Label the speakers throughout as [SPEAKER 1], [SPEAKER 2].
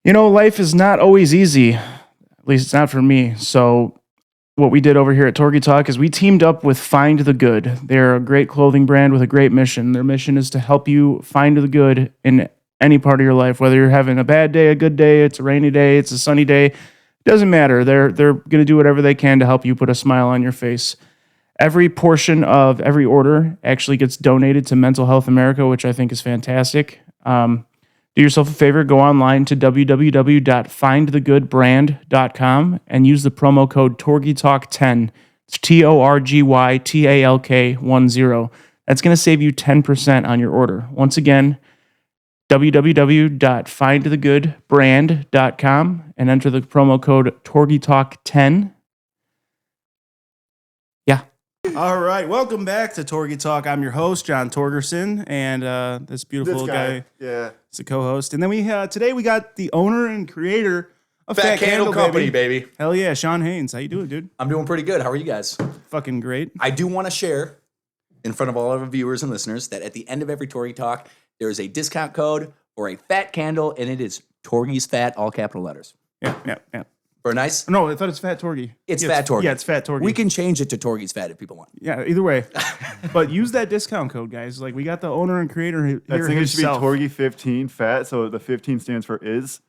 [SPEAKER 1] Life is not always easy. At least it's not for me. So, what we did over here at TorgyTalk is we teamed up with Find the Good. They're a great clothing brand with a great mission. Their mission is to help you find the good in any part of your life, whether you're having a bad day, a good day, it's a rainy day, it's a sunny day. It doesn't matter. They're going to do whatever they can to help you put a smile on your face. Every portion of every order actually gets donated to Mental Health America, which I think is fantastic. Do yourself a favor, go online to www.findthegoodbrand.com and use the promo code TorgyTalk10. It's TorgyTalk10. That's going to save you 10% on your order. Once again, www.findthegoodbrand.com and enter the promo code TorgyTalk10. Yeah. All right. Welcome back to Torgy Talk. I'm your host, John Torgerson, and this beautiful guy.
[SPEAKER 2] Yeah.
[SPEAKER 1] It's a co-host. And then today we got the owner and creator of
[SPEAKER 3] Fat Candle Company, baby.
[SPEAKER 1] Hell yeah, Sean Haynes. How you doing, dude?
[SPEAKER 3] I'm doing pretty good. How are you guys?
[SPEAKER 1] Fucking great.
[SPEAKER 3] I do want to share in front of all of our viewers and listeners that at the end of every Torgy Talk, there is a discount code or a fat candle, and it is Torgy's Fat, all capital letters.
[SPEAKER 1] Yeah.
[SPEAKER 3] For a nice?
[SPEAKER 1] No, I thought it's Fat Torgy.
[SPEAKER 3] It's Fat Torgy.
[SPEAKER 1] Yeah, it's Fat Torgy.
[SPEAKER 3] We can change it to Torgy's Fat if people want.
[SPEAKER 1] Yeah, either way. But use that discount code, guys. Like, we got the owner and creator here
[SPEAKER 2] I think it should be
[SPEAKER 1] himself.
[SPEAKER 2] Torgy15 fat, so the 15 stands for is.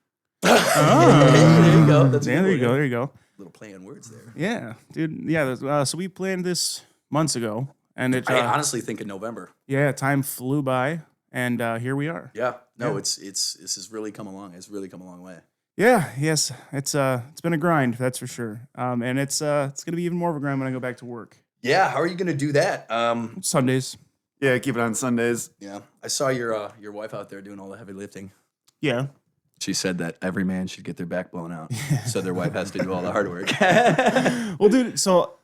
[SPEAKER 3] There you go. That's
[SPEAKER 1] there you go.
[SPEAKER 3] Little play on words there.
[SPEAKER 1] Yeah, dude. Yeah, so we planned this months ago. And it,
[SPEAKER 3] I honestly think in November.
[SPEAKER 1] Yeah, time flew by, and here we are.
[SPEAKER 3] Yeah. No, this has really come along. It's really come a long way.
[SPEAKER 1] Yeah, yes, it's been a grind, that's for sure. And it's gonna be even more of a grind when I go back to work.
[SPEAKER 3] Yeah, how are you gonna do that?
[SPEAKER 1] Sundays.
[SPEAKER 2] Yeah, keep it on Sundays.
[SPEAKER 3] Yeah, I saw your wife out there doing all the heavy lifting.
[SPEAKER 1] Yeah.
[SPEAKER 3] She said that every man should get their back blown out, so their wife has to do all the hard work.
[SPEAKER 1] Well, dude, so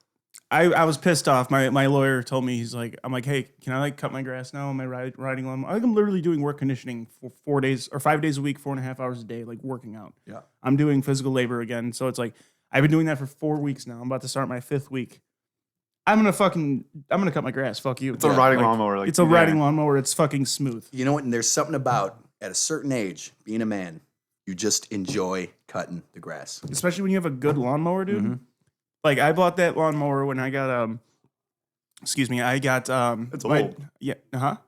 [SPEAKER 1] I was pissed off. My lawyer told me, I'm like, hey, can I cut my grass now? Am I riding on? I'm literally doing work conditioning for 4 days or 5 days a week, 4.5 hours a day, like working out.
[SPEAKER 3] Yeah,
[SPEAKER 1] I'm doing physical labor again. So it's like I've been doing that for 4 weeks now. I'm about to start my 5th week. I'm gonna cut my grass. Fuck you.
[SPEAKER 2] It's a riding lawnmower.
[SPEAKER 1] It's a riding lawnmower. It's fucking smooth.
[SPEAKER 3] You know what? And there's something about at a certain age, being a man, you just enjoy cutting the grass,
[SPEAKER 1] especially when you have a good lawnmower, dude. Mm-hmm. Like, I bought that lawnmower when I got it's
[SPEAKER 2] old.
[SPEAKER 1] Yeah,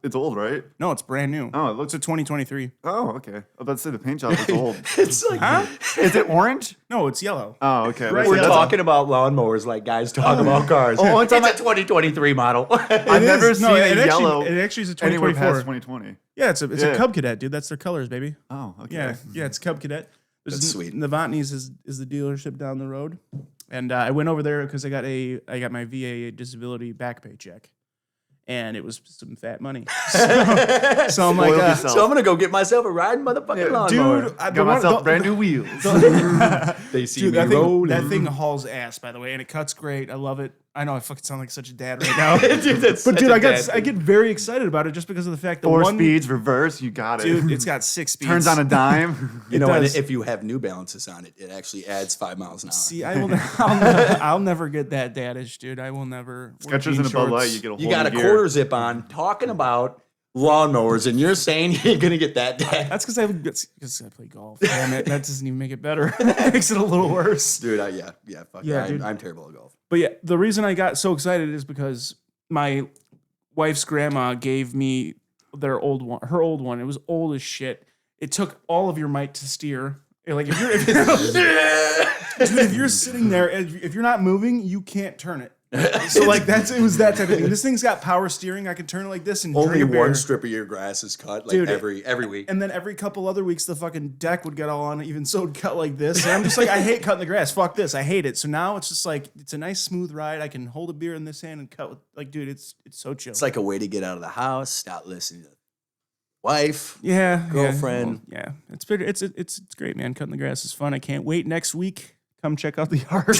[SPEAKER 2] It's old, right?
[SPEAKER 1] No, it's brand new.
[SPEAKER 2] Oh, it looks
[SPEAKER 1] a 2023.
[SPEAKER 2] Oh, okay. I was about to say the paint job is old.
[SPEAKER 3] It's like,
[SPEAKER 1] huh?
[SPEAKER 2] Is it orange?
[SPEAKER 1] No, it's yellow.
[SPEAKER 2] Oh, okay.
[SPEAKER 3] Right. We're talking about lawnmowers like guys talk about cars.
[SPEAKER 2] Oh,
[SPEAKER 3] it's a 2023 model.
[SPEAKER 2] I've never seen yellow.
[SPEAKER 1] It actually is a 2024.
[SPEAKER 2] Anywhere past 2020.
[SPEAKER 1] Yeah, it's a Cub Cadet, dude. That's their colors, baby.
[SPEAKER 2] Oh, okay.
[SPEAKER 1] Yeah, it's Cub Cadet.
[SPEAKER 3] That's sweet.
[SPEAKER 1] Novotny's is the dealership down the road. And I went over there because I got my VA disability back pay check, and it was some fat money. So I'm like,
[SPEAKER 3] so I'm gonna go get myself a riding motherfucking lawnmower.
[SPEAKER 2] Dude, I got myself brand new wheels.
[SPEAKER 3] They see me rolling.
[SPEAKER 1] That thing hauls ass, by the way, and it cuts great. I love it. I know I fucking sound like such a dad right now. Dude, I get very excited about it just because of the fact that
[SPEAKER 2] 4 speeds, reverse, you got it.
[SPEAKER 1] Dude, it's got 6 speeds.
[SPEAKER 2] Turns on a dime.
[SPEAKER 3] And if you have New Balances on it, it actually adds 5 miles an hour.
[SPEAKER 1] See, I'll never get that dadish, dude. I will never.
[SPEAKER 2] Skechers in a Bud Light,
[SPEAKER 3] you got a quarter zip on, talking about lawnmowers, and you're saying you're gonna get that dad.
[SPEAKER 1] That's because I play golf. Damn it, that doesn't even make it better. It makes it a little worse.
[SPEAKER 3] Dude, fuck yeah,
[SPEAKER 1] dude.
[SPEAKER 3] I'm terrible at golf.
[SPEAKER 1] But yeah, the reason I got so excited is because my wife's grandma gave me her old one. It was old as shit. It took all of your might to steer. Like if you're sitting there, if you're not moving, you can't turn it. So like it was that type of thing. This thing's got power steering. I can turn it like this and
[SPEAKER 3] only
[SPEAKER 1] drink a beer.
[SPEAKER 3] One strip of your grass is cut, like, dude, every week.
[SPEAKER 1] And then every couple other weeks, the fucking deck would get all on it, even so it'd cut like this. And I'm just like, I hate cutting the grass. Fuck this. I hate it. So now it's just like, it's a nice smooth ride. I can hold a beer in this hand and cut with, like, dude, it's so chill.
[SPEAKER 3] It's like a way to get out of the house, stop listening to wife,
[SPEAKER 1] Well,
[SPEAKER 3] girlfriend.
[SPEAKER 1] yeah. It's great, man. Cutting the grass is fun. I can't wait next week. Come check out the yard.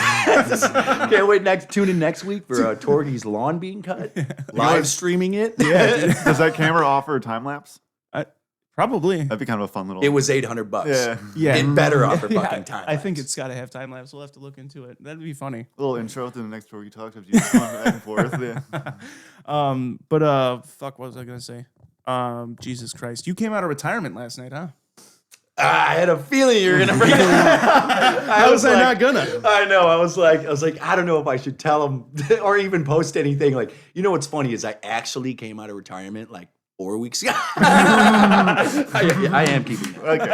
[SPEAKER 3] Can't wait tune in next week for Torgy's lawn being cut. Live streaming it.
[SPEAKER 2] Yeah. Does that camera offer a time lapse?
[SPEAKER 1] Probably.
[SPEAKER 2] That'd be kind of a fun little.
[SPEAKER 3] It was $800.
[SPEAKER 2] Yeah.
[SPEAKER 3] It better offer fucking time.
[SPEAKER 1] I think it's got to have time lapse. We'll have to look into it. That'd be funny.
[SPEAKER 2] A little intro to the next Torgy Talk. You just back and forth. Yeah.
[SPEAKER 1] Fuck. What was I gonna say? Jesus Christ! You came out of retirement last night, huh?
[SPEAKER 3] I had a feeling you were gonna bring it up.
[SPEAKER 1] How was I not gonna?
[SPEAKER 3] I know. I was like, I don't know if I should tell him or even post anything. Like, you know what's funny is I actually came out of retirement like 4 weeks ago. I am keeping that.
[SPEAKER 2] Okay.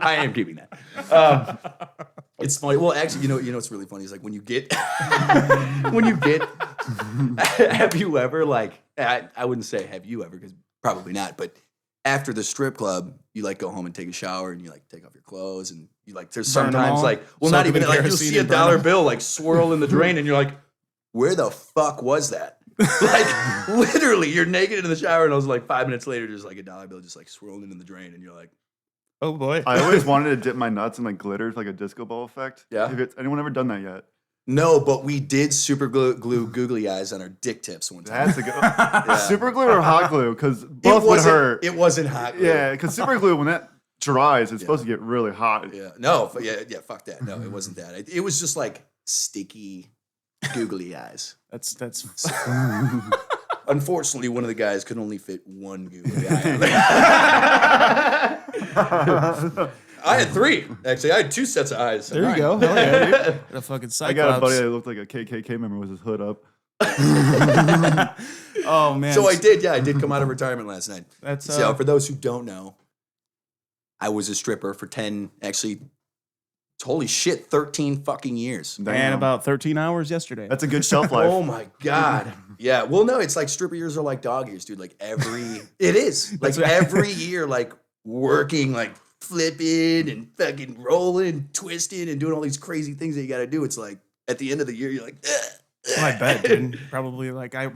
[SPEAKER 3] I am keeping that. It's funny. Well, actually, you know what's really funny is like when you get, have you ever like, I wouldn't say have you ever because probably not, but after the strip club, you like go home and take a shower and you like take off your clothes and you like, there's
[SPEAKER 1] Burn 'em
[SPEAKER 3] sometimes
[SPEAKER 1] all.
[SPEAKER 3] like, well,
[SPEAKER 1] Soak
[SPEAKER 3] not
[SPEAKER 1] 'em
[SPEAKER 3] even
[SPEAKER 1] in
[SPEAKER 3] like you'll
[SPEAKER 1] kerosene
[SPEAKER 3] see a
[SPEAKER 1] and burn
[SPEAKER 3] dollar
[SPEAKER 1] 'em.
[SPEAKER 3] bill like swirl in the drain and you're like, where the fuck was that? Like literally you're naked in the shower and I was like 5 minutes later, there's like a dollar bill just like swirling in the drain and you're like,
[SPEAKER 1] Oh boy.
[SPEAKER 2] I always wanted to dip my nuts in like glitter, like a disco ball effect.
[SPEAKER 3] Yeah.
[SPEAKER 2] Anyone ever done that yet?
[SPEAKER 3] no, but we did super glue googly eyes on our dick tips one time.
[SPEAKER 2] That's a good. Super glue or hot glue? Because both would hurt.
[SPEAKER 3] It wasn't hot glue.
[SPEAKER 2] Yeah, because super glue when that dries, it's supposed to get really hot.
[SPEAKER 3] Yeah. No, yeah, fuck that. No, it wasn't that. It was just like sticky googly eyes.
[SPEAKER 1] That's
[SPEAKER 3] Unfortunately, one of the guys could only fit one googly eye. I had 3. Actually, I had 2 sets of eyes.
[SPEAKER 1] there you go. Hell yeah, dude. Got a fucking
[SPEAKER 2] I
[SPEAKER 1] Cyclops.
[SPEAKER 2] got a buddy that looked like a KKK member with his hood up.
[SPEAKER 1] Oh man.
[SPEAKER 3] So I did come out of retirement last night.
[SPEAKER 1] That's
[SPEAKER 3] So for those who don't know, I was a stripper for 10, actually, holy shit, 13 fucking years.
[SPEAKER 1] and
[SPEAKER 2] Damn.
[SPEAKER 1] about 13 hours yesterday.
[SPEAKER 2] That's a good shelf life.
[SPEAKER 3] Oh my God. Yeah. Well, no, it's like stripper years are like dog years, dude. Like it is. Like
[SPEAKER 1] That's right.
[SPEAKER 3] every year, like working, like flipping and fucking rolling, twisting and doing all these crazy things that you got to do. It's like at the end of the year, you're like,
[SPEAKER 1] Well, I bet, dude. Probably like my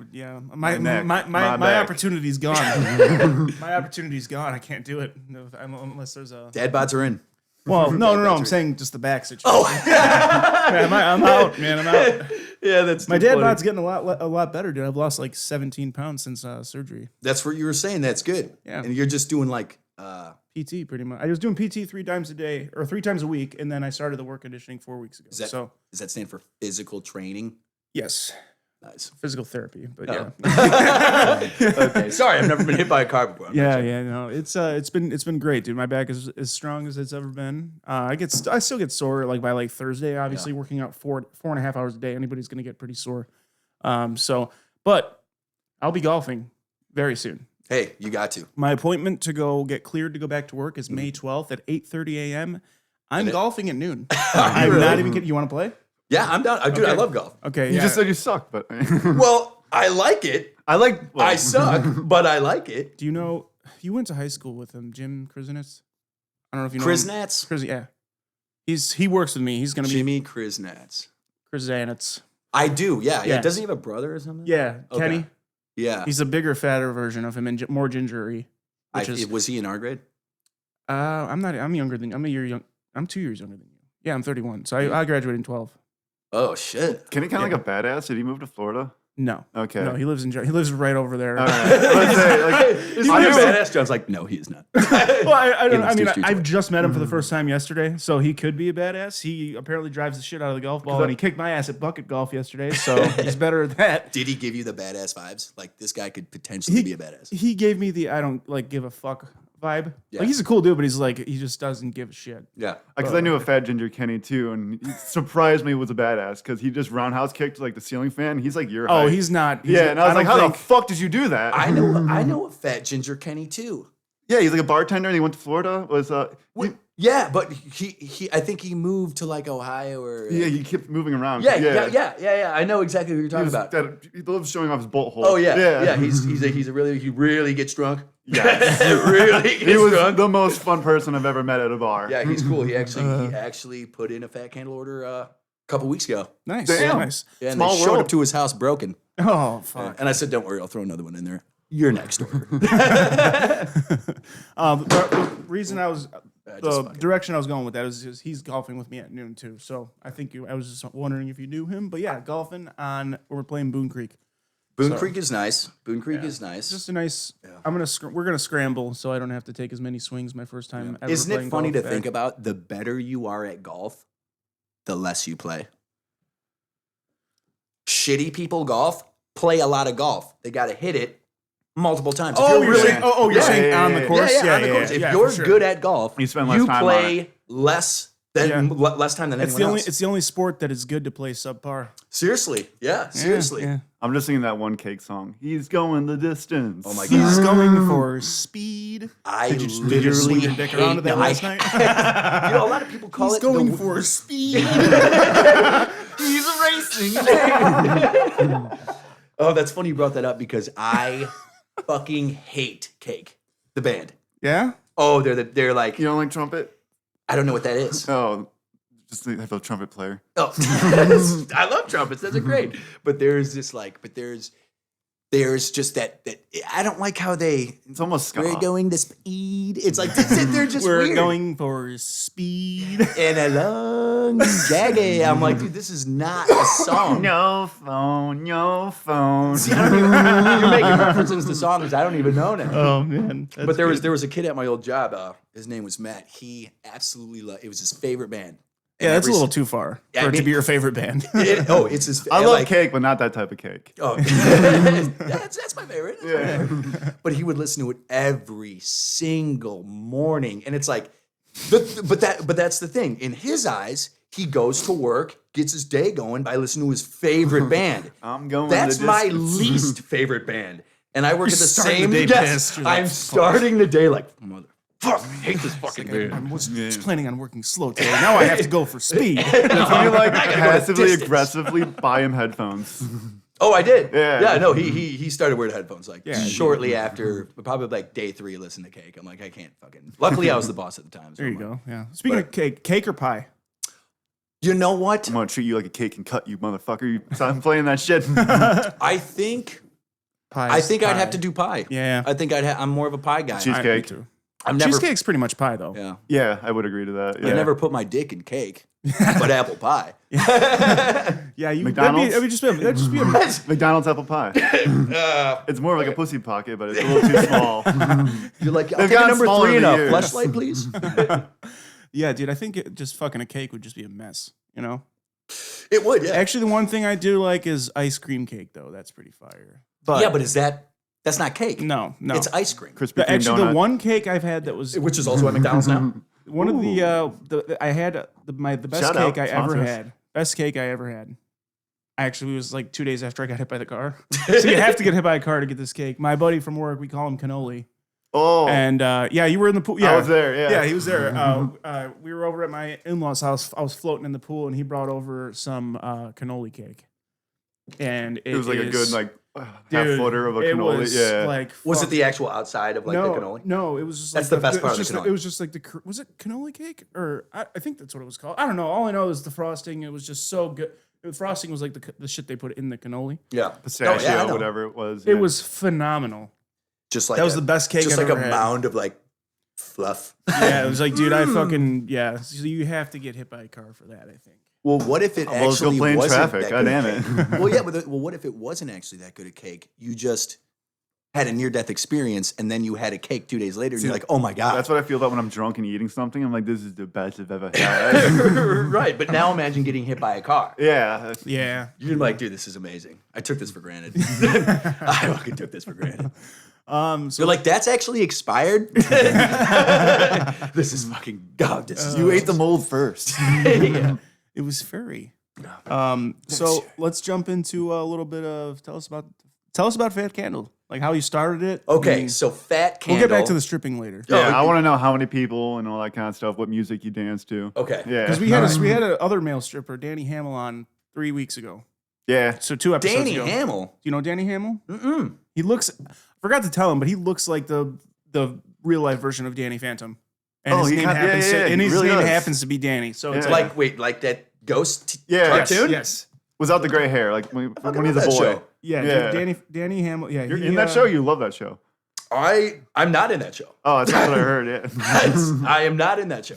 [SPEAKER 2] My neck, my
[SPEAKER 1] my
[SPEAKER 2] back.
[SPEAKER 1] opportunity's gone. My opportunity's gone. I can't do it unless there's a.
[SPEAKER 3] dad bods are in.
[SPEAKER 1] Well, no.
[SPEAKER 3] That's
[SPEAKER 1] I'm
[SPEAKER 3] right.
[SPEAKER 1] saying just the back situation.
[SPEAKER 3] Oh,
[SPEAKER 1] Man, I'm out, man. I'm out.
[SPEAKER 3] yeah, that's
[SPEAKER 1] My
[SPEAKER 3] too
[SPEAKER 1] dad
[SPEAKER 3] funny.
[SPEAKER 1] bod's getting a lot better, dude. I've lost like 17 pounds since surgery.
[SPEAKER 3] That's what you were saying. That's good.
[SPEAKER 1] Yeah.
[SPEAKER 3] And you're just doing like,
[SPEAKER 1] PT pretty much. I was doing PT 3 times a day or 3 times a week, and then I started the work conditioning 4 weeks ago.
[SPEAKER 3] does that stand for physical training?
[SPEAKER 1] Yes,
[SPEAKER 3] Nice.
[SPEAKER 1] physical therapy, but
[SPEAKER 3] Oh.
[SPEAKER 1] yeah.
[SPEAKER 3] Okay. Sorry, I've never been hit by a car before.
[SPEAKER 1] No, it's been great, dude. My back is as strong as it's ever been. I still get sore like by like Thursday. Obviously, working out 4.5 hours a day, anybody's gonna get pretty sore. But I'll be golfing very soon.
[SPEAKER 3] Hey, you got to.
[SPEAKER 1] My appointment to go get cleared to go back to work is May 12th at 8:30 a.m. I'm golfing at noon. I'm
[SPEAKER 3] really?
[SPEAKER 1] not even kidding. You want to play?
[SPEAKER 3] Yeah, I'm down. Dude, I
[SPEAKER 1] Okay.
[SPEAKER 3] love golf.
[SPEAKER 1] Okay,
[SPEAKER 2] You
[SPEAKER 1] yeah.
[SPEAKER 2] just said you suck, but
[SPEAKER 3] Well, I like it.
[SPEAKER 2] I like. Well,
[SPEAKER 3] I suck, but I like it.
[SPEAKER 1] Do you know you went to high school with him, Jim Kriznitz? I don't know if you know
[SPEAKER 3] Kriznats?
[SPEAKER 1] him. Yeah. He works with me. He's gonna be
[SPEAKER 3] Jimmy Kriznats.
[SPEAKER 1] Kriznitz.
[SPEAKER 3] I do, yeah.
[SPEAKER 1] Yes.
[SPEAKER 3] Doesn't he have a brother or something?
[SPEAKER 1] Yeah,
[SPEAKER 3] Okay.
[SPEAKER 1] Kenny.
[SPEAKER 3] Yeah.
[SPEAKER 1] He's a bigger, fatter version of him and more gingery.
[SPEAKER 3] Was he in our grade?
[SPEAKER 1] I'm not. I'm younger than. I'm a year young. I'm 2 years younger than you. Yeah, I'm 31. So I graduated in 12.
[SPEAKER 3] Oh, shit.
[SPEAKER 2] Can he kind of like a badass? Did he move to Florida?
[SPEAKER 1] No.
[SPEAKER 2] Okay.
[SPEAKER 1] No, he lives right over there.
[SPEAKER 2] All right. Let's say, like,
[SPEAKER 3] Is he a
[SPEAKER 2] I knew-
[SPEAKER 3] badass? John's like, no, he is not.
[SPEAKER 1] Well, I don't. I mean,
[SPEAKER 3] Too
[SPEAKER 1] I've
[SPEAKER 3] short.
[SPEAKER 1] just met him for the first time yesterday, so he could be a badass. He apparently drives the shit out of the golf ball, and he kicked my ass at bucket golf yesterday, so he's better at that.
[SPEAKER 3] Did he give you the badass vibes? Like, this guy could potentially be a badass.
[SPEAKER 1] He gave me the I don't like give a fuck vibe.
[SPEAKER 3] Yeah.
[SPEAKER 1] Like he's a cool dude, but he's like he just doesn't give a shit.
[SPEAKER 3] Yeah.
[SPEAKER 2] Because I knew a fat ginger Kenny too, and he surprised me he was a badass because he just roundhouse kicked like the ceiling fan. He's like your
[SPEAKER 1] Oh,
[SPEAKER 2] height.
[SPEAKER 1] he's not.
[SPEAKER 2] Yeah, and I was like,
[SPEAKER 1] don't
[SPEAKER 2] how the
[SPEAKER 1] think-
[SPEAKER 2] fuck did you do that?
[SPEAKER 3] I know a fat ginger Kenny, too.
[SPEAKER 2] Yeah, he's like a bartender and he went to Florida.
[SPEAKER 3] Yeah, but he I think he moved to like Ohio or
[SPEAKER 2] Yeah, he kept moving around.
[SPEAKER 3] yeah. I know exactly what you're talking about.
[SPEAKER 2] He loves showing off his bolt hole.
[SPEAKER 3] Oh yeah. He really gets drunk.
[SPEAKER 2] Yes.
[SPEAKER 3] really
[SPEAKER 2] He
[SPEAKER 3] gets
[SPEAKER 2] was
[SPEAKER 3] drunk.
[SPEAKER 2] the most fun person I've ever met at a bar.
[SPEAKER 3] Yeah, he's cool. He actually put in a fat candle order a couple weeks ago.
[SPEAKER 1] Nice.
[SPEAKER 2] Damn.
[SPEAKER 1] Nice.
[SPEAKER 3] Yeah, and
[SPEAKER 2] Small
[SPEAKER 3] they showed
[SPEAKER 2] world.
[SPEAKER 3] up to his house broken.
[SPEAKER 1] Oh fuck.
[SPEAKER 3] And I said, "Don't worry, I'll throw another one in there. You're next order."
[SPEAKER 1] The reason I was
[SPEAKER 3] just
[SPEAKER 1] the
[SPEAKER 3] fucking-
[SPEAKER 1] direction I was going with that is he's golfing with me at noon too. So I think I was just wondering if you knew him, but yeah, golfing on we're playing Boone Creek.
[SPEAKER 3] Boone Creek is nice. Boone Creek is nice.
[SPEAKER 1] Just a nice. We're gonna scramble, so I don't have to take as many swings my first time. Ever
[SPEAKER 3] Isn't it
[SPEAKER 1] playing
[SPEAKER 3] funny to
[SPEAKER 1] golf
[SPEAKER 3] think
[SPEAKER 1] back.
[SPEAKER 3] about? The better you are at golf, the less you play. Shitty people golf play a lot of golf. They got to hit it multiple times.
[SPEAKER 1] Oh,
[SPEAKER 3] If
[SPEAKER 1] you're saying, you're saying
[SPEAKER 2] yeah,
[SPEAKER 1] on
[SPEAKER 2] yeah,
[SPEAKER 1] the
[SPEAKER 2] yeah.
[SPEAKER 1] course?
[SPEAKER 3] on the course. If
[SPEAKER 1] yeah,
[SPEAKER 3] you're
[SPEAKER 1] for sure.
[SPEAKER 3] good at golf,
[SPEAKER 2] You spend less time on
[SPEAKER 3] play less than less time than
[SPEAKER 1] It's
[SPEAKER 3] anyone
[SPEAKER 1] the only
[SPEAKER 3] else.
[SPEAKER 1] it's the only sport that is good to play subpar.
[SPEAKER 3] Seriously, seriously.
[SPEAKER 1] Yeah.
[SPEAKER 2] I'm just singing that one Cake song. He's going the distance.
[SPEAKER 3] Oh my
[SPEAKER 1] He's
[SPEAKER 3] God.
[SPEAKER 1] going for speed.
[SPEAKER 3] I
[SPEAKER 1] Did you
[SPEAKER 3] literally
[SPEAKER 1] swing your dick around to that last night?
[SPEAKER 3] You know, a lot of people call
[SPEAKER 1] He's
[SPEAKER 3] it
[SPEAKER 1] going
[SPEAKER 3] the,
[SPEAKER 1] for speed.
[SPEAKER 2] He's racing.
[SPEAKER 3] Oh, that's funny you brought that up because I fucking hate Cake, the band.
[SPEAKER 1] Yeah.
[SPEAKER 3] Oh, they're like,
[SPEAKER 2] You don't like trumpet?
[SPEAKER 3] I don't know what that is.
[SPEAKER 2] Oh, just have a trumpet player.
[SPEAKER 3] Oh, I love trumpets. Those are great. But there's just that I don't like how
[SPEAKER 2] It's almost ska.
[SPEAKER 3] we're going to speed. It's like they're just
[SPEAKER 1] We're
[SPEAKER 3] weird.
[SPEAKER 1] going for speed.
[SPEAKER 3] And a long jaggy. I'm like, dude, this is not a song.
[SPEAKER 2] No phone, no phone.
[SPEAKER 3] See, I don't even, you're making references to songs I don't even know now.
[SPEAKER 1] Oh man.
[SPEAKER 3] But there was a kid at my old job. His name was Matt. He absolutely loved. It was his favorite band. And
[SPEAKER 1] Yeah, that's a
[SPEAKER 3] every
[SPEAKER 1] little too far
[SPEAKER 3] Yeah,
[SPEAKER 1] for
[SPEAKER 3] I
[SPEAKER 1] it to
[SPEAKER 3] mean-
[SPEAKER 1] be your favorite band.
[SPEAKER 3] It's his.
[SPEAKER 2] I love
[SPEAKER 3] like,
[SPEAKER 2] cake, but not that type of cake.
[SPEAKER 3] Oh, that's my favorite.
[SPEAKER 2] Yeah.
[SPEAKER 3] But he would listen to it every single morning, and it's like, but that's the thing. In his eyes, he goes to work, gets his day going by listening to his favorite band.
[SPEAKER 2] I'm going.
[SPEAKER 3] That's
[SPEAKER 2] the
[SPEAKER 3] my
[SPEAKER 2] distance.
[SPEAKER 3] least favorite band, and I work
[SPEAKER 1] You're
[SPEAKER 3] at the
[SPEAKER 1] starting
[SPEAKER 3] same
[SPEAKER 1] the day
[SPEAKER 3] desk.
[SPEAKER 1] pissed. You're like,
[SPEAKER 3] I'm
[SPEAKER 1] "Fuck."
[SPEAKER 3] starting the day like mother. Fuck, I hate this fucking band.
[SPEAKER 1] I was just planning on working slow today. Now I have to go for speed.
[SPEAKER 2] It's when you like
[SPEAKER 3] I gotta go
[SPEAKER 2] passively
[SPEAKER 3] distance.
[SPEAKER 2] aggressively buy him headphones.
[SPEAKER 3] Oh, I did.
[SPEAKER 2] Yeah.
[SPEAKER 3] No, he started wearing headphones like
[SPEAKER 1] Yeah,
[SPEAKER 3] shortly after, probably like day 3 listen to Cake. I'm like, I can't fucking. Luckily, I was the boss at the time. so
[SPEAKER 1] There you
[SPEAKER 3] I'm like,
[SPEAKER 1] go. Yeah. Speaking of cake or pie?
[SPEAKER 3] You know what?
[SPEAKER 2] I'm gonna treat you like a cake and cut you, motherfucker. You stop playing that shit.
[SPEAKER 3] I think
[SPEAKER 1] Pie.
[SPEAKER 3] I'd have to do pie.
[SPEAKER 1] Yeah.
[SPEAKER 3] I think I'm more of a pie guy.
[SPEAKER 2] Cheese-
[SPEAKER 1] Me
[SPEAKER 2] Cheesecake.
[SPEAKER 1] too.
[SPEAKER 3] I've never.
[SPEAKER 1] Cheesecake's pretty much pie though.
[SPEAKER 3] Yeah.
[SPEAKER 2] Yeah, I would agree to that. Yeah.
[SPEAKER 3] I never put my dick in cake, but apple pie.
[SPEAKER 1] Yeah, you
[SPEAKER 2] McDonald's?
[SPEAKER 1] That'd just be a
[SPEAKER 2] McDonald's apple pie. It's more like a pussy pocket, but it's a little too small.
[SPEAKER 3] You're like, I'll
[SPEAKER 2] They've
[SPEAKER 3] take a
[SPEAKER 2] gotten
[SPEAKER 3] number
[SPEAKER 2] smaller
[SPEAKER 3] 3 and
[SPEAKER 2] over
[SPEAKER 3] a
[SPEAKER 2] the years.
[SPEAKER 3] fleshlight, please.
[SPEAKER 1] Yeah, dude, I think just fucking a cake would just be a mess, you know?
[SPEAKER 3] It would, yeah.
[SPEAKER 1] Actually, the one thing I do like is ice cream cake though. That's pretty fire. But
[SPEAKER 3] Yeah, but that's not cake.
[SPEAKER 1] no.
[SPEAKER 3] It's ice cream,
[SPEAKER 2] Krispy
[SPEAKER 1] The-
[SPEAKER 2] Kreme
[SPEAKER 1] actually,
[SPEAKER 2] donut.
[SPEAKER 1] the one cake I've had that was
[SPEAKER 3] which is also at McDonald's now.
[SPEAKER 1] one of the I had the best
[SPEAKER 2] Shout out,
[SPEAKER 1] cake I ever
[SPEAKER 2] sponsors.
[SPEAKER 1] had. Best cake I ever had. Actually, it was like 2 days after I got hit by the car. So you have to get hit by a car to get this cake. My buddy from work, we call him Cannoli.
[SPEAKER 2] Oh,
[SPEAKER 1] And yeah, you were in the pool. Yeah,
[SPEAKER 2] I was there. Yeah,
[SPEAKER 1] Yeah, he was there. We were over at my in-laws' house. I was floating in the pool, and he brought over some cannoli cake. And
[SPEAKER 2] it was like a
[SPEAKER 1] is-
[SPEAKER 2] good like half
[SPEAKER 1] dude,
[SPEAKER 2] footer of a
[SPEAKER 1] it
[SPEAKER 2] cannoli.
[SPEAKER 1] was
[SPEAKER 2] Yeah,
[SPEAKER 1] like
[SPEAKER 3] Was it
[SPEAKER 1] fuck-
[SPEAKER 3] the actual outside of like
[SPEAKER 1] no,
[SPEAKER 3] the cannoli?
[SPEAKER 1] No, it was just
[SPEAKER 3] That's
[SPEAKER 1] like
[SPEAKER 3] the best
[SPEAKER 1] it
[SPEAKER 3] part
[SPEAKER 1] was
[SPEAKER 3] of the
[SPEAKER 1] just
[SPEAKER 3] cannoli.
[SPEAKER 1] It was just like was it cannoli cake or I think that's what it was called. I don't know. All I know is the frosting. It was just so good. The frosting was like the shit they put in the cannoli.
[SPEAKER 3] Yeah.
[SPEAKER 2] pistachio,
[SPEAKER 3] Oh, yeah, I know.
[SPEAKER 2] whatever it was.
[SPEAKER 1] It
[SPEAKER 2] yeah.
[SPEAKER 1] was phenomenal.
[SPEAKER 3] Just like
[SPEAKER 1] That was the best cake
[SPEAKER 3] Just
[SPEAKER 1] I've
[SPEAKER 3] like
[SPEAKER 1] ever
[SPEAKER 3] a
[SPEAKER 1] had.
[SPEAKER 3] mound of like fluff.
[SPEAKER 1] Yeah, it was like, dude, I fucking So you have to get hit by a car for that. I think.
[SPEAKER 3] Well, what if it
[SPEAKER 2] Well, let's go
[SPEAKER 3] actually
[SPEAKER 2] play in
[SPEAKER 3] wasn't
[SPEAKER 2] traffic.
[SPEAKER 3] that
[SPEAKER 2] God
[SPEAKER 3] good
[SPEAKER 2] damn
[SPEAKER 3] a
[SPEAKER 2] it.
[SPEAKER 3] cake? Well, yeah, but what if it wasn't actually that good a cake? You just had a near-death experience, and then you had a cake 2 days later, and you're like, oh my god.
[SPEAKER 2] That's what I feel about when I'm drunk and eating something. I'm like, this is the best I've ever had.
[SPEAKER 3] Right, but now imagine getting hit by a car.
[SPEAKER 2] Yeah,
[SPEAKER 1] Yeah.
[SPEAKER 3] You're like, dude, this is amazing. I took this for granted. I fucking took this for granted.
[SPEAKER 1] So
[SPEAKER 3] You're like, that's actually expired. This is fucking god. This is
[SPEAKER 2] you ate the mold first.
[SPEAKER 3] yeah.
[SPEAKER 1] it was furry. So let's jump into a little bit of tell us about Fat Candle, like how you started it.
[SPEAKER 3] Okay,
[SPEAKER 1] I mean,
[SPEAKER 3] so Fat
[SPEAKER 1] we'll
[SPEAKER 3] Candle.
[SPEAKER 1] get back to the stripping later.
[SPEAKER 3] Oh,
[SPEAKER 2] Yeah, I want to know how many people and all that kind of stuff. What music you dance to?
[SPEAKER 3] Okay.
[SPEAKER 2] Yeah,
[SPEAKER 1] Because we had a other male stripper, Danny Hamill, on 3 weeks ago.
[SPEAKER 2] yeah.
[SPEAKER 1] So 2 episodes
[SPEAKER 3] Danny
[SPEAKER 1] ago.
[SPEAKER 3] Hamill.
[SPEAKER 1] Do you know Danny Hamill?
[SPEAKER 3] Mm-mm.
[SPEAKER 1] He looks. I forgot to tell him, but he looks like the real life version of Danny Phantom. And
[SPEAKER 2] Oh,
[SPEAKER 1] his
[SPEAKER 2] he
[SPEAKER 1] name
[SPEAKER 2] kinda- yeah,
[SPEAKER 1] happens.
[SPEAKER 2] yeah,
[SPEAKER 1] to,
[SPEAKER 2] he
[SPEAKER 1] and his
[SPEAKER 2] really
[SPEAKER 1] name
[SPEAKER 2] does.
[SPEAKER 1] happens to be Danny. So it's
[SPEAKER 2] Yeah.
[SPEAKER 1] like
[SPEAKER 3] Like, wait, like that ghost
[SPEAKER 2] Yeah.
[SPEAKER 3] cartoon?
[SPEAKER 1] yes.
[SPEAKER 2] Without the gray hair, like when
[SPEAKER 3] Fucking
[SPEAKER 2] he's a
[SPEAKER 3] love
[SPEAKER 2] boy.
[SPEAKER 3] that show.
[SPEAKER 1] Yeah,
[SPEAKER 2] Yeah.
[SPEAKER 1] Danny Hamill. Yeah,
[SPEAKER 2] You're
[SPEAKER 1] he,
[SPEAKER 2] in that show. You love that show.
[SPEAKER 3] I'm not in that show.
[SPEAKER 2] Oh, that's what I heard. Yeah.
[SPEAKER 3] I am not in that show.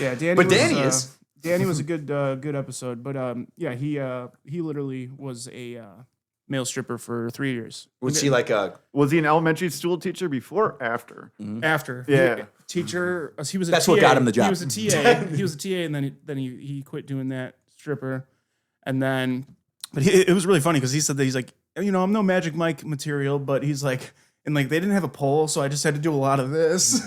[SPEAKER 1] Yeah, Danny.
[SPEAKER 3] But
[SPEAKER 1] was,
[SPEAKER 3] Danny is.
[SPEAKER 1] Danny was a good episode, but yeah, he literally was a male stripper for 3 years.
[SPEAKER 3] Was he like a?
[SPEAKER 2] Was he an elementary school teacher before or after?
[SPEAKER 1] After
[SPEAKER 2] Yeah.
[SPEAKER 1] teacher, he was a
[SPEAKER 3] That's
[SPEAKER 1] TA.
[SPEAKER 3] what got him the job.
[SPEAKER 1] He was a TA. He was a TA, and then he quit doing that stripper, and then. But it was really funny because he said that he's like, I'm no Magic Mike material, but he's like, and like they didn't have a pole, so I just had to do a lot of this.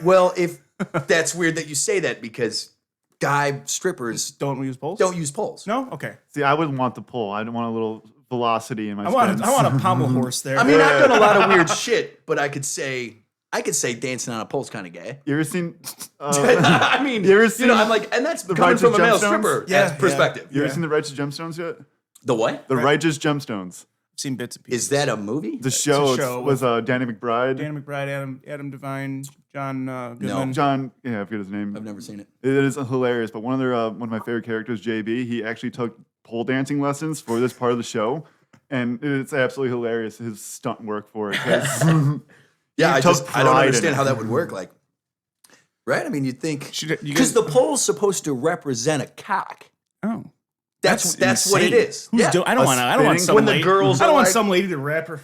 [SPEAKER 3] Well, if that's weird that you say that because guy strippers
[SPEAKER 1] Don't use poles?
[SPEAKER 3] don't use poles.
[SPEAKER 1] No? Okay.
[SPEAKER 2] See, I wouldn't want the pull. I want a little velocity in my
[SPEAKER 1] I want
[SPEAKER 2] spins.
[SPEAKER 1] a pommel horse there.
[SPEAKER 3] I mean, I've done a lot of weird shit, but I could say dancing on a pole's kind of gay.
[SPEAKER 2] You ever seen?
[SPEAKER 3] I mean,
[SPEAKER 2] You ever
[SPEAKER 3] you know,
[SPEAKER 2] seen
[SPEAKER 3] I'm like, and that's coming
[SPEAKER 2] Righteous
[SPEAKER 3] from a male
[SPEAKER 2] Gemstones?
[SPEAKER 3] stripper
[SPEAKER 1] Yeah,
[SPEAKER 3] perspective.
[SPEAKER 2] You ever seen the Righteous Gemstones yet?
[SPEAKER 3] The what?
[SPEAKER 2] The Righteous Gemstones.
[SPEAKER 1] I've seen bits and pieces.
[SPEAKER 3] Is that a movie?
[SPEAKER 2] The show,
[SPEAKER 1] show
[SPEAKER 2] was Danny McBride.
[SPEAKER 1] Danny McBride, Adam Devine, John Goodman?
[SPEAKER 2] John, yeah, I forget his name.
[SPEAKER 3] I've never seen it.
[SPEAKER 2] It is hilarious. But one of my favorite characters, JB, he actually took pole dancing lessons for this part of the show, and it's absolutely hilarious. His stunt work for it. 'Cause
[SPEAKER 3] Yeah,
[SPEAKER 2] He
[SPEAKER 3] I
[SPEAKER 2] took
[SPEAKER 3] don't
[SPEAKER 2] pride in
[SPEAKER 3] understand
[SPEAKER 2] it.
[SPEAKER 3] how that would work. Like, right? I mean, you'd think
[SPEAKER 1] You
[SPEAKER 3] because
[SPEAKER 1] guys-
[SPEAKER 3] the pole's supposed to represent a cock.
[SPEAKER 1] Oh.
[SPEAKER 3] That's what it
[SPEAKER 1] insane.
[SPEAKER 3] is.
[SPEAKER 1] Who's
[SPEAKER 3] Yeah.
[SPEAKER 1] I don't want some
[SPEAKER 3] When the
[SPEAKER 1] lady,
[SPEAKER 3] girls
[SPEAKER 1] I don't
[SPEAKER 3] are
[SPEAKER 1] want
[SPEAKER 3] like-
[SPEAKER 1] some lady to wrap her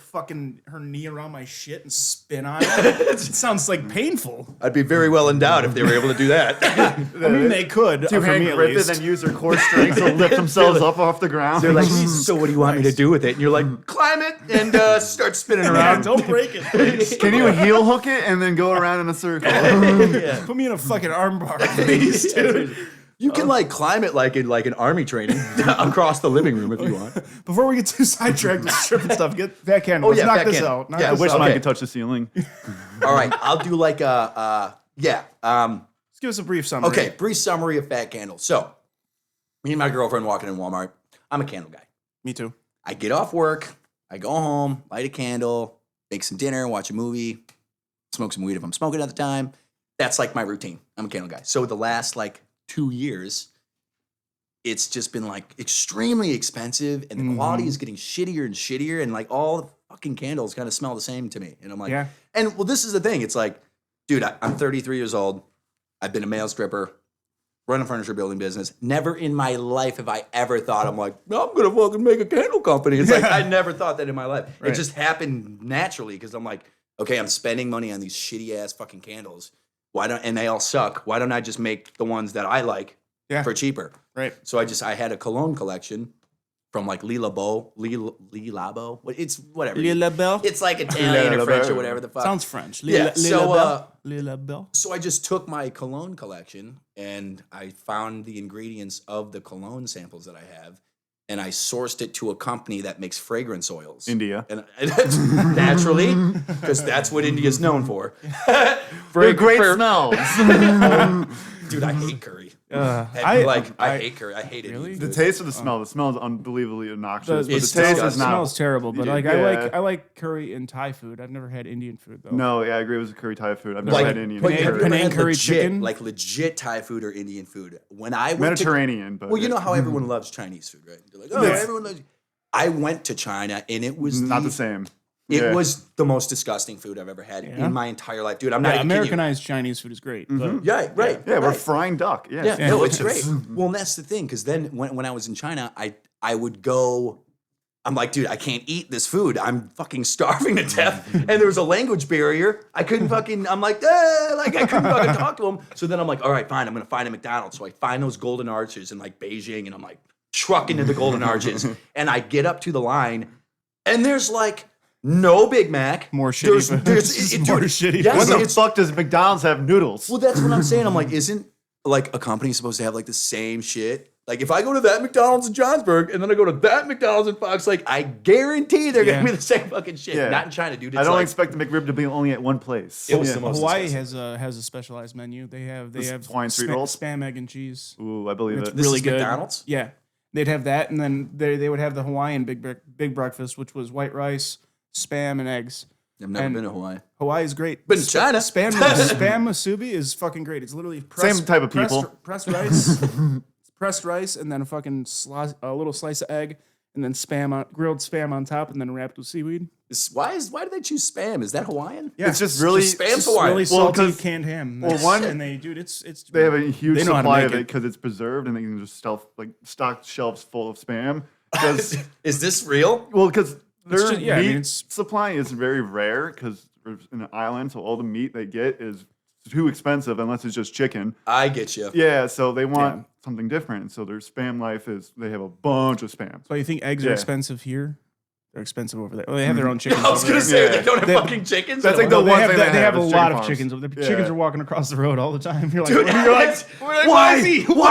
[SPEAKER 1] knee around my shit and spin on it. It sounds like painful.
[SPEAKER 3] I'd be very well endowed if they were able to do that.
[SPEAKER 1] I mean, they could.
[SPEAKER 2] Two
[SPEAKER 1] for
[SPEAKER 2] hand
[SPEAKER 1] me at
[SPEAKER 2] grip it,
[SPEAKER 1] least.
[SPEAKER 2] then use their core strength to lift themselves up off the ground.
[SPEAKER 3] They're like, so what do you want me to do with it? And you're like, climb it and start spinning
[SPEAKER 1] Yeah,
[SPEAKER 3] around.
[SPEAKER 1] don't break it, please.
[SPEAKER 2] Can you heel hook it and then go around in a circle?
[SPEAKER 3] Yeah.
[SPEAKER 1] Put me in a fucking armbar, please, dude.
[SPEAKER 3] You can like climb it like in an army training across the living room if you want.
[SPEAKER 1] Before we get too sidetracked with stripping stuff, get back candle.
[SPEAKER 3] Oh, yeah,
[SPEAKER 1] Let's knock
[SPEAKER 3] back
[SPEAKER 1] this
[SPEAKER 3] candle.
[SPEAKER 1] out. Knock
[SPEAKER 3] Yeah,
[SPEAKER 2] I
[SPEAKER 1] this
[SPEAKER 2] wish
[SPEAKER 1] out.
[SPEAKER 2] mine
[SPEAKER 3] Okay.
[SPEAKER 2] could touch the ceiling.
[SPEAKER 3] All right, I'll do like a yeah.
[SPEAKER 1] Let's give us a brief summary.
[SPEAKER 3] Okay, brief summary of fat candles. So, me and my girlfriend walking in Walmart. I'm a candle guy.
[SPEAKER 1] Me too.
[SPEAKER 3] I get off work, I go home, light a candle, make some dinner, watch a movie, smoke some weed if I'm smoking at the time. That's like my routine. I'm a candle guy. So the last like 2 years, it's just been like extremely expensive and the quality is getting shittier and shittier and like all the fucking candles kind of smell the same to me. And I'm like,
[SPEAKER 1] Yeah.
[SPEAKER 3] and well, this is the thing. It's like, dude, I'm 33 years old. I've been a male stripper, run a furniture building business. Never in my life have I ever thought I'm like, no, I'm gonna fucking make a candle company. It's like I never thought that in my life.
[SPEAKER 1] Right.
[SPEAKER 3] It just happened naturally because I'm like, okay, I'm spending money on these shitty ass fucking candles. And they all suck. Why don't I just make the ones that I like for cheaper?
[SPEAKER 1] Right.
[SPEAKER 3] So I had a cologne collection from like Le Labo. It's whatever.
[SPEAKER 1] Le Label.
[SPEAKER 3] It's like Italian or French or whatever the fuck.
[SPEAKER 1] Sounds French.
[SPEAKER 3] Yeah, so,
[SPEAKER 1] Le Label.
[SPEAKER 3] So I just took my cologne collection and I found the ingredients of the cologne samples that I have, and I sourced it to a company that makes fragrance oils.
[SPEAKER 2] India.
[SPEAKER 3] And naturally, because that's what India's known for.
[SPEAKER 2] They're great smells.
[SPEAKER 3] Dude, I hate curry.
[SPEAKER 1] I
[SPEAKER 3] hate curry. I hate it.
[SPEAKER 1] Really?
[SPEAKER 2] The taste of the smell. The smell is unbelievably obnoxious. But
[SPEAKER 3] It's
[SPEAKER 2] the taste
[SPEAKER 3] disgusting.
[SPEAKER 2] is
[SPEAKER 1] It
[SPEAKER 2] not.
[SPEAKER 1] smells terrible, but like
[SPEAKER 2] Yeah.
[SPEAKER 1] I like curry and Thai food. I've never had Indian food though.
[SPEAKER 2] No, yeah, I agree. It was a curry Thai food. I've never had Indian
[SPEAKER 3] like, have
[SPEAKER 2] curry.
[SPEAKER 3] you ever
[SPEAKER 1] Penang
[SPEAKER 3] had
[SPEAKER 1] curry
[SPEAKER 3] legit,
[SPEAKER 1] chicken?
[SPEAKER 3] like legit Thai food or Indian food? When I went
[SPEAKER 2] Mediterranean, but
[SPEAKER 3] well, you know how everyone loves Chinese food, right? They're like, oh,
[SPEAKER 2] Yes.
[SPEAKER 3] everyone loves. I went to China and it was
[SPEAKER 2] not the same.
[SPEAKER 3] It
[SPEAKER 2] Yeah.
[SPEAKER 3] was the most disgusting food I've ever had
[SPEAKER 1] Yeah.
[SPEAKER 3] in my entire life, dude. I'm not
[SPEAKER 1] Yeah,
[SPEAKER 3] even kidding you.
[SPEAKER 1] Americanized Chinese food is great. But
[SPEAKER 3] Yeah, right.
[SPEAKER 2] Yeah, we're
[SPEAKER 3] right.
[SPEAKER 2] frying duck. Yeah,
[SPEAKER 3] Yeah, no, it's
[SPEAKER 2] delicious.
[SPEAKER 3] great. Well, and that's the thing, because then when I was in China, I would go. I'm like, dude, I can't eat this food. I'm fucking starving to death. And there was a language barrier. I couldn't fucking. I'm like, I couldn't fucking talk to him. So then I'm like, all right, fine. I'm gonna find a McDonald's. So I find those golden arches in like Beijing, and I'm like trucking into golden arches, and I get up to the line, and there's like no Big Mac.
[SPEAKER 1] More shitty food. Just more shitty
[SPEAKER 3] yes,
[SPEAKER 2] What the
[SPEAKER 3] it's-
[SPEAKER 2] fuck does McDonald's have noodles?
[SPEAKER 3] Well, that's what I'm saying. I'm like, isn't like a company supposed to have like the same shit? Like if I go to that McDonald's in Johnsburg and then I go to that McDonald's in Fox Lake, I guarantee they're
[SPEAKER 1] Yeah.
[SPEAKER 3] gonna be the same fucking shit.
[SPEAKER 2] Yeah.
[SPEAKER 3] Not in China, dude. It's
[SPEAKER 2] I don't
[SPEAKER 3] like,
[SPEAKER 2] expect the McRib to be only at one place.
[SPEAKER 3] It was
[SPEAKER 2] Yeah.
[SPEAKER 3] the most
[SPEAKER 1] Hawaii
[SPEAKER 3] disgusting.
[SPEAKER 1] has a specialized menu. They have
[SPEAKER 2] Hawaiian street rolls?
[SPEAKER 1] spam, egg, and cheese.
[SPEAKER 2] Ooh, I believe it.
[SPEAKER 3] This
[SPEAKER 1] really
[SPEAKER 3] is
[SPEAKER 1] good.
[SPEAKER 3] McDonald's?
[SPEAKER 1] Yeah, they'd have that, and then they would have the Hawaiian big breakfast, which was white rice, spam, and eggs.
[SPEAKER 3] I've never
[SPEAKER 1] And-
[SPEAKER 3] been to Hawaii.
[SPEAKER 1] Hawaii is great.
[SPEAKER 3] Been to China.
[SPEAKER 1] Spam musubi is fucking great. It's literally
[SPEAKER 2] Same type of people.
[SPEAKER 1] Pressed rice, and then a little slice of egg, and then grilled spam on top, and then wrapped with seaweed.
[SPEAKER 3] Why do they choose Spam? Is that Hawaiian?
[SPEAKER 1] Yeah,
[SPEAKER 2] It's just really.
[SPEAKER 3] Spam's
[SPEAKER 1] It's
[SPEAKER 3] Hawaiian.
[SPEAKER 1] really
[SPEAKER 2] Well,
[SPEAKER 1] salty
[SPEAKER 2] 'cause-
[SPEAKER 1] canned ham.
[SPEAKER 2] well, one-
[SPEAKER 1] and it's
[SPEAKER 2] They have a huge
[SPEAKER 1] They know how to
[SPEAKER 2] supply
[SPEAKER 1] make
[SPEAKER 2] of it
[SPEAKER 1] it.
[SPEAKER 2] because it's preserved, and they can just stock shelves full of spam. 'Cause-
[SPEAKER 3] Is this real?
[SPEAKER 2] well, because their
[SPEAKER 1] just- yeah, I
[SPEAKER 2] meat
[SPEAKER 1] mean, it's-
[SPEAKER 2] supply is very rare because in an island, so all the meat they get is too expensive unless it's just chicken.
[SPEAKER 3] I get you.
[SPEAKER 2] Yeah, so they want
[SPEAKER 1] Yeah.
[SPEAKER 2] something different. So their spam life is they have a bunch of spam.
[SPEAKER 1] So you think eggs are
[SPEAKER 2] Yeah.
[SPEAKER 1] expensive here? They're expensive over there. Well, they have their own chickens.
[SPEAKER 3] I was
[SPEAKER 1] over
[SPEAKER 3] gonna
[SPEAKER 1] there.
[SPEAKER 3] say they don't have
[SPEAKER 2] Yeah.
[SPEAKER 3] fucking chickens.
[SPEAKER 2] That's like
[SPEAKER 1] No,
[SPEAKER 2] the
[SPEAKER 1] they
[SPEAKER 2] one
[SPEAKER 1] have,
[SPEAKER 2] thing
[SPEAKER 1] they
[SPEAKER 2] they
[SPEAKER 1] have
[SPEAKER 2] have
[SPEAKER 1] a
[SPEAKER 2] is
[SPEAKER 1] lot
[SPEAKER 2] chicken
[SPEAKER 1] of
[SPEAKER 2] farms.
[SPEAKER 1] chickens over there.
[SPEAKER 2] Yeah.
[SPEAKER 1] Chickens are walking across the road all the time. You're like,
[SPEAKER 3] Dude,
[SPEAKER 1] you're like,
[SPEAKER 3] why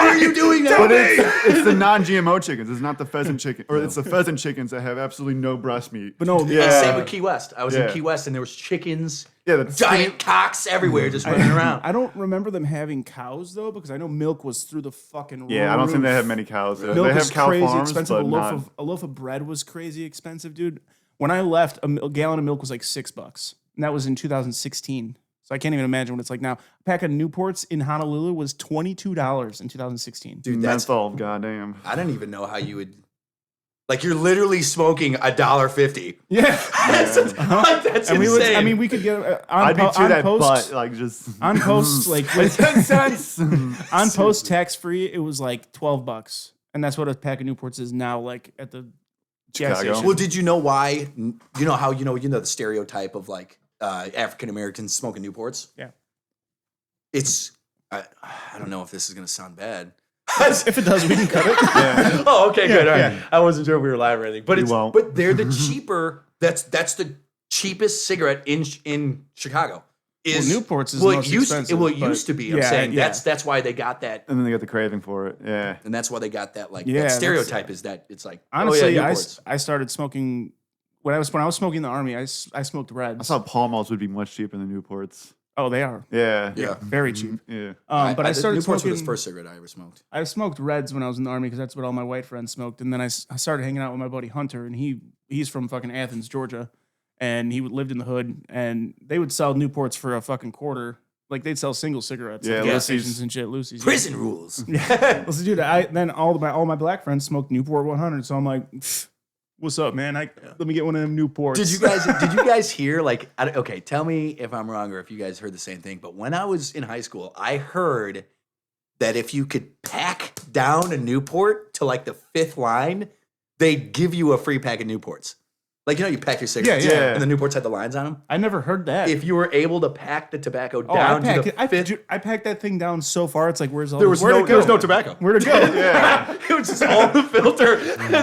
[SPEAKER 3] are you doing that?
[SPEAKER 2] But it's the non-GMO chickens. It's not the pheasant chicken, or it's the pheasant chickens that have absolutely no breast meat.
[SPEAKER 1] But no,
[SPEAKER 2] Yeah.
[SPEAKER 3] Same with Key West. I was in
[SPEAKER 2] Yeah.
[SPEAKER 3] Key West and there was chickens,
[SPEAKER 2] Yeah, that's
[SPEAKER 3] giant cocks everywhere just running around.
[SPEAKER 1] I don't remember them having cows though, because I know milk was through the fucking
[SPEAKER 2] Yeah, I don't think
[SPEAKER 1] roof.
[SPEAKER 2] they have many cows. There.
[SPEAKER 1] Milk
[SPEAKER 2] They have
[SPEAKER 1] is
[SPEAKER 2] cow
[SPEAKER 1] crazy
[SPEAKER 2] farms,
[SPEAKER 1] expensive.
[SPEAKER 2] but not.
[SPEAKER 1] A loaf of bread was crazy expensive, dude. When I left, a gallon of milk was like $6, and that was in 2016. So I can't even imagine what it's like now. A pack of Newports in Honolulu was $22 in 2016.
[SPEAKER 3] Dude, that's
[SPEAKER 2] menthol, goddamn.
[SPEAKER 3] I don't even know how you would. Like you're literally smoking $1.50.
[SPEAKER 1] Yeah,
[SPEAKER 3] That's, like, that's
[SPEAKER 1] and
[SPEAKER 3] insane.
[SPEAKER 1] we could get
[SPEAKER 2] I'd be to that
[SPEAKER 1] post
[SPEAKER 2] butt, like just
[SPEAKER 1] on post like with
[SPEAKER 2] 10 cents.
[SPEAKER 1] on post tax free. It was like $12, and that's what a pack of Newports is now. Like at the gas
[SPEAKER 2] Chicago.
[SPEAKER 1] station.
[SPEAKER 3] Well, did you know why? You know how you know the stereotype of like African Americans smoking Newports.
[SPEAKER 1] Yeah.
[SPEAKER 3] It's I don't know if this is gonna sound bad.
[SPEAKER 1] If it does, we can cut it.
[SPEAKER 2] Yeah.
[SPEAKER 3] Oh, okay, good. All right.
[SPEAKER 1] yeah.
[SPEAKER 3] I wasn't sure if we were live or anything, but
[SPEAKER 2] We
[SPEAKER 3] it's
[SPEAKER 2] won't.
[SPEAKER 3] but they're the cheaper. That's the cheapest cigarette in Chicago. Is
[SPEAKER 1] Newports is the most
[SPEAKER 3] it used
[SPEAKER 1] expensive,
[SPEAKER 3] it
[SPEAKER 1] but-
[SPEAKER 3] used to be. I'm
[SPEAKER 1] yeah,
[SPEAKER 3] saying
[SPEAKER 1] yeah.
[SPEAKER 3] that's why they got that,
[SPEAKER 2] And then they got the craving for it. Yeah.
[SPEAKER 3] and that's why they got that like
[SPEAKER 1] Yeah,
[SPEAKER 3] that
[SPEAKER 1] that's-
[SPEAKER 3] stereotype is that it's like
[SPEAKER 1] Honestly,
[SPEAKER 3] oh, yeah, Newports.
[SPEAKER 1] I started smoking when I was smoking in the army. I smoked Reds.
[SPEAKER 2] I thought Pall Malls would be much cheaper than Newports.
[SPEAKER 1] Oh, they are
[SPEAKER 2] Yeah.
[SPEAKER 3] Yeah.
[SPEAKER 1] very cheap.
[SPEAKER 2] Yeah.
[SPEAKER 1] But I started
[SPEAKER 3] Newports were
[SPEAKER 1] smoking.
[SPEAKER 3] the first cigarette I ever smoked.
[SPEAKER 1] I smoked Reds when I was in the army because that's what all my white friends smoked. And then I started hanging out with my buddy Hunter, and he's from fucking Athens, Georgia, and he lived in the hood, and they would sell Newports for a fucking quarter. Like they'd sell single cigarettes,
[SPEAKER 2] Yeah,
[SPEAKER 1] at gas
[SPEAKER 2] Lucy's.
[SPEAKER 1] stations and shit. Lucy's,
[SPEAKER 3] Prison rules.
[SPEAKER 1] Yeah. Well, so dude, then all my black friends smoked Newport 100. So I'm like, "Pfft, what's up, man? Let me get one of them Newports.
[SPEAKER 3] Did you guys hear like okay, tell me if I'm wrong or if you guys heard the same thing, but when I was in high school, I heard that if you could pack down a Newport to like the 5th line, they'd give you a free pack of Newports. Like you pack your cigarettes
[SPEAKER 2] yeah.
[SPEAKER 3] and the Newports had the lines on them.
[SPEAKER 1] I never heard that.
[SPEAKER 3] If you were able to pack the tobacco
[SPEAKER 1] Oh,
[SPEAKER 3] down
[SPEAKER 1] I
[SPEAKER 3] to the 5th,
[SPEAKER 1] dude, I packed that thing down so far. It's like, where's all
[SPEAKER 3] there
[SPEAKER 1] the-
[SPEAKER 3] was
[SPEAKER 1] where'd
[SPEAKER 3] no
[SPEAKER 1] it go?
[SPEAKER 3] there was no tobacco.
[SPEAKER 1] Where'd it go?
[SPEAKER 2] Yeah.
[SPEAKER 3] It was just all the filter.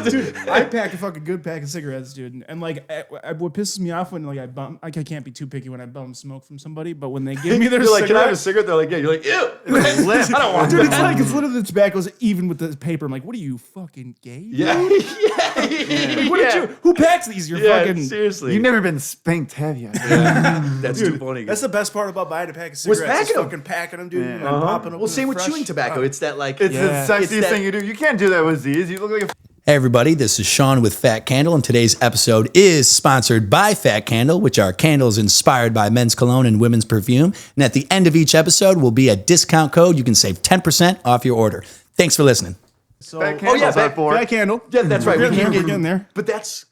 [SPEAKER 1] Dude, I packed a fucking good pack of cigarettes, dude. And like, what pisses me off when like I can't be too picky when I bum smoke from somebody, but when they give me their
[SPEAKER 3] You're like, can I have a
[SPEAKER 1] cigarette,
[SPEAKER 3] cigarette? They're like, yeah. You're like, ew. I don't want
[SPEAKER 1] dude,
[SPEAKER 3] that.
[SPEAKER 1] it's literally the tobacco's even with the paper. I'm like, what are you fucking gay?
[SPEAKER 3] Yeah.
[SPEAKER 1] Like, what did you? Who packs these? You're
[SPEAKER 3] Yeah,
[SPEAKER 1] fucking.
[SPEAKER 3] seriously.
[SPEAKER 2] You've never been spanked, have you?
[SPEAKER 3] That's too funny.
[SPEAKER 1] That's the best part about buying a pack of
[SPEAKER 3] Was
[SPEAKER 1] cigarettes.
[SPEAKER 3] packing 'em.
[SPEAKER 1] Fucking packing them, dude.
[SPEAKER 2] Yeah.
[SPEAKER 1] And then popping them.
[SPEAKER 3] Well, same with chewing tobacco. It's that like
[SPEAKER 2] It's
[SPEAKER 1] Yeah.
[SPEAKER 2] the
[SPEAKER 3] It's
[SPEAKER 2] sexiest
[SPEAKER 3] that-
[SPEAKER 2] thing you do. You can't do that with these. You look like a
[SPEAKER 3] Hey everybody, this is Sean with Fat Candle, and today's episode is sponsored by Fat Candle, which are candles inspired by men's cologne and women's perfume. And at the end of each episode will be a discount code. You can save 10% off your order. Thanks for listening.
[SPEAKER 1] So,
[SPEAKER 2] fat candles
[SPEAKER 3] fat-
[SPEAKER 2] are for.
[SPEAKER 1] fat candle.
[SPEAKER 3] Yeah, that's right.
[SPEAKER 1] We're getting there.
[SPEAKER 3] But that's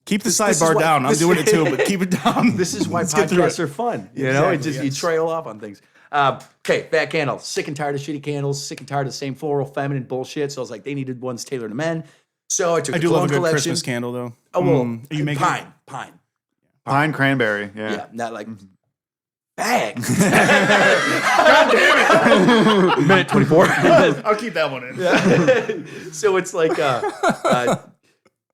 [SPEAKER 1] Keep the
[SPEAKER 3] This is
[SPEAKER 1] sidebar
[SPEAKER 3] why-
[SPEAKER 1] down. I'm
[SPEAKER 3] this-
[SPEAKER 1] doing it too, but keep it down.
[SPEAKER 3] this is why
[SPEAKER 1] Let's get through
[SPEAKER 3] podcasts
[SPEAKER 1] it.
[SPEAKER 3] are fun. You know, it
[SPEAKER 1] Exactly,
[SPEAKER 3] just you
[SPEAKER 1] yes.
[SPEAKER 3] trail off on things. Okay, Fat Candle. Sick and tired of shitty candles. Sick and tired of the same floral, feminine bullshit. So I was like, they needed ones tailored to men. So I took
[SPEAKER 1] I
[SPEAKER 3] the
[SPEAKER 1] do love a
[SPEAKER 3] cologne
[SPEAKER 1] good
[SPEAKER 3] collection.
[SPEAKER 1] Christmas candle, though.
[SPEAKER 3] Oh well,
[SPEAKER 1] Are you making
[SPEAKER 3] pine.
[SPEAKER 2] Pine cranberry.
[SPEAKER 3] Yeah,
[SPEAKER 2] Yeah.
[SPEAKER 3] not like bag. God damn it! Minute 24.
[SPEAKER 1] I'll keep that one in.
[SPEAKER 3] So it's like,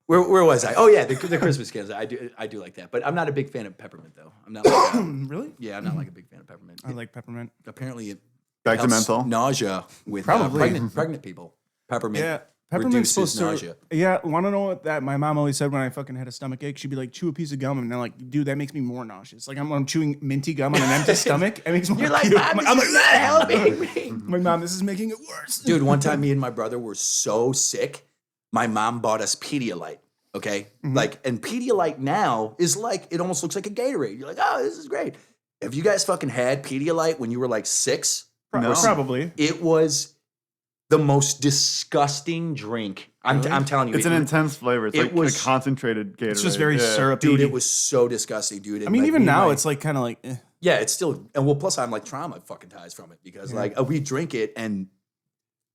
[SPEAKER 3] where was I? Oh yeah, the Christmas candles. I do like that, but I'm not a big fan of peppermint though. I'm not. Like,
[SPEAKER 1] Really?
[SPEAKER 3] yeah, I'm not like a big fan of peppermint.
[SPEAKER 1] I like peppermint.
[SPEAKER 3] Apparently, it
[SPEAKER 2] Back to
[SPEAKER 3] helps
[SPEAKER 2] menthol.
[SPEAKER 3] nausea with
[SPEAKER 1] Probably.
[SPEAKER 3] pregnant people. Peppermint.
[SPEAKER 1] Yeah. Peppermint's
[SPEAKER 3] reduces
[SPEAKER 1] supposed to.
[SPEAKER 3] nausea.
[SPEAKER 1] Yeah, want to know what that my mom always said when I fucking had a stomach ache? She'd be like, chew a piece of gum, and they're like, dude, that makes me more nauseous. Like I'm chewing minty gum on an empty stomach. It makes me.
[SPEAKER 3] You're like,
[SPEAKER 1] puke.
[SPEAKER 3] Mom,
[SPEAKER 1] I'm
[SPEAKER 3] this is not helping me.
[SPEAKER 1] my mom, this is making it worse.
[SPEAKER 3] Dude, one time me and my brother were so sick, my mom bought us Pedialyte. Okay, like, and Pedialyte now is like it almost looks like a Gatorade. You're like, oh, this is great. Have you guys fucking had Pedialyte when you were like 6?
[SPEAKER 2] No.
[SPEAKER 1] Probably.
[SPEAKER 3] It was the most disgusting drink. I'm telling you,
[SPEAKER 2] It's an intense flavor. It's
[SPEAKER 3] it
[SPEAKER 2] like
[SPEAKER 3] was-
[SPEAKER 2] a concentrated Gatorade.
[SPEAKER 1] It's just very
[SPEAKER 2] yeah.
[SPEAKER 1] syrupy.
[SPEAKER 3] dude. It was so disgusting, dude.
[SPEAKER 1] I
[SPEAKER 3] And,
[SPEAKER 1] mean,
[SPEAKER 3] like,
[SPEAKER 1] even
[SPEAKER 3] me and
[SPEAKER 1] now,
[SPEAKER 3] my-
[SPEAKER 1] it's like kind of like.
[SPEAKER 3] yeah, it's still, and well, plus I'm like trauma fucking ties from it because like we drink it and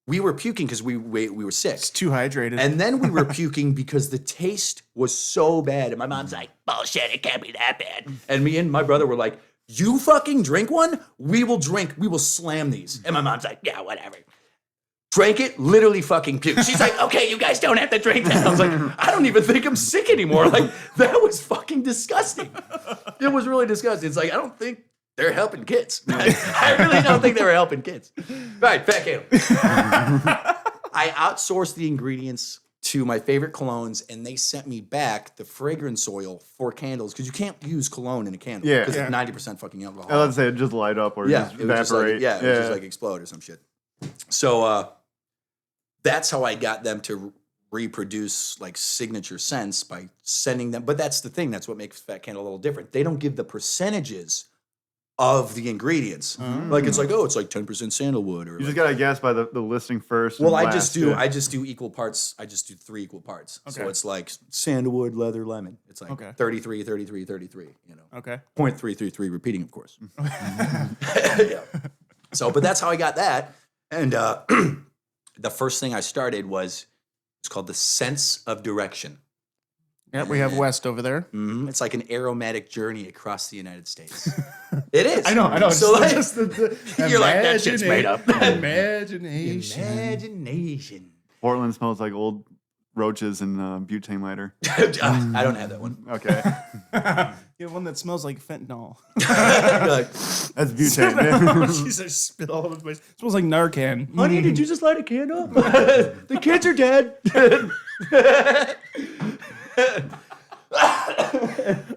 [SPEAKER 3] we were puking because we were sick.
[SPEAKER 1] It's too hydrated.
[SPEAKER 3] And then we were puking because the taste was so bad. And my mom's like, bullshit, it can't be that bad. And me and my brother were like, you fucking drink one? We will slam these. And my mom's like, yeah, whatever. Drank it, literally fucking puked. She's like, okay, you guys don't have to drink that. I was like, I don't even think I'm sick anymore. Like, that was fucking disgusting. It was really disgusting. It's like, I don't think they're helping kids. I really don't think they were helping kids. Right, fat candle. I outsourced the ingredients to my favorite colognes, and they sent me back the fragrance oil for candles, because you can't use cologne in a candle.
[SPEAKER 2] Yeah.
[SPEAKER 3] Because it's 90% fucking alcohol.
[SPEAKER 2] I was say it just light up or just
[SPEAKER 3] it would just like,
[SPEAKER 2] evaporate.
[SPEAKER 3] it would just like explode or some shit. So that's how I got them to reproduce like signature scents by sending them. But that's the thing. That's what makes Fat Candle a little different. They don't give the percentages of the ingredients. Like it's like, oh, it's like 10% sandalwood. Or
[SPEAKER 2] You
[SPEAKER 3] like,
[SPEAKER 2] just gotta guess by the listing first.
[SPEAKER 3] well,
[SPEAKER 2] and
[SPEAKER 3] I just
[SPEAKER 2] last,
[SPEAKER 3] do equal parts. I just do 3 equal parts. So
[SPEAKER 1] Okay.
[SPEAKER 3] it's like sandalwood, leather, lemon. It's like
[SPEAKER 1] Okay.
[SPEAKER 3] 33, 33, 33, you know.
[SPEAKER 1] Okay.
[SPEAKER 3] 0.333 repeating, of course. Yeah. So, but that's how I got that. And the first thing I started was, it's called the Sense of Direction.
[SPEAKER 1] Yeah, we have West over there.
[SPEAKER 3] It's like an aromatic journey across the United States. It is.
[SPEAKER 1] I know.
[SPEAKER 3] So like,
[SPEAKER 1] just
[SPEAKER 3] you're like, that shit's made up.
[SPEAKER 1] Imagination.
[SPEAKER 3] Imagination.
[SPEAKER 2] Portland smells like old roaches and butane lighter.
[SPEAKER 3] I don't have that one.
[SPEAKER 2] Okay.
[SPEAKER 1] You have one that smells like fentanyl.
[SPEAKER 3] You're like,
[SPEAKER 2] That's butane.
[SPEAKER 1] She's like spit all over the place. Smells like Narcan.
[SPEAKER 3] honey, did you just light a candle? The kids are dead.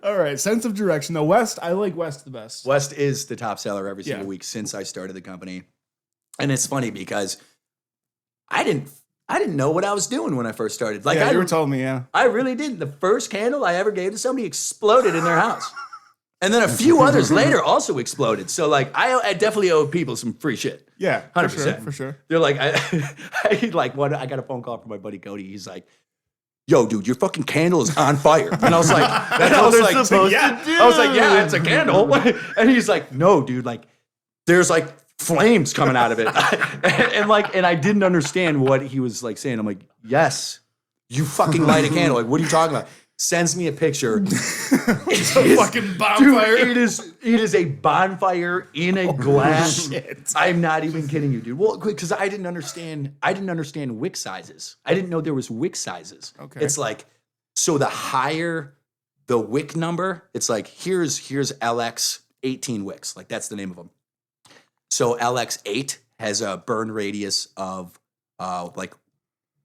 [SPEAKER 1] All right, sense of direction. The West, I like West the best.
[SPEAKER 3] West is the top seller every single
[SPEAKER 1] Yeah.
[SPEAKER 3] week since I started the company. And it's funny because I didn't know what I was doing when I first started. Like
[SPEAKER 1] Yeah, you were telling me, yeah.
[SPEAKER 3] I really didn't. The first candle I ever gave to somebody exploded in their house. And then a few others later also exploded. So like I definitely owe people some free shit.
[SPEAKER 1] Yeah,
[SPEAKER 3] 100%.
[SPEAKER 1] For sure.
[SPEAKER 3] They're like, I got a phone call from my buddy Cody. He's like, yo, dude, your fucking candle is on fire. And I was like, yeah, it's a candle. And he's like, no, dude, like there's like flames coming out of it. and I didn't understand what he was like saying. I'm like, yes, you fucking light a candle. Like, what are you talking about? Sends me a picture.
[SPEAKER 1] It's a fucking bonfire.
[SPEAKER 3] Dude, it is a bonfire in a glass.
[SPEAKER 1] Shit.
[SPEAKER 3] I'm not even kidding you, dude. Well, because I didn't understand wick sizes. I didn't know there was wick sizes.
[SPEAKER 1] Okay.
[SPEAKER 3] It's like, so the higher the wick number, it's like here's LX 18 wicks. Like that's the name of them. So LX 8 has a burn radius of like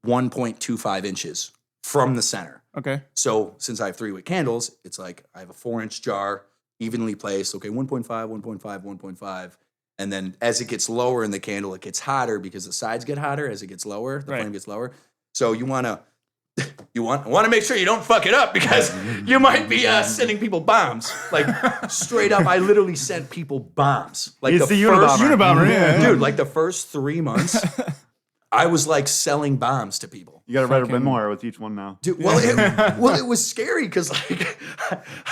[SPEAKER 3] 1.25 inches from the center.
[SPEAKER 1] Okay.
[SPEAKER 3] So since I have 3 wick candles, it's like I have a 4-inch jar, evenly placed. Okay, 1.5, 1.5, 1.5. And then as it gets lower in the candle, it gets hotter because the sides get hotter as it gets lower. The flame gets lower. So you want to make sure you don't fuck it up because you might be sending people bombs. Like straight up, I literally sent people bombs. Like
[SPEAKER 2] It's the
[SPEAKER 3] first-
[SPEAKER 2] Unabomber.
[SPEAKER 1] yeah.
[SPEAKER 3] Dude, like the first 3 months, I was like selling bombs to people.
[SPEAKER 2] You gotta write a memoir with each one now.
[SPEAKER 3] Dude, it was scary because like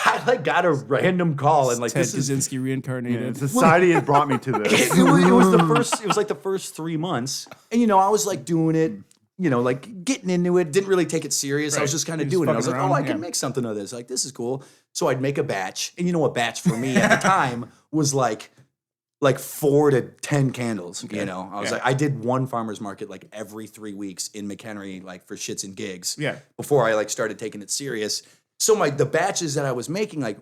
[SPEAKER 3] I like got a random call and like
[SPEAKER 1] Ted
[SPEAKER 3] this is
[SPEAKER 1] Kaczynski reincarnated.
[SPEAKER 2] Society has brought me to this.
[SPEAKER 3] it was like the first 3 months, and you know I was like doing it, you know, like getting into it. Didn't really take it serious. I was
[SPEAKER 1] Right.
[SPEAKER 3] just kind of
[SPEAKER 1] You're
[SPEAKER 3] doing it. I
[SPEAKER 1] just
[SPEAKER 3] was like,
[SPEAKER 1] fucking
[SPEAKER 3] oh, I
[SPEAKER 1] around,
[SPEAKER 3] can
[SPEAKER 1] yeah.
[SPEAKER 3] make something of this. Like this is cool. So I'd make a batch, and you know, a batch for me at the time was like 4 to 10 candles. You know, I was like, I did one farmer's market like every 3 weeks in McHenry, like for shits and gigs.
[SPEAKER 1] Yeah.
[SPEAKER 3] Before I like started taking it serious. So the batches that I was making, like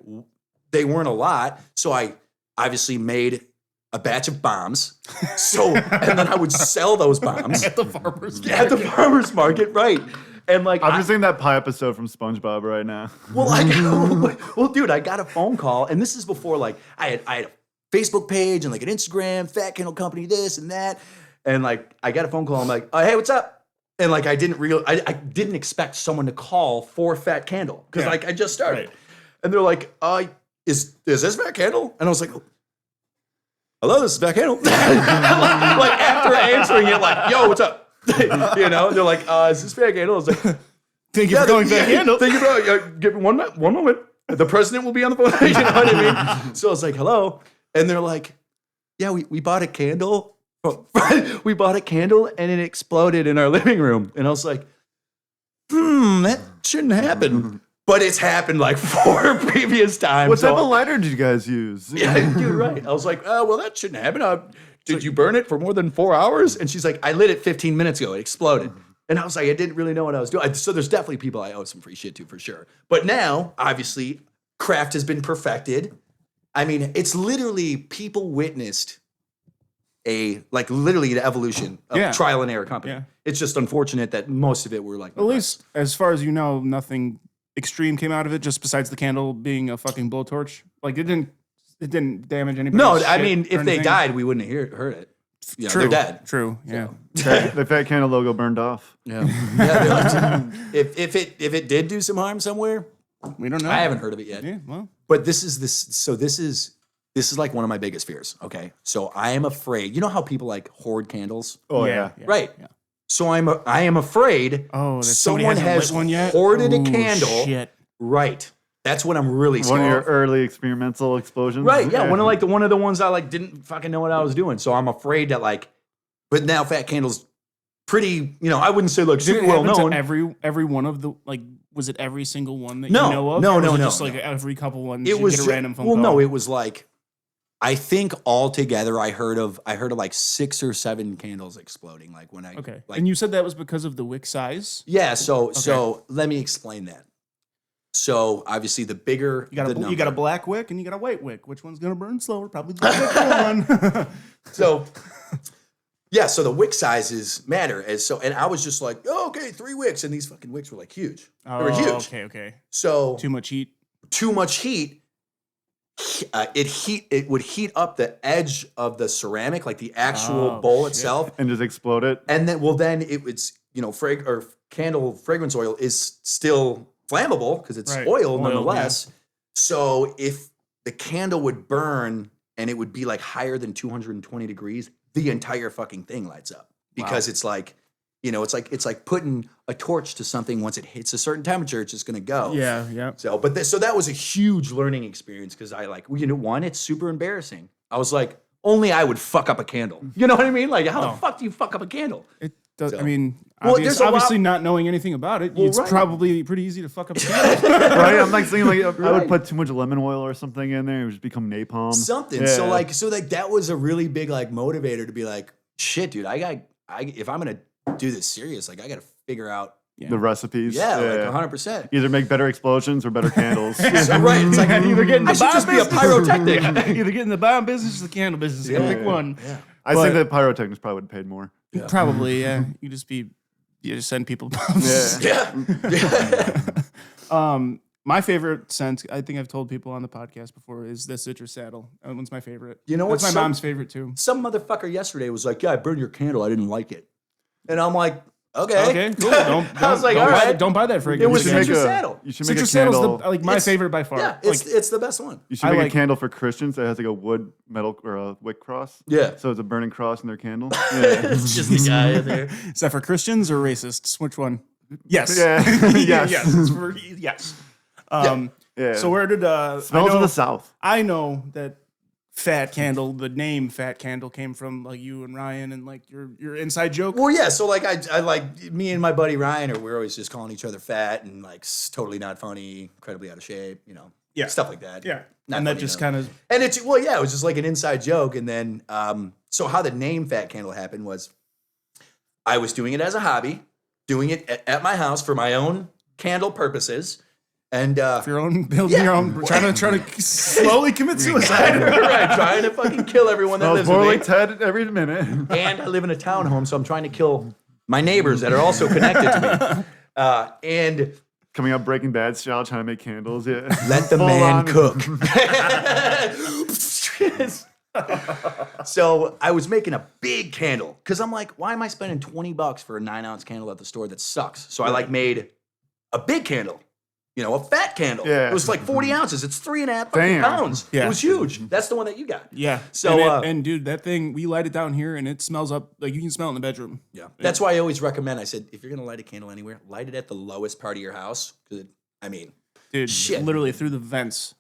[SPEAKER 3] they weren't a lot. So I obviously made a batch of bombs. So and then I would sell those bombs
[SPEAKER 1] At the farmer's
[SPEAKER 3] at the farmer's market, right? And like
[SPEAKER 2] I'm just seeing that pie episode from SpongeBob right now.
[SPEAKER 3] well, dude, I got a phone call, and this is before like I had a Facebook page and like an Instagram, Fat Candle Company, this and that, and like I got a phone call. I'm like, hey, what's up? And like I didn't expect someone to call for Fat Candle because like I just started,
[SPEAKER 1] Right.
[SPEAKER 3] and they're like, is this Fat Candle? And I was like, hello, this is Fat Candle. like after answering it, like, yo, what's up? You know, they're like, is this Fat Candle? I was like,
[SPEAKER 1] Thank you for going Fat Candle.
[SPEAKER 3] thank you, bro. Give me one moment. The president will be on the phone. You know what I mean? So I was like, hello. And they're like, yeah, we bought a candle. We bought a candle and it exploded in our living room. And I was like, that shouldn't happen. But it's happened like 4 previous times.
[SPEAKER 2] What
[SPEAKER 3] So-
[SPEAKER 2] type of lighter did you guys use?
[SPEAKER 3] Yeah, you're right. I was like, oh, well, that shouldn't happen. did you burn it for more than 4 hours? And she's like, I lit it 15 minutes ago. It exploded. And I was like, I didn't really know what I was doing. So there's definitely people I owe some free shit to for sure. But now, obviously, craft has been perfected. I mean, it's literally people witnessed literally the evolution of trial and error company. Yeah. It's just unfortunate that most of it were like,
[SPEAKER 1] at least as far as you know, nothing extreme came out of it, just besides the candle being a fucking blowtorch. Like it didn't damage anybody.
[SPEAKER 3] No, I mean, if they died, we wouldn't have heard it. You know,
[SPEAKER 1] True.
[SPEAKER 3] They're dead.
[SPEAKER 1] True. Yeah.
[SPEAKER 2] The fat candle logo burned off.
[SPEAKER 3] Yeah. If it did do some harm somewhere,
[SPEAKER 1] we don't know.
[SPEAKER 3] I haven't heard of it yet.
[SPEAKER 1] Yeah. Well,
[SPEAKER 3] but this is like one of my biggest fears. Okay, so I am afraid. You know how people like hoard candles?
[SPEAKER 2] Oh yeah.
[SPEAKER 3] Right. Yeah. So I am afraid.
[SPEAKER 1] That
[SPEAKER 3] someone has
[SPEAKER 1] lit one yet?
[SPEAKER 3] hoarded a candle.
[SPEAKER 1] Shit.
[SPEAKER 3] Right. That's what I'm really scared.
[SPEAKER 2] One of your early experimental explosions.
[SPEAKER 3] Right. Yeah. One of the ones I didn't fucking know what I was doing. So I'm afraid that but now Fat Candle's pretty. I wouldn't say super well known.
[SPEAKER 1] Every one of the was it every single one that
[SPEAKER 3] no,
[SPEAKER 1] you know of?
[SPEAKER 3] No,
[SPEAKER 1] or was
[SPEAKER 3] no,
[SPEAKER 1] it
[SPEAKER 3] no.
[SPEAKER 1] Just like every couple ones.
[SPEAKER 3] It was
[SPEAKER 1] get a random phone
[SPEAKER 3] well,
[SPEAKER 1] call?
[SPEAKER 3] no. It was I think altogether I heard of like 6 or 7 candles exploding.
[SPEAKER 1] Okay. And you said that was because of the wick size?
[SPEAKER 3] Yeah. So let me explain that. So obviously the bigger
[SPEAKER 1] you got a black wick and you got a white wick. Which one's gonna burn slower? Probably the black one.
[SPEAKER 3] So the wick sizes matter. And I was just like, oh, okay, 3 wicks, and these fucking wicks were huge. They were huge.
[SPEAKER 1] Okay.
[SPEAKER 3] So
[SPEAKER 1] too much heat.
[SPEAKER 3] It would heat up the edge of the ceramic, like the actual bowl itself,
[SPEAKER 2] and just explode it.
[SPEAKER 3] And then it would, candle fragrance oil is still flammable because it's oil nonetheless. Yeah. So if the candle would burn and it would be higher than 220 degrees, the entire fucking thing lights up because it's it's like putting a torch to something. Once it hits a certain temperature, it's just going to go.
[SPEAKER 1] Yeah.
[SPEAKER 3] So that was a huge learning experience because one, it's super embarrassing. I was like, only I would fuck up a candle. You know what I mean? How the fuck do you fuck up a candle?
[SPEAKER 1] It does. I mean, obviously not knowing anything about it, it's probably pretty easy to fuck up a candle.
[SPEAKER 2] Right? I'm thinking I would put too much lemon oil or something in there. It would just become napalm.
[SPEAKER 3] Something. Yeah. So that was a really big motivator to be like, shit, dude, if I'm gonna do this serious, I gotta figure out
[SPEAKER 2] the recipes.
[SPEAKER 3] Yeah, 100%.
[SPEAKER 2] Either make better explosions or better candles.
[SPEAKER 3] Right. It's
[SPEAKER 1] I'm either getting the bomb
[SPEAKER 3] business. Be a pyrotechnic.
[SPEAKER 1] Either getting the bomb business or the candle business. Pick one.
[SPEAKER 2] Yeah. I think that pyrotechnics probably would have paid more.
[SPEAKER 1] Yeah. Probably, yeah. You just send people bombs.
[SPEAKER 3] Yeah.
[SPEAKER 1] My favorite scent, I think I've told people on the podcast before, is the citrus saddle. That one's my favorite.
[SPEAKER 3] You know what's
[SPEAKER 1] my mom's favorite too.
[SPEAKER 3] Some motherfucker yesterday was like, "Yeah, I burned your candle. I didn't like it," and I'm like, "Okay,
[SPEAKER 1] cool." I was like, "All right, don't buy that fragrance."
[SPEAKER 3] It was citrus saddle.
[SPEAKER 2] You should make a candle.
[SPEAKER 1] My favorite by far.
[SPEAKER 3] Yeah, it's the best one.
[SPEAKER 2] You should make a candle for Christians that has a wood, metal, or a wick cross.
[SPEAKER 3] Yeah.
[SPEAKER 2] So it's a burning cross in their candle.
[SPEAKER 3] Yeah. It's just the guy in there.
[SPEAKER 1] Is that for Christians or racists? Which one? Yes.
[SPEAKER 2] Yeah.
[SPEAKER 1] Yes. It's for, yes.
[SPEAKER 2] Yeah.
[SPEAKER 1] So where did
[SPEAKER 2] smells of the South?
[SPEAKER 1] I know that Fat Candle, the name Fat Candle, came from you and Ryan and your inside joke.
[SPEAKER 3] Well, yeah. So I me and my buddy Ryan, we're always just calling each other fat and totally not funny, incredibly out of shape, stuff like that.
[SPEAKER 1] Yeah,
[SPEAKER 3] not
[SPEAKER 1] and
[SPEAKER 3] funny,
[SPEAKER 1] that just kind of
[SPEAKER 3] and it was just an inside joke. And then so how the name Fat Candle happened was I was doing it as a hobby, doing it at my house for my own candle purposes. And
[SPEAKER 1] for your own, building your own, trying to slowly commit suicide.
[SPEAKER 3] Right, trying to fucking kill everyone that lives with me.
[SPEAKER 2] Like Ted every minute.
[SPEAKER 3] And I live in a townhome, so I'm trying to kill my neighbors that are also connected to me. And
[SPEAKER 2] coming up Breaking Bad style, trying to make candles. Yeah.
[SPEAKER 3] Let the man cook. So I was making a big candle because I'm like, why am I spending $20 for a 9-ounce candle at the store that sucks? So I made a big candle. A fat candle. Yeah. It was 40 ounces. It's 3.5 fucking pounds. Yeah. It was huge. That's the one that you got.
[SPEAKER 1] Yeah. So, and dude, that thing, we light it down here and it smells up, you can smell it in the bedroom.
[SPEAKER 3] Yeah. That's why I always recommend, I said, if you're going to light a candle anywhere, light it at the lowest part of your house. Dude, shit.
[SPEAKER 1] Literally through the vents.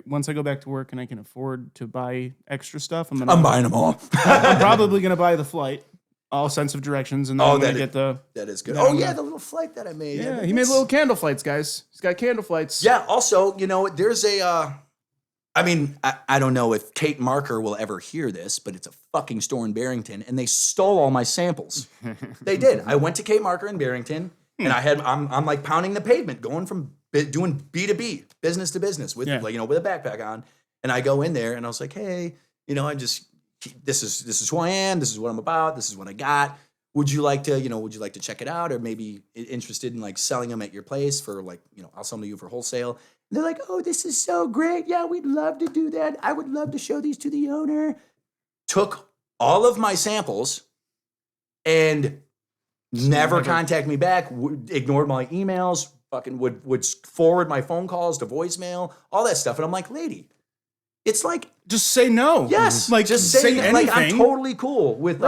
[SPEAKER 1] Once I go back to work and I can afford to buy extra stuff,
[SPEAKER 3] I'm buying them all.
[SPEAKER 1] I'm probably going to buy the flight. All sense of directions, and then I'm gonna get the.
[SPEAKER 3] That is good. The little flight that I made.
[SPEAKER 1] Yeah, he made little candle flights, guys. He's got candle flights.
[SPEAKER 3] Yeah. Also, there's I I mean, I don't know if Kate Marker will ever hear this, but it's a fucking store in Barrington, and they stole all my samples. They did. I went to Kate Marker in Barrington, and I'm like pounding the pavement, going from doing B2B, business to business, with with a backpack on, and I go in there, and I was like, hey, this is who I am, this is what I'm about, this is what I got. Would you like to check it out, or maybe interested in like selling them at your place for like, I'll sell them to you for wholesale. And they're like, oh, this is so great. Yeah, we'd love to do that. I would love to show these to the owner. Took all of my samples and never contact me back, ignored my emails, fucking would forward my phone calls to voicemail, all that stuff. And I'm like, lady, it's like,
[SPEAKER 1] just say no.
[SPEAKER 3] Yes,
[SPEAKER 1] like
[SPEAKER 3] just say
[SPEAKER 1] anything.
[SPEAKER 3] Like I'm totally cool with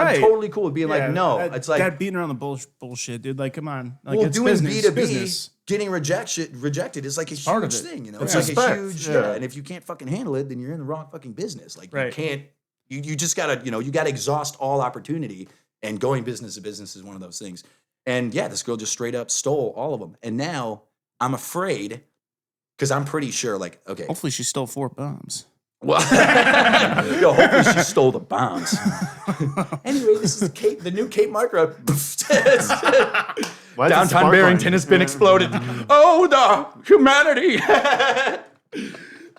[SPEAKER 3] being like no. It's like
[SPEAKER 1] that beating around the bullshit, dude. Like, come on. Like,
[SPEAKER 3] well,
[SPEAKER 1] it's
[SPEAKER 3] doing
[SPEAKER 1] business,
[SPEAKER 3] B2B, getting rejected is like a huge thing. It's like a huge and if you can't fucking handle it, then you're in the wrong fucking business. Like you can't. You just gotta you gotta exhaust all opportunity. And going business to business is one of those things. And yeah, this girl just straight up stole all of them. And now I'm afraid because I'm pretty sure like okay.
[SPEAKER 1] Hopefully she stole 4 bombs.
[SPEAKER 3] Well, hopefully she stole the bombs. Anyway, this is the new Kate Marker. Downtown Barrington has been exploded. Oh, the humanity.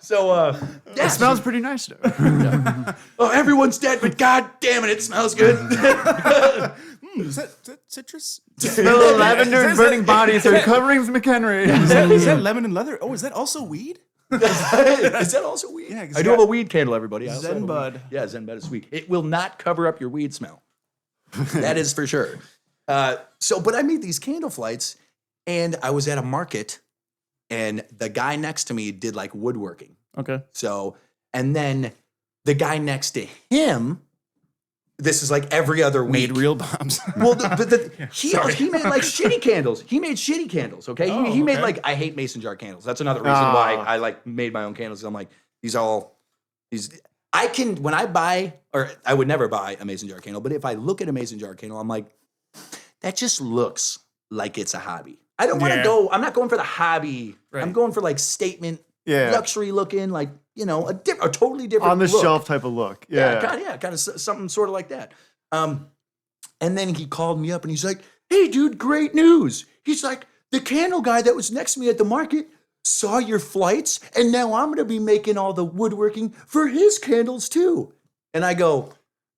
[SPEAKER 3] So,
[SPEAKER 2] it smells pretty nice, though.
[SPEAKER 3] Oh, everyone's dead, but god damn it, it smells good.
[SPEAKER 1] Is that citrus?
[SPEAKER 2] Smell of lavender and burning bodies are covering McHenry.
[SPEAKER 1] Is that lemon and leather? Oh, is that also weed?
[SPEAKER 3] Is that also weed?
[SPEAKER 1] Yeah,
[SPEAKER 3] I do have a weed candle, everybody.
[SPEAKER 1] Zen Bud.
[SPEAKER 3] Yeah, Zen Bud is sweet. It will not cover up your weed smell. That is for sure. But I made these candle flights, and I was at a market, and the guy next to me did like woodworking.
[SPEAKER 1] Okay.
[SPEAKER 3] So, and then the guy next to him, this is like every other week.
[SPEAKER 1] Made real bombs.
[SPEAKER 3] Well, he made like shitty candles. He made shitty candles, okay? He made like, I hate mason jar candles. That's another reason why I like made my own candles. I'm like, when I buy, or I would never buy a mason jar candle, but if I look at a mason jar candle, I'm like, that just looks like it's a hobby. I don't want to go, I'm not going for the hobby. Right. I'm going for like statement, luxury looking, like, a totally different
[SPEAKER 2] on the
[SPEAKER 3] look.
[SPEAKER 2] Shelf type of look. Yeah,
[SPEAKER 3] kind of something sort of like that. And then he called me up and he's like, hey, dude, great news. He's like, the candle guy that was next to me at the market saw your flights, and now I'm going to be making all the woodworking for his candles too. And I go,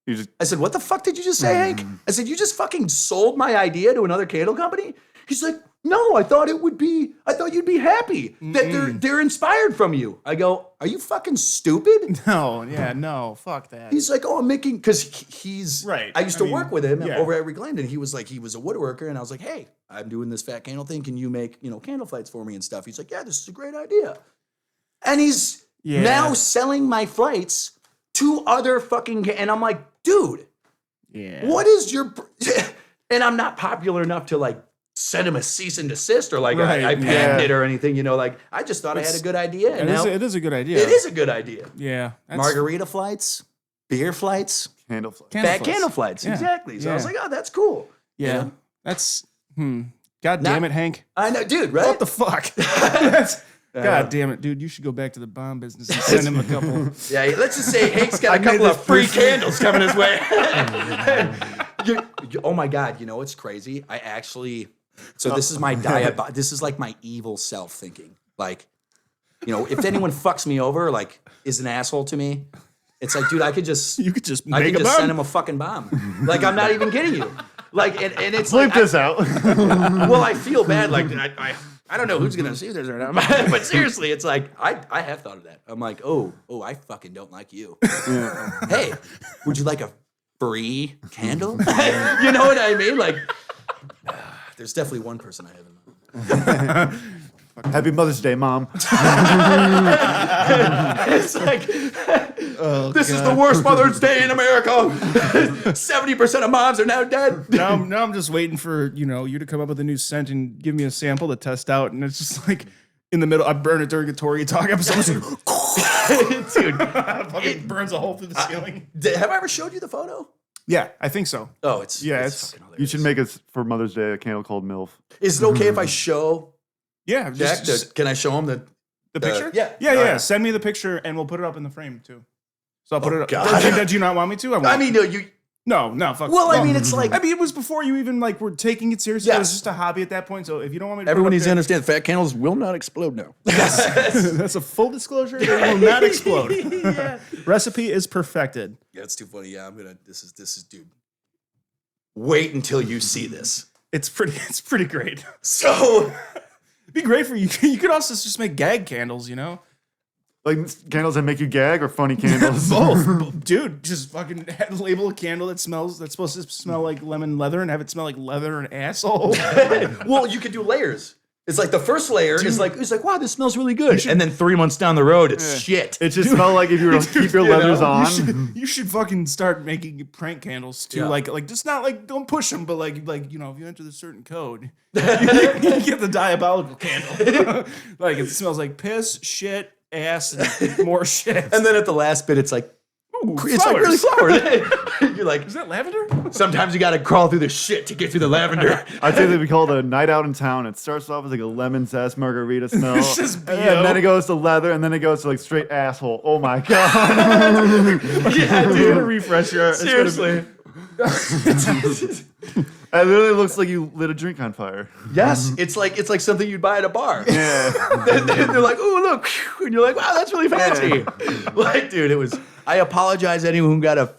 [SPEAKER 3] I said, what the fuck did you just say, Hank? I said, you just fucking sold my idea to another candle company? He's like, no, I thought you'd be happy that they're inspired from you. I go, are you fucking stupid?
[SPEAKER 1] No, fuck that.
[SPEAKER 3] He's like, oh, I'm making, because he's,
[SPEAKER 1] right.
[SPEAKER 3] I used to work with him over at Glendon, and he was a woodworker, and I was like, hey, I'm doing this fat candle thing. Can you make, candle flights for me and stuff? He's like, yeah, this is a great idea. And he's now selling my flights to other fucking, and I'm like, dude, what is your, and I'm not popular enough to like, send him a cease and desist or like I patented it or anything, like I just thought I had a good idea. And
[SPEAKER 1] it is a good idea.
[SPEAKER 3] It is a good idea.
[SPEAKER 1] Yeah.
[SPEAKER 3] Margarita flights, beer flights,
[SPEAKER 2] candle flights.
[SPEAKER 3] Candle flights. Yeah. Exactly. So I was like, oh, that's cool.
[SPEAKER 1] Yeah. That's, God damn it, Hank.
[SPEAKER 3] I know, dude, right?
[SPEAKER 1] What the fuck? God damn it, dude. You should go back to the bomb business and send him a couple.
[SPEAKER 3] Let's just say Hank's got a couple of free candles coming his way. Oh my God, it's crazy. I actually... So this is my this is like my evil self thinking. Like, if anyone fucks me over, like, is an asshole to me, it's like, dude, I could just send him a fucking bomb. Like, I'm not even kidding you. Like, and it's
[SPEAKER 2] bleep this out.
[SPEAKER 3] Well, I feel bad. Like, I don't know who's gonna see this or not. But seriously, it's like I have thought of that. I'm like, oh, I fucking don't like you. Hey, would you like a free candle? You know what I mean? Like. There's definitely one person I have in mind.
[SPEAKER 2] Happy Mother's Day, Mom.
[SPEAKER 3] It's like, this is the worst Mother's Day in America. 70% of moms are now dead.
[SPEAKER 1] Now I'm just waiting for, you to come up with a new scent and give me a sample to test out. And it's just like, in the middle, I burn it during a TorgyTalk episode.
[SPEAKER 3] Dude.
[SPEAKER 1] It burns a hole through the ceiling.
[SPEAKER 3] Have I ever showed you the photo?
[SPEAKER 1] Yeah, I think so.
[SPEAKER 3] Oh, it's fucking hilarious.
[SPEAKER 2] You should make us for Mother's Day a candle called MILF.
[SPEAKER 3] Is it okay if I show
[SPEAKER 1] Jack?
[SPEAKER 3] Can I show him
[SPEAKER 1] The picture?
[SPEAKER 3] Yeah.
[SPEAKER 1] Yeah,
[SPEAKER 3] Oh,
[SPEAKER 1] yeah.
[SPEAKER 3] yeah.
[SPEAKER 1] Send me the picture and we'll put it up in the frame too. So I'll put it up.
[SPEAKER 3] God.
[SPEAKER 1] Did you not want me to? I
[SPEAKER 3] I mean, no, you.
[SPEAKER 1] no, fuck.
[SPEAKER 3] Well, I mean, it's like
[SPEAKER 1] I mean, it was before you even like were taking it seriously. It was
[SPEAKER 3] Yes.
[SPEAKER 1] just a hobby at that point. So if you don't want me to,
[SPEAKER 4] Everyone
[SPEAKER 1] put it
[SPEAKER 4] needs
[SPEAKER 1] up
[SPEAKER 4] to
[SPEAKER 1] there,
[SPEAKER 4] understand fat candles will not explode now.
[SPEAKER 1] that's a full disclosure. It will not explode. Recipe is perfected.
[SPEAKER 3] Yeah, it's too funny. Yeah, I'm gonna. This is dude. Wait until you see this.
[SPEAKER 1] It's pretty great.
[SPEAKER 3] So
[SPEAKER 1] It'd be great for you. You could also just make gag candles. You know.
[SPEAKER 2] Like candles that make you gag or funny candles?
[SPEAKER 1] Both, dude. Just fucking label a candle that's supposed to smell like lemon leather and have it smell like leather and asshole.
[SPEAKER 3] well, you could do layers. It's like the first layer is like wow, this smells really good, and then 3 months down the road, it's shit.
[SPEAKER 2] It just smell like if you were to keep your
[SPEAKER 1] You know,
[SPEAKER 2] leathers on.
[SPEAKER 1] You should fucking start making prank candles too.
[SPEAKER 3] Yeah.
[SPEAKER 1] Like just not like don't push them, but like you know if you enter the certain code, you get the diabolical candle. Like it smells like piss, shit, ass, and more shit.
[SPEAKER 3] And then at the last bit, it's like
[SPEAKER 1] Ooh,
[SPEAKER 3] it's like really flowery. You're like,
[SPEAKER 1] is that lavender?
[SPEAKER 3] sometimes you gotta crawl through the shit to get through the lavender.
[SPEAKER 2] I'd say that we call it a night out in town. It starts off as like a lemon zest margarita smell.
[SPEAKER 1] It's just
[SPEAKER 2] and
[SPEAKER 1] BO.
[SPEAKER 2] then it goes to leather, and then it goes to like straight asshole. Oh my god.
[SPEAKER 1] Yeah, dude. It's gonna refresh your.
[SPEAKER 3] Seriously.
[SPEAKER 2] It literally looks like you lit a drink on fire.
[SPEAKER 3] Yes, it's like something you'd buy at a bar.
[SPEAKER 2] Yeah.
[SPEAKER 3] They're like, "Ooh, look," and you're like, "Wow, that's really fancy." Like, dude, it was. I apologize to anyone who got a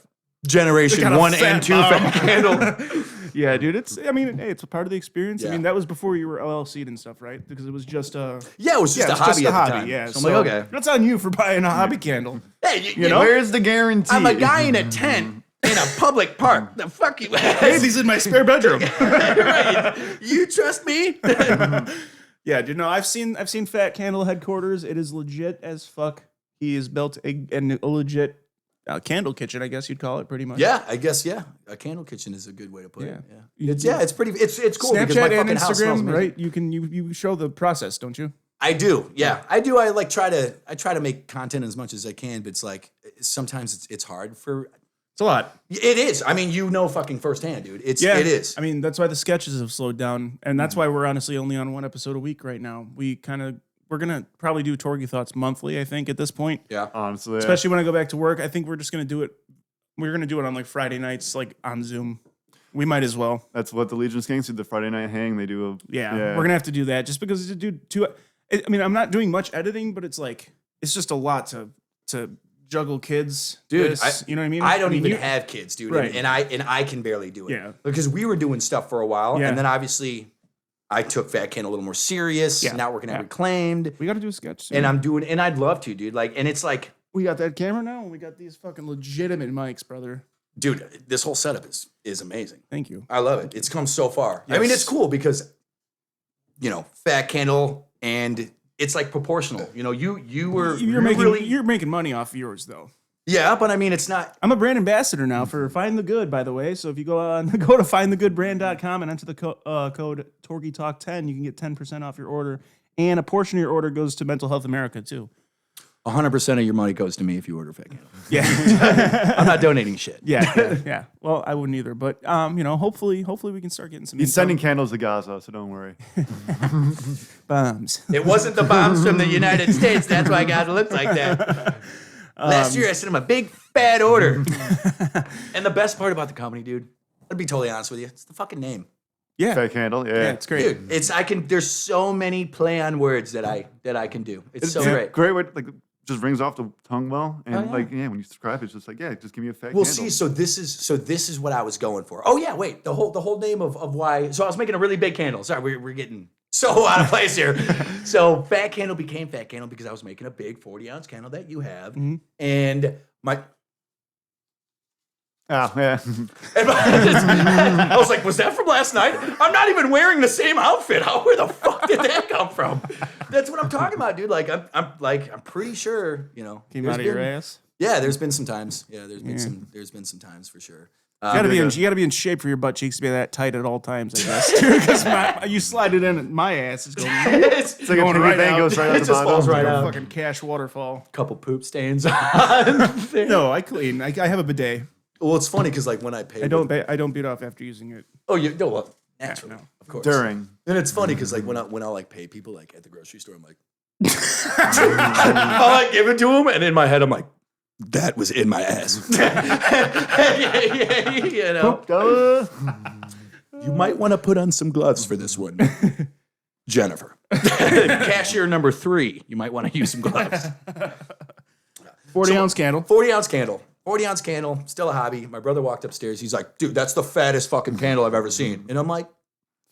[SPEAKER 3] Generation
[SPEAKER 1] Got a
[SPEAKER 3] 1
[SPEAKER 1] fat
[SPEAKER 3] and 2
[SPEAKER 1] bomb.
[SPEAKER 3] fat candle.
[SPEAKER 1] Yeah, dude. Hey, it's a part of the experience. I
[SPEAKER 3] Yeah.
[SPEAKER 1] mean, that was before you were LLC'd and stuff, right? Because it was just
[SPEAKER 3] Yeah, it was just
[SPEAKER 1] yeah,
[SPEAKER 3] a
[SPEAKER 1] it's
[SPEAKER 3] hobby
[SPEAKER 1] just a
[SPEAKER 3] at
[SPEAKER 1] hobby.
[SPEAKER 3] the time.
[SPEAKER 1] Yeah,
[SPEAKER 3] So I'm like, okay.
[SPEAKER 1] That's on you for buying a hobby candle.
[SPEAKER 3] Hey,
[SPEAKER 1] You know?
[SPEAKER 2] Where's the guarantee?
[SPEAKER 3] I'm a guy in a tent in a public park. The fuck you?
[SPEAKER 1] Hey, these in my spare bedroom.
[SPEAKER 3] Right. You trust me?
[SPEAKER 1] Yeah, dude. No, I've seen Fat Candle headquarters. It is legit as fuck. He has built a legit candle kitchen, I guess you'd call it, pretty much.
[SPEAKER 3] Yeah, I guess a candle kitchen is a good way to put it.
[SPEAKER 1] You-
[SPEAKER 3] It's pretty. It's cool because my
[SPEAKER 1] Snapchat and
[SPEAKER 3] fucking house smells
[SPEAKER 1] Instagram,
[SPEAKER 3] amazing.
[SPEAKER 1] right? You show the process, don't you?
[SPEAKER 3] I do. Yeah, I do. I try to make content as much as I can, but it's like sometimes it's hard for.
[SPEAKER 1] It's a lot.
[SPEAKER 3] It is. I mean, fucking firsthand, dude. It is.
[SPEAKER 1] I mean, that's why the sketches have slowed down, and that's why we're honestly only on one episode a week right now. We're gonna probably do Torgy Thoughts monthly, I think, at this point.
[SPEAKER 3] Yeah.
[SPEAKER 2] Honestly. Yeah.
[SPEAKER 1] Especially when I go back to work. I think we're just gonna do it. We're gonna do it on like Friday nights, like on Zoom. We might as well.
[SPEAKER 2] That's what the Legion Skanks do. The Friday night hang. They do a.
[SPEAKER 1] Yeah, we're gonna have to do that just because I mean, I'm not doing much editing, but it's just a lot to juggle kids.
[SPEAKER 3] Dude,
[SPEAKER 1] you know what I mean?
[SPEAKER 3] I don't even
[SPEAKER 1] you-
[SPEAKER 3] have kids, dude,
[SPEAKER 1] Right.
[SPEAKER 3] and I can barely do it.
[SPEAKER 1] Yeah.
[SPEAKER 3] Because we were doing stuff for a while,
[SPEAKER 1] Yeah.
[SPEAKER 3] and then obviously I took Fat Can a little more serious.
[SPEAKER 1] Yeah.
[SPEAKER 3] Now we're gonna have
[SPEAKER 1] Yeah.
[SPEAKER 3] Reclaimed,
[SPEAKER 1] We got to do a sketch soon.
[SPEAKER 3] and I'd love to, dude. Like, and it's like,
[SPEAKER 1] we got that camera now, and we got these fucking legitimate mics, brother.
[SPEAKER 3] dude, this whole setup is amazing.
[SPEAKER 1] Thank you.
[SPEAKER 3] I love it. It's come so far. I
[SPEAKER 1] Yes.
[SPEAKER 3] mean, it's cool because, Fat Candle, and it's like proportional.
[SPEAKER 1] You're making money off of yours though.
[SPEAKER 3] Yeah, but I mean, it's not.
[SPEAKER 1] I'm a brand ambassador now for Find the Good, by the way. So if you go to findthegoodbrand.com and enter the code TorgyTalk10, you can get 10% off your order, and a portion of your order goes to Mental Health America too.
[SPEAKER 4] 100% of your money goes to me if you order fat candle.
[SPEAKER 1] Yeah,
[SPEAKER 3] I'm not donating shit.
[SPEAKER 1] yeah. Well, I wouldn't either, but hopefully we can start getting some.
[SPEAKER 2] He's
[SPEAKER 1] income.
[SPEAKER 2] sending candles to Gaza, so don't worry.
[SPEAKER 1] bombs.
[SPEAKER 3] It wasn't the bombs from the United States. That's why God looks like that. Last year, I sent him a big fat order. And the best part about the company, dude, I'll be totally honest with you, it's the fucking name.
[SPEAKER 1] Yeah,
[SPEAKER 2] Fat candle.
[SPEAKER 1] yeah,
[SPEAKER 2] Yeah.
[SPEAKER 1] it's great.
[SPEAKER 3] Dude, there's so many play on words that I can do. It's so great.
[SPEAKER 2] Great way. Like just rings off the tongue well, and
[SPEAKER 3] Oh, yeah.
[SPEAKER 2] when you subscribe, it's just like just give me a fat
[SPEAKER 3] Well,
[SPEAKER 2] candle.
[SPEAKER 3] see, so this is what I was going for. Oh yeah, wait, the whole name of why. So I was making a really big candle. Sorry, we're getting so out of place here. So Fat Candle became Fat Candle because I was making a big 40-ounce candle that you have, and my.
[SPEAKER 2] Oh yeah.
[SPEAKER 3] I was like, was that from last night? I'm not even wearing the same outfit. Where the fuck did that come from? That's what I'm talking about, dude. Like, I'm pretty sure,
[SPEAKER 1] Came
[SPEAKER 3] there's
[SPEAKER 1] out of your
[SPEAKER 3] been-
[SPEAKER 1] ass.
[SPEAKER 3] Yeah, there's been some times. Yeah, there's been some times for sure.
[SPEAKER 1] You gotta be in shape for your butt cheeks to be that tight at all times, I guess. Because you slide it in, my ass is going.
[SPEAKER 3] It's
[SPEAKER 2] It's like a
[SPEAKER 1] Going
[SPEAKER 2] piggy
[SPEAKER 1] right
[SPEAKER 2] bank
[SPEAKER 1] out.
[SPEAKER 2] goes right out
[SPEAKER 3] It
[SPEAKER 2] the
[SPEAKER 3] just falls
[SPEAKER 2] bottom.
[SPEAKER 3] right out.
[SPEAKER 1] Fucking cash waterfall.
[SPEAKER 3] couple poop stains on there.
[SPEAKER 1] No, I clean. I have a bidet.
[SPEAKER 3] Well, it's funny because like when I pay,
[SPEAKER 1] I don't beat off after using it.
[SPEAKER 3] Oh, you no, well, naturally,
[SPEAKER 1] no.
[SPEAKER 3] of course.
[SPEAKER 2] During.
[SPEAKER 3] And it's funny because like when I like pay people like at the grocery store, I'm like, I'll like give it to him, and in my head, I'm like, that was in my ass. You know, you might want to put on some gloves for this one, Jennifer. Cashier number 3, you might want to use some gloves.
[SPEAKER 1] 40-ounce candle.
[SPEAKER 3] 40-ounce candle. 40-ounce candle, still a hobby. My brother walked upstairs. He's like, dude, that's the fattest fucking candle I've ever seen. And I'm like,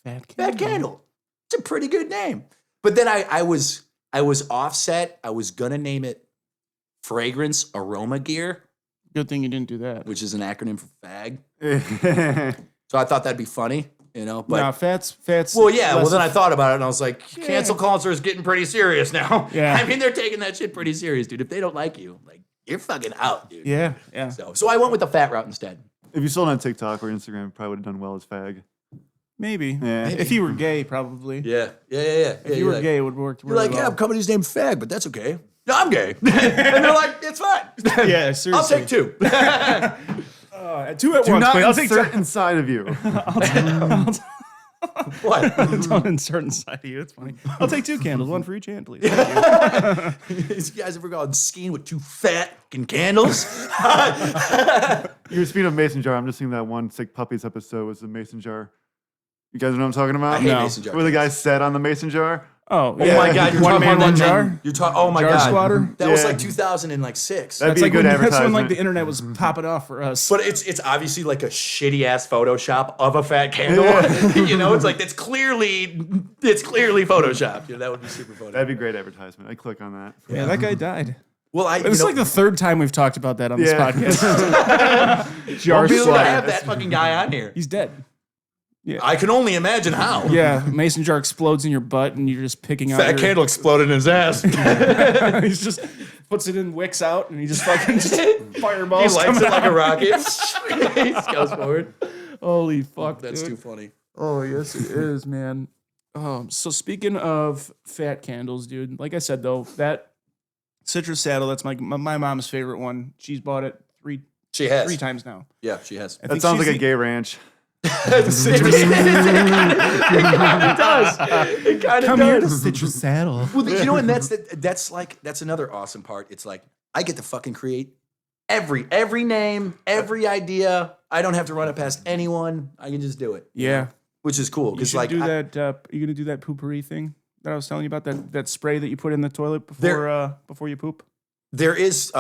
[SPEAKER 3] Fat Candle. It's a pretty good name. But then I was offset. I was going to name it Fragrance Aroma Gear,
[SPEAKER 1] Good thing you didn't do that.
[SPEAKER 3] which is an acronym for fag. So I thought that'd be funny, you know. But
[SPEAKER 1] Nah, fat's.
[SPEAKER 3] well, yeah. Well,
[SPEAKER 1] less
[SPEAKER 3] then I
[SPEAKER 1] of-
[SPEAKER 3] thought about it, and I was like, cancel culture is getting pretty serious now.
[SPEAKER 1] Yeah.
[SPEAKER 3] I mean, they're taking that shit pretty serious, dude. If they don't like you, like, you're fucking out, dude.
[SPEAKER 1] Yeah.
[SPEAKER 3] So I went with the fat route instead.
[SPEAKER 2] If you sold on TikTok or Instagram, you probably would have done well as fag.
[SPEAKER 1] Maybe.
[SPEAKER 2] Yeah.
[SPEAKER 1] If you were gay, probably.
[SPEAKER 3] Yeah.
[SPEAKER 1] If you were gay, it would work.
[SPEAKER 3] You're like, yeah, company's named Fag, but that's okay. No, I'm gay. And they're like, it's fine.
[SPEAKER 1] Yeah, seriously.
[SPEAKER 3] I'll take 2.
[SPEAKER 1] 2 at
[SPEAKER 2] Do
[SPEAKER 1] once,
[SPEAKER 2] not
[SPEAKER 1] please. I'll take
[SPEAKER 2] insert inside of you.
[SPEAKER 3] What?
[SPEAKER 1] Don't insert inside of you. It's funny. I'll take 2 candles, 1 for each hand, please.
[SPEAKER 3] You guys ever gone skiing with 2 fat fucking candles?
[SPEAKER 2] You're speaking of mason jar. I'm just seeing that one Sick Puppies episode was the mason jar. You guys know what I'm talking about?
[SPEAKER 3] I hate
[SPEAKER 1] No.
[SPEAKER 3] mason jars.
[SPEAKER 2] Where the guy sat on the mason jar.
[SPEAKER 1] Oh,
[SPEAKER 3] Oh
[SPEAKER 1] yeah.
[SPEAKER 3] my God, you're
[SPEAKER 1] One
[SPEAKER 3] talking
[SPEAKER 1] man,
[SPEAKER 3] about
[SPEAKER 1] one
[SPEAKER 3] that
[SPEAKER 1] jar.
[SPEAKER 3] man- You're talking. Oh my
[SPEAKER 1] Jar
[SPEAKER 3] God,
[SPEAKER 1] squatter?
[SPEAKER 3] that was
[SPEAKER 2] Yeah.
[SPEAKER 3] like 2006.
[SPEAKER 2] That'd
[SPEAKER 1] That's
[SPEAKER 2] be a
[SPEAKER 1] like
[SPEAKER 2] good
[SPEAKER 1] when, that's when like
[SPEAKER 2] advertisement.
[SPEAKER 1] the internet was popping off for us.
[SPEAKER 3] But it's obviously like a shitty ass Photoshop of a fat candle. You know, it's like it's clearly Photoshopped. You know, that would be super funny.
[SPEAKER 2] That'd be great advertisement. I click on that.
[SPEAKER 1] Yeah, that guy died.
[SPEAKER 3] Well,
[SPEAKER 1] It's like the 3rd time we've talked about that on this
[SPEAKER 2] Yeah.
[SPEAKER 1] podcast. Jar
[SPEAKER 3] we should
[SPEAKER 1] squatter.
[SPEAKER 3] have that fucking guy on here.
[SPEAKER 1] He's dead.
[SPEAKER 3] I can only imagine how.
[SPEAKER 1] Yeah, mason jar explodes in your butt, and you're just picking out.
[SPEAKER 3] Fat
[SPEAKER 1] your,
[SPEAKER 3] candle exploded in his ass.
[SPEAKER 1] He's just puts it in, wicks out, and he just fucking just fireballs.
[SPEAKER 3] He lights
[SPEAKER 1] coming
[SPEAKER 3] it like a
[SPEAKER 1] out.
[SPEAKER 3] rocket. He goes forward.
[SPEAKER 1] Holy fuck!
[SPEAKER 3] That's
[SPEAKER 1] dude.
[SPEAKER 3] too funny.
[SPEAKER 1] Oh yes, it is, man. So speaking of fat candles, dude. Like I said though, that citrus saddle, that's my mom's favorite one. She's bought it
[SPEAKER 3] She has.
[SPEAKER 1] 3 times now.
[SPEAKER 3] Yeah, she has.
[SPEAKER 1] I
[SPEAKER 2] That
[SPEAKER 1] think
[SPEAKER 2] sounds
[SPEAKER 1] she's
[SPEAKER 2] like a
[SPEAKER 1] the-
[SPEAKER 2] gay ranch.
[SPEAKER 3] It kind of does. It kind of
[SPEAKER 1] Come here to
[SPEAKER 3] does.
[SPEAKER 1] citrus saddle.
[SPEAKER 3] Well, you know, and that's another awesome part. It's like I get to fucking create every name, every idea. I don't have to run it past anyone. I can just do it.
[SPEAKER 1] Yeah,
[SPEAKER 3] Which is cool
[SPEAKER 1] you
[SPEAKER 3] because
[SPEAKER 1] should
[SPEAKER 3] like
[SPEAKER 1] do that. You gonna do that poopery thing that I was telling you about? That spray that you put in the toilet before you poop.
[SPEAKER 3] there is.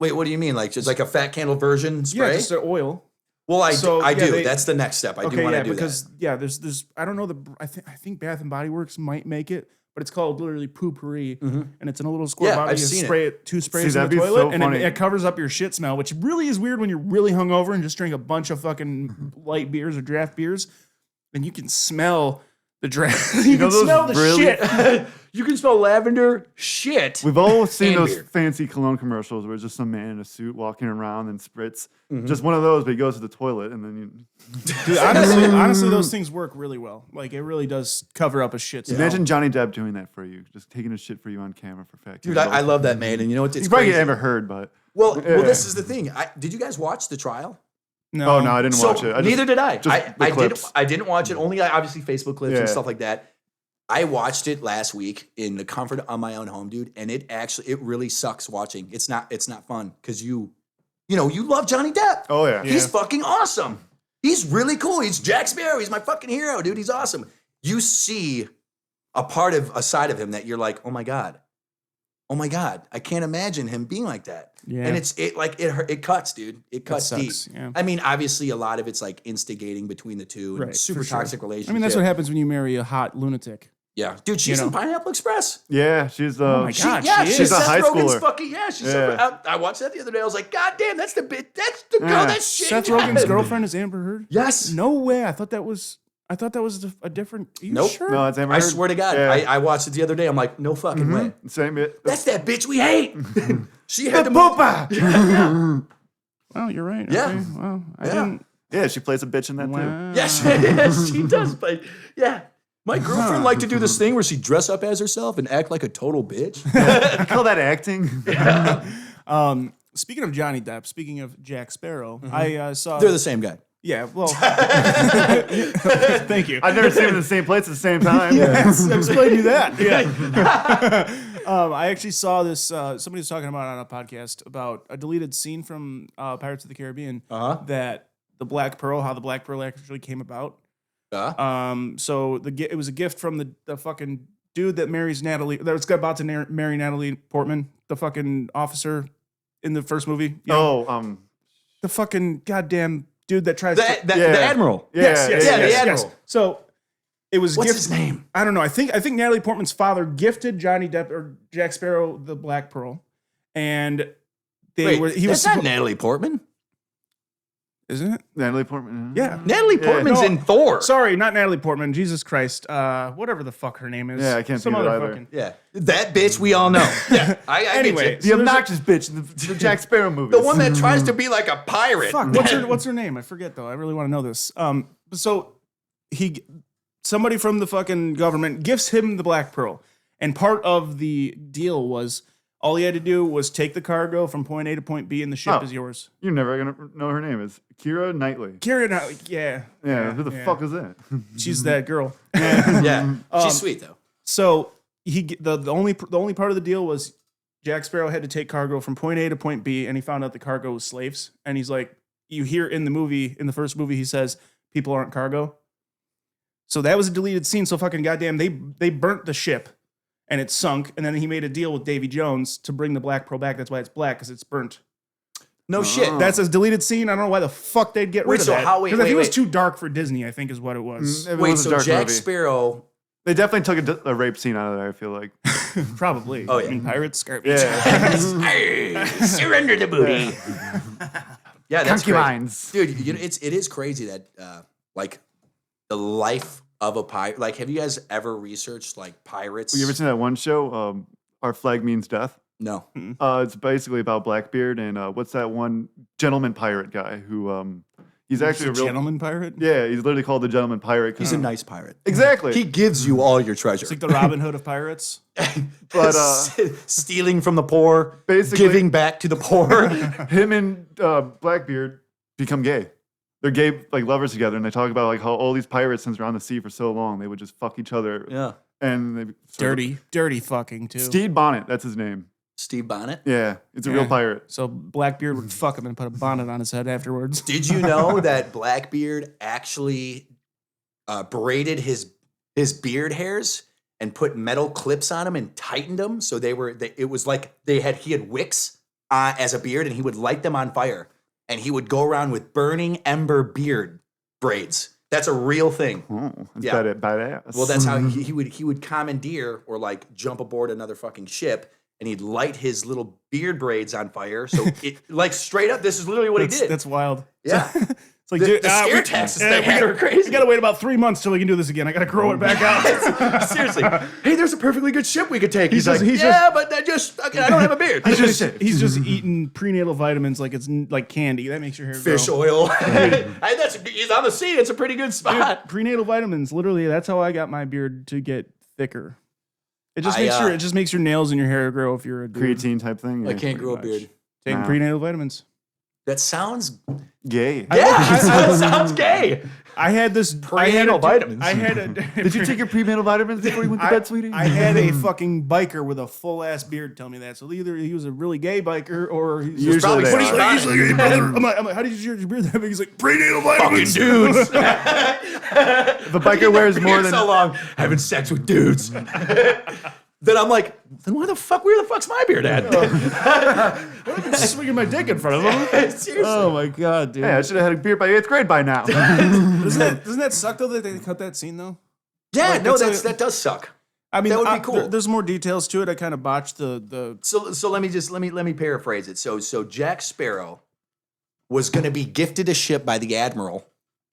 [SPEAKER 3] Wait, what do you mean? Like just like a fat candle version spray?
[SPEAKER 1] Yeah, just an oil.
[SPEAKER 3] Well, I
[SPEAKER 1] So,
[SPEAKER 3] I
[SPEAKER 1] yeah,
[SPEAKER 3] do.
[SPEAKER 1] they-
[SPEAKER 3] That's the next step. I do
[SPEAKER 1] Okay,
[SPEAKER 3] want
[SPEAKER 1] yeah,
[SPEAKER 3] to do
[SPEAKER 1] because
[SPEAKER 3] that.
[SPEAKER 1] yeah, there's I don't know I think Bath and Body Works might make it, but it's called literally poopery, and it's in a little square
[SPEAKER 3] Yeah,
[SPEAKER 1] bottle.
[SPEAKER 3] I've
[SPEAKER 1] You
[SPEAKER 3] seen it.
[SPEAKER 1] spray it 2 sprays in
[SPEAKER 2] that'd
[SPEAKER 1] the
[SPEAKER 2] be
[SPEAKER 1] toilet,
[SPEAKER 2] so
[SPEAKER 1] and
[SPEAKER 2] funny.
[SPEAKER 1] it covers up your shit smell, which really is weird when you're really hungover and just drink a bunch of fucking light beers or draft beers, and you can smell the draft. You
[SPEAKER 2] know
[SPEAKER 1] can
[SPEAKER 2] those
[SPEAKER 1] smell the
[SPEAKER 2] really-
[SPEAKER 1] shit.
[SPEAKER 3] You can smell lavender shit.
[SPEAKER 2] We've all seen
[SPEAKER 3] And
[SPEAKER 2] those
[SPEAKER 3] beer.
[SPEAKER 2] fancy cologne commercials where it's just some man in a suit walking around and spritz.
[SPEAKER 3] Mm-hmm.
[SPEAKER 2] Just one of those, but he goes to the toilet and then you.
[SPEAKER 1] Dude, honestly, those things work really well. Like it really does cover up a shit smell.
[SPEAKER 2] Imagine Johnny Depp doing that for you, just taking a shit for you on camera for fact.
[SPEAKER 3] Dude, I love that man. And you know what? It's
[SPEAKER 2] You probably
[SPEAKER 3] crazy.
[SPEAKER 2] never heard, but
[SPEAKER 3] Well, this is the thing. Did you guys watch the trial?
[SPEAKER 1] No,
[SPEAKER 2] oh no, I didn't watch it.
[SPEAKER 3] Neither did I.
[SPEAKER 2] just the clips.
[SPEAKER 3] I didn't watch it. Only obviously Facebook clips and
[SPEAKER 2] Yeah.
[SPEAKER 3] stuff like that. I watched it last week in the comfort of my own home, dude, and it really sucks watching. It's not fun because you love Johnny Depp.
[SPEAKER 2] Oh yeah.
[SPEAKER 3] He's fucking awesome. He's really cool. He's Jack Sparrow. He's my fucking hero, dude. He's awesome. You see a side of him that you're like, oh my god, I can't imagine him being like that.
[SPEAKER 1] Yeah.
[SPEAKER 3] And it cuts, dude. It cuts deep.
[SPEAKER 1] sucks, yeah.
[SPEAKER 3] I mean, obviously, a lot of it's like instigating between the two and
[SPEAKER 1] Right,
[SPEAKER 3] super
[SPEAKER 1] for sure.
[SPEAKER 3] toxic relationship.
[SPEAKER 1] I mean, that's what happens when you marry a hot lunatic.
[SPEAKER 3] Yeah, dude, she's
[SPEAKER 1] You
[SPEAKER 3] in
[SPEAKER 1] know.
[SPEAKER 3] Pineapple Express.
[SPEAKER 2] Yeah, she's
[SPEAKER 1] Oh my God, she
[SPEAKER 2] She's a
[SPEAKER 3] Seth
[SPEAKER 2] high
[SPEAKER 3] Rogen's
[SPEAKER 2] schooler.
[SPEAKER 3] fucking she's
[SPEAKER 2] Yeah.
[SPEAKER 3] I watched that the other day. I was like, God damn, that's the girl
[SPEAKER 2] Yeah.
[SPEAKER 3] that's shit.
[SPEAKER 1] Seth Rogen's girlfriend is Amber Heard.
[SPEAKER 3] Yes.
[SPEAKER 1] No way. I thought that was a different. Are you
[SPEAKER 3] Nope.
[SPEAKER 1] sure?
[SPEAKER 2] No, it's Amber
[SPEAKER 3] I
[SPEAKER 2] Heard.
[SPEAKER 3] swear to God,
[SPEAKER 2] Yeah.
[SPEAKER 3] I watched it the other day. I'm like, no fucking way.
[SPEAKER 2] Same it.
[SPEAKER 3] That's that bitch we hate. She had
[SPEAKER 2] the
[SPEAKER 3] to move.
[SPEAKER 2] poopa.
[SPEAKER 1] Oh, you're right.
[SPEAKER 3] Yeah.
[SPEAKER 1] Okay. Well, I
[SPEAKER 3] Yeah.
[SPEAKER 1] didn't.
[SPEAKER 2] Yeah, she plays a bitch in that too.
[SPEAKER 1] Wow.
[SPEAKER 3] Yes, she does. But yeah, my girlfriend liked to do this thing where she dress up as herself and act like a total bitch.
[SPEAKER 2] You call that acting?
[SPEAKER 1] Speaking of Johnny Depp, speaking of Jack Sparrow, I saw.
[SPEAKER 3] They're the same guy.
[SPEAKER 1] Yeah. Well. Thank you.
[SPEAKER 2] I've never seen them in the same place at the same time.
[SPEAKER 1] Yes, explain you that. Yeah. I actually saw this. Somebody was talking about it on a podcast about a deleted scene from Pirates of the Caribbean. That the Black Pearl, how the Black Pearl actually came about. So it was a gift from the fucking dude that marries Natalie. That was about to marry Natalie Portman, the fucking officer in the first movie. You know? The fucking goddamn dude that tries
[SPEAKER 3] the Admiral.
[SPEAKER 1] Yes,
[SPEAKER 3] the Admiral.
[SPEAKER 1] Yes. So it was
[SPEAKER 3] What's his name?
[SPEAKER 1] I don't know. I think Natalie Portman's father gifted Johnny Depp or Jack Sparrow the Black Pearl, and
[SPEAKER 3] That's not Natalie Portman.
[SPEAKER 1] Isn't it?
[SPEAKER 2] Natalie Portman.
[SPEAKER 1] Yeah.
[SPEAKER 3] Natalie Portman's in Thor.
[SPEAKER 1] Sorry, not Natalie Portman. Jesus Christ. Whatever the fuck her name is.
[SPEAKER 2] Yeah, I can't
[SPEAKER 1] Some
[SPEAKER 2] think of it
[SPEAKER 1] other
[SPEAKER 2] either.
[SPEAKER 1] fucking.
[SPEAKER 3] Yeah, that bitch we all know. Yeah, I
[SPEAKER 1] Anyway,
[SPEAKER 3] get
[SPEAKER 2] The
[SPEAKER 3] you.
[SPEAKER 2] obnoxious bitch in the Jack Sparrow movies.
[SPEAKER 3] The one that tries to be like a pirate.
[SPEAKER 1] Fuck. What's her name? I forget though. I really want to know this. So somebody from the fucking government gifts him the Black Pearl, and part of the deal was all he had to do was take the cargo from point A to point B, and the ship is yours.
[SPEAKER 2] You're never gonna know her name. It's Keira Knightley.
[SPEAKER 1] Karen, yeah.
[SPEAKER 2] Yeah, who the fuck is that?
[SPEAKER 1] She's that girl.
[SPEAKER 3] Yeah, she's sweet though.
[SPEAKER 1] So the only part of the deal was Jack Sparrow had to take cargo from point A to point B, and he found out the cargo was slaves. And he's like, you hear in the first movie, he says people aren't cargo. So that was a deleted scene. So fucking goddamn, they burnt the ship, and it sunk. And then he made a deal with Davy Jones to bring the Black Pearl back. That's why it's black, because it's burnt.
[SPEAKER 3] No shit.
[SPEAKER 1] That's a deleted scene. I don't know why the fuck they'd get rid of that. Because I think it was too dark for Disney, I think is what it was.
[SPEAKER 2] It
[SPEAKER 3] Wait,
[SPEAKER 2] was a
[SPEAKER 3] so
[SPEAKER 2] dark
[SPEAKER 3] Jack
[SPEAKER 2] movie.
[SPEAKER 3] Sparrow.
[SPEAKER 2] They definitely took a rape scene out of there, I feel like.
[SPEAKER 1] Probably.
[SPEAKER 3] Oh, yeah.
[SPEAKER 1] I mean, pirates, garbage.
[SPEAKER 2] Yeah.
[SPEAKER 3] Surrender the booty. Yeah, that's crazy.
[SPEAKER 2] Concubines.
[SPEAKER 3] Dude, it is crazy that like the life of a pirate. Like, have you guys ever researched like pirates?
[SPEAKER 2] You ever seen that one show, Our Flag Means Death?
[SPEAKER 3] No.
[SPEAKER 2] It's basically about Blackbeard and what's that one gentleman pirate guy who he's actually a real
[SPEAKER 1] gentleman pirate.
[SPEAKER 2] Yeah, he's literally called the gentleman pirate.
[SPEAKER 3] He's a nice pirate.
[SPEAKER 2] Exactly.
[SPEAKER 3] He gives you all your treasure.
[SPEAKER 1] It's like the Robin Hood of pirates.
[SPEAKER 2] But
[SPEAKER 3] stealing from the poor,
[SPEAKER 2] basically
[SPEAKER 3] giving back to the poor.
[SPEAKER 2] him and Blackbeard become gay. They're gay like lovers together, and they talk about like how all these pirates, since they're on the sea for so long, they would just fuck each other.
[SPEAKER 3] Yeah.
[SPEAKER 2] And they
[SPEAKER 1] Dirty fucking too.
[SPEAKER 2] Stede Bonnet, that's his name.
[SPEAKER 3] Steve Bonnet.
[SPEAKER 2] Yeah, it's a real pirate.
[SPEAKER 1] So Blackbeard would fuck him and put a bonnet on his head afterwards.
[SPEAKER 3] Did you know that Blackbeard actually braided his beard hairs and put metal clips on them and tightened them so it was like he had wicks as a beard, and he would light them on fire, and he would go around with burning ember beard braids. That's a real thing.
[SPEAKER 2] Oh, that's
[SPEAKER 3] Yeah.
[SPEAKER 2] badass.
[SPEAKER 3] Well, that's how he would commandeer or like jump aboard another fucking ship, and he'd light his little beard braids on fire. So it like straight up, this is literally what he did.
[SPEAKER 1] That's wild.
[SPEAKER 3] Yeah.
[SPEAKER 1] It's like,
[SPEAKER 3] The
[SPEAKER 1] dude,
[SPEAKER 3] scare taxes they had are crazy.
[SPEAKER 1] We gotta wait about 3 months till we can do this again. I gotta grow it back out.
[SPEAKER 3] Seriously. Hey, there's a perfectly good ship we could take. He's like,
[SPEAKER 1] he's
[SPEAKER 3] but I don't have a beard.
[SPEAKER 1] He's just eating prenatal vitamins like it's like candy. That makes your hair
[SPEAKER 3] Fish
[SPEAKER 1] grow.
[SPEAKER 3] oil. He's on the sea. It's a pretty good spot.
[SPEAKER 1] Dude, prenatal vitamins. Literally, that's how I got my beard to get thicker. It just makes your nails and your hair grow if you're a dude.
[SPEAKER 2] creatine type thing.
[SPEAKER 3] I
[SPEAKER 2] Yeah.
[SPEAKER 3] can't grow a beard.
[SPEAKER 1] Taking
[SPEAKER 2] Nah.
[SPEAKER 1] prenatal vitamins.
[SPEAKER 3] That sounds
[SPEAKER 2] Gay.
[SPEAKER 3] that sounds gay.
[SPEAKER 1] I had this
[SPEAKER 3] Prenatal vitamins.
[SPEAKER 1] I had a.
[SPEAKER 2] Did you take your prenatal vitamins before you went to bed, sweetie?
[SPEAKER 1] I had a fucking biker with a full ass beard tell me that. So either he was a really gay biker or he's
[SPEAKER 2] Usually
[SPEAKER 3] probably
[SPEAKER 2] they
[SPEAKER 3] pretty
[SPEAKER 2] are.
[SPEAKER 3] smart.
[SPEAKER 1] He's like, hey, brother. I'm like, how did you get your beard that big? He's like, prenatal
[SPEAKER 3] Fucking
[SPEAKER 1] vitamins.
[SPEAKER 3] dudes.
[SPEAKER 2] The biker wears more than
[SPEAKER 3] so long having sex with dudes. Then I'm like, then where the fuck's my beard at?
[SPEAKER 1] I'm swinging my dick in front of him.
[SPEAKER 3] Seriously.
[SPEAKER 1] Oh my god, dude.
[SPEAKER 2] Hey, I should have had a beard by 8th grade by now.
[SPEAKER 1] Doesn't that suck though that they cut that scene though?
[SPEAKER 3] Yeah,
[SPEAKER 1] Like,
[SPEAKER 3] no,
[SPEAKER 1] that's
[SPEAKER 3] that does suck.
[SPEAKER 1] I mean,
[SPEAKER 3] That would be cool.
[SPEAKER 1] there's more details to it. I kind of botched the.
[SPEAKER 3] So let me paraphrase it. So Jack Sparrow was going to be gifted a ship by the admiral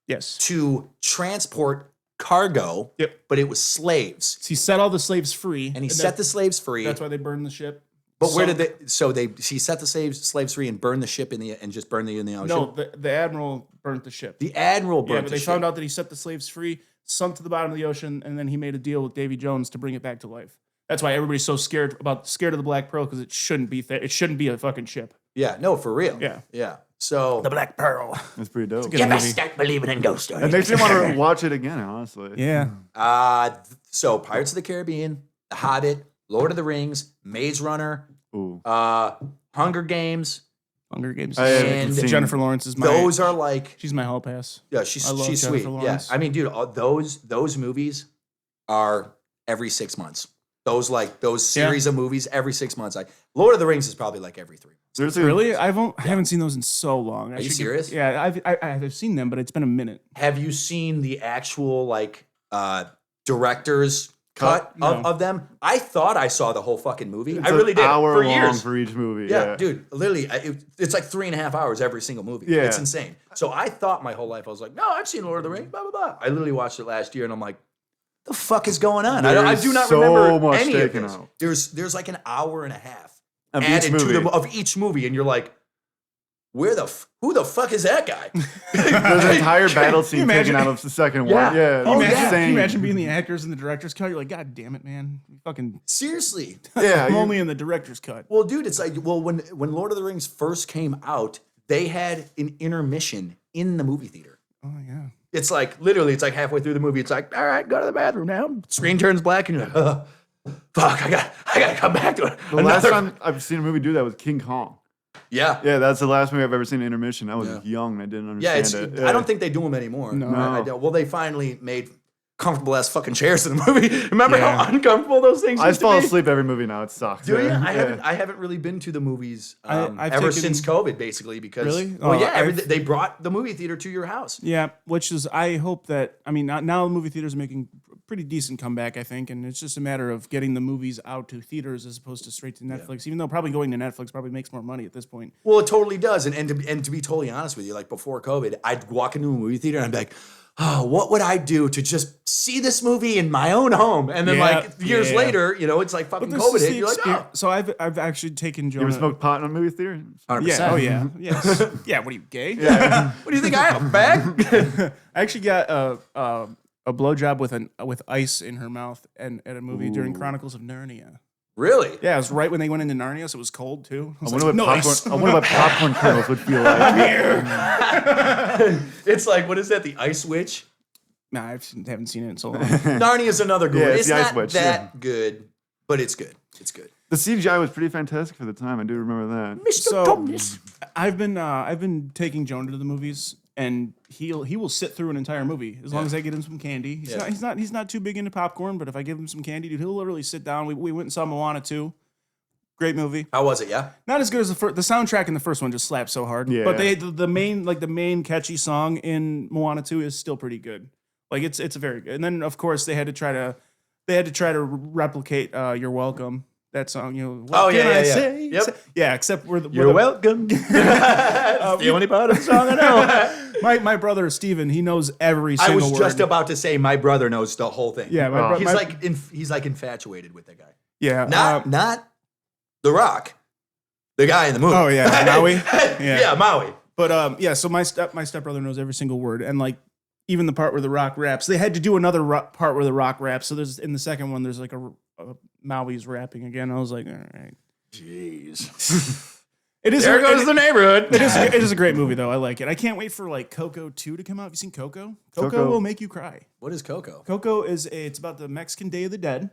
[SPEAKER 1] Yes.
[SPEAKER 3] to transport cargo.
[SPEAKER 1] Yep.
[SPEAKER 3] But it was slaves,
[SPEAKER 1] So he set all the slaves free,
[SPEAKER 3] and he set the slaves free.
[SPEAKER 1] That's why they burned the ship.
[SPEAKER 3] But where did they? So he set the slaves free and burned the ship in the ocean.
[SPEAKER 1] No, the admiral burnt the ship.
[SPEAKER 3] The admiral
[SPEAKER 1] Yeah,
[SPEAKER 3] burned
[SPEAKER 1] but
[SPEAKER 3] the
[SPEAKER 1] they
[SPEAKER 3] ship.
[SPEAKER 1] found out that he set the slaves free, sunk to the bottom of the ocean, and then he made a deal with Davy Jones to bring it back to life. That's why everybody's so scared of the Black Pearl, because it shouldn't be it shouldn't be a fucking ship.
[SPEAKER 3] Yeah, no, for real.
[SPEAKER 1] Yeah.
[SPEAKER 3] Yeah. So
[SPEAKER 1] The Black Pearl.
[SPEAKER 2] That's pretty dope.
[SPEAKER 1] Good movie.
[SPEAKER 3] start believing in ghost stories.
[SPEAKER 2] It makes me want to watch it again, honestly.
[SPEAKER 1] Yeah.
[SPEAKER 3] So Pirates of the Caribbean, The Hobbit, Lord of the Rings, Maze Runner,
[SPEAKER 2] Ooh.
[SPEAKER 3] Hunger Games.
[SPEAKER 1] Hunger Games.
[SPEAKER 2] I haven't
[SPEAKER 3] And
[SPEAKER 2] seen-
[SPEAKER 1] Jennifer Lawrence is my.
[SPEAKER 3] Those are like,
[SPEAKER 1] She's my hall pass.
[SPEAKER 3] yeah,
[SPEAKER 1] I
[SPEAKER 3] she's
[SPEAKER 1] love
[SPEAKER 3] sweet.
[SPEAKER 1] Jennifer
[SPEAKER 3] Yeah,
[SPEAKER 1] Lawrence.
[SPEAKER 3] I mean, dude, those movies are every 6 months. Those series of movies every 6 months. Like Lord of the Rings is probably like every 3 months.
[SPEAKER 2] There's a,
[SPEAKER 1] Really? I haven't seen those in so long.
[SPEAKER 3] Are you serious?
[SPEAKER 1] Yeah, I've seen them, but it's been a minute.
[SPEAKER 3] Have you seen the actual like director's cut
[SPEAKER 1] No.
[SPEAKER 3] of them? I thought I saw the whole fucking movie.
[SPEAKER 2] It's
[SPEAKER 3] I really
[SPEAKER 2] an
[SPEAKER 3] did
[SPEAKER 2] hour
[SPEAKER 3] for
[SPEAKER 2] long
[SPEAKER 3] years.
[SPEAKER 2] for each movie.
[SPEAKER 3] Yeah, dude, literally, it's like 3.5 hours every single movie.
[SPEAKER 2] Yeah.
[SPEAKER 3] It's insane. So I thought my whole life, I was like, no, I've seen Lord of the Rings, blah, blah, blah. I literally watched it last year, and I'm like, the fuck is going on? I
[SPEAKER 2] There's
[SPEAKER 3] do not
[SPEAKER 2] so
[SPEAKER 3] remember
[SPEAKER 2] much
[SPEAKER 3] any of
[SPEAKER 2] taken
[SPEAKER 3] this.
[SPEAKER 2] out.
[SPEAKER 3] There's like an hour and a half
[SPEAKER 2] Of each
[SPEAKER 3] added to
[SPEAKER 2] movie.
[SPEAKER 3] of each movie, and you're like, who the fuck is that guy?
[SPEAKER 2] There's an entire battle scene
[SPEAKER 1] imagine-
[SPEAKER 2] taken out of the second
[SPEAKER 3] Yeah.
[SPEAKER 2] one. Yeah.
[SPEAKER 3] Oh,
[SPEAKER 2] it's
[SPEAKER 3] yeah.
[SPEAKER 1] Can
[SPEAKER 2] insane.
[SPEAKER 1] you imagine being the actors and the director's cut? You're like, God damn it, man. You fucking.
[SPEAKER 3] Seriously.
[SPEAKER 2] Yeah.
[SPEAKER 1] I'm
[SPEAKER 2] you-
[SPEAKER 1] only in the director's cut.
[SPEAKER 3] Well, dude, it's like, when Lord of the Rings first came out, they had an intermission in the movie theater.
[SPEAKER 1] Oh yeah.
[SPEAKER 3] It's like literally, it's like halfway through the movie. It's like, all right, go to the bathroom now. Screen turns black, and you're like, fuck, I gotta come back to it.
[SPEAKER 2] the last time I've seen a movie do that was King Kong.
[SPEAKER 3] Yeah,
[SPEAKER 2] Yeah, that's the last movie I've ever seen an intermission. I was
[SPEAKER 3] Yeah.
[SPEAKER 2] young and I didn't
[SPEAKER 3] yeah.
[SPEAKER 2] understand
[SPEAKER 3] It's
[SPEAKER 2] it.
[SPEAKER 3] I don't think they do them anymore.
[SPEAKER 1] No.
[SPEAKER 3] I don't. Well, they finally made comfortable ass fucking chairs in the movie. Remember
[SPEAKER 1] Yeah.
[SPEAKER 3] how uncomfortable those things
[SPEAKER 2] I
[SPEAKER 3] used
[SPEAKER 2] fall
[SPEAKER 3] to be?
[SPEAKER 2] asleep every movie now. It sucks.
[SPEAKER 3] Do you?
[SPEAKER 2] Yeah.
[SPEAKER 3] I haven't really been to the movies
[SPEAKER 1] I've
[SPEAKER 3] ever
[SPEAKER 1] taken-
[SPEAKER 3] since COVID, basically, because
[SPEAKER 1] Really?
[SPEAKER 3] well,
[SPEAKER 1] Oh,
[SPEAKER 3] yeah,
[SPEAKER 1] I've-
[SPEAKER 3] they brought the movie theater to your house.
[SPEAKER 1] Yeah, which is I hope that now the movie theaters are making pretty decent comeback, I think, and it's just a matter of getting the movies out to theaters as opposed to straight to Netflix. Even though probably going to Netflix probably makes more money at this point.
[SPEAKER 3] Well, it totally does. And to be totally honest with you, like before COVID, I'd walk into a movie theater and I'd be like, oh, what would I do to just see this movie in my own home? And then
[SPEAKER 1] Yeah,
[SPEAKER 3] like years
[SPEAKER 1] yeah.
[SPEAKER 3] later, it's like fucking
[SPEAKER 1] This
[SPEAKER 3] COVID
[SPEAKER 1] is
[SPEAKER 3] hit.
[SPEAKER 1] the
[SPEAKER 3] You're like,
[SPEAKER 1] experience.
[SPEAKER 3] oh,
[SPEAKER 1] So I've actually taken
[SPEAKER 2] You ever
[SPEAKER 1] Jonah.
[SPEAKER 2] smoked pot in a movie theater?
[SPEAKER 3] 100%.
[SPEAKER 1] Yeah. Oh yeah. Yes. Yeah. What are you gay?
[SPEAKER 3] What do you think I am, fag?
[SPEAKER 1] I actually got a blowjob with ice in her mouth and at a movie during Chronicles of Narnia.
[SPEAKER 3] Really?
[SPEAKER 1] Yeah, it was right when they went into Narnia, so it was cold too. I
[SPEAKER 2] I
[SPEAKER 1] was
[SPEAKER 2] wonder,
[SPEAKER 1] like,
[SPEAKER 2] what
[SPEAKER 1] nice.
[SPEAKER 2] popcorn, I wonder what popcorn kernels would feel like.
[SPEAKER 3] It's like, what is that? The Ice Witch?
[SPEAKER 1] Nah, I haven't seen it in so long.
[SPEAKER 3] Narnia's another good
[SPEAKER 2] Yeah,
[SPEAKER 3] one.
[SPEAKER 2] it's
[SPEAKER 3] It's
[SPEAKER 2] the Ice
[SPEAKER 3] not
[SPEAKER 2] Witch,
[SPEAKER 3] that good, but it's good. It's good.
[SPEAKER 2] The CGI was pretty fantastic for the time. I do remember that.
[SPEAKER 3] Mr.
[SPEAKER 1] So
[SPEAKER 3] Thomas.
[SPEAKER 1] I've been taking Jonah to the movies, and he will sit through an entire movie as long as I get him some candy. He's not too big into popcorn, but if I give him some candy, dude, he'll literally sit down. We went and saw Moana 2. Great movie.
[SPEAKER 3] How was it? Yeah.
[SPEAKER 1] Not as good as the first. The soundtrack in the first one just slaps so hard.
[SPEAKER 2] Yeah.
[SPEAKER 1] But the main catchy song in Moana 2 is still pretty good. Like it's very good. And then of course they had to try to replicate "You're Welcome." That song, what
[SPEAKER 3] Oh, yeah,
[SPEAKER 1] can I
[SPEAKER 3] yeah, yeah.
[SPEAKER 1] say?
[SPEAKER 3] Yep.
[SPEAKER 1] Yeah, except we're the
[SPEAKER 3] welcome. That's the only part of the song I know.
[SPEAKER 1] my brother Steven, he knows every
[SPEAKER 3] I
[SPEAKER 1] single
[SPEAKER 3] was
[SPEAKER 1] word.
[SPEAKER 3] just about to say my brother knows the whole thing.
[SPEAKER 1] Yeah, my
[SPEAKER 3] He's
[SPEAKER 1] brother.
[SPEAKER 3] he's like infatuated with that guy.
[SPEAKER 1] Yeah.
[SPEAKER 3] Not The Rock, the guy in the movie.
[SPEAKER 1] Oh, yeah, Maui?
[SPEAKER 3] Yeah, Maui.
[SPEAKER 1] But yeah, so my stepbrother knows every single word, and like even the part where the Rock raps. They had to do another part where the Rock raps. So there's in the second one, there's like a Maui's rapping again. I was like, all right,
[SPEAKER 3] Jeez.
[SPEAKER 1] it is.
[SPEAKER 3] There goes the neighborhood.
[SPEAKER 1] It is a great movie though. I like it. I can't wait for like Coco 2 to come out. Have you seen Coco? Coco will make you cry.
[SPEAKER 3] What is Coco?
[SPEAKER 1] Coco it's about the Mexican Day of the Dead.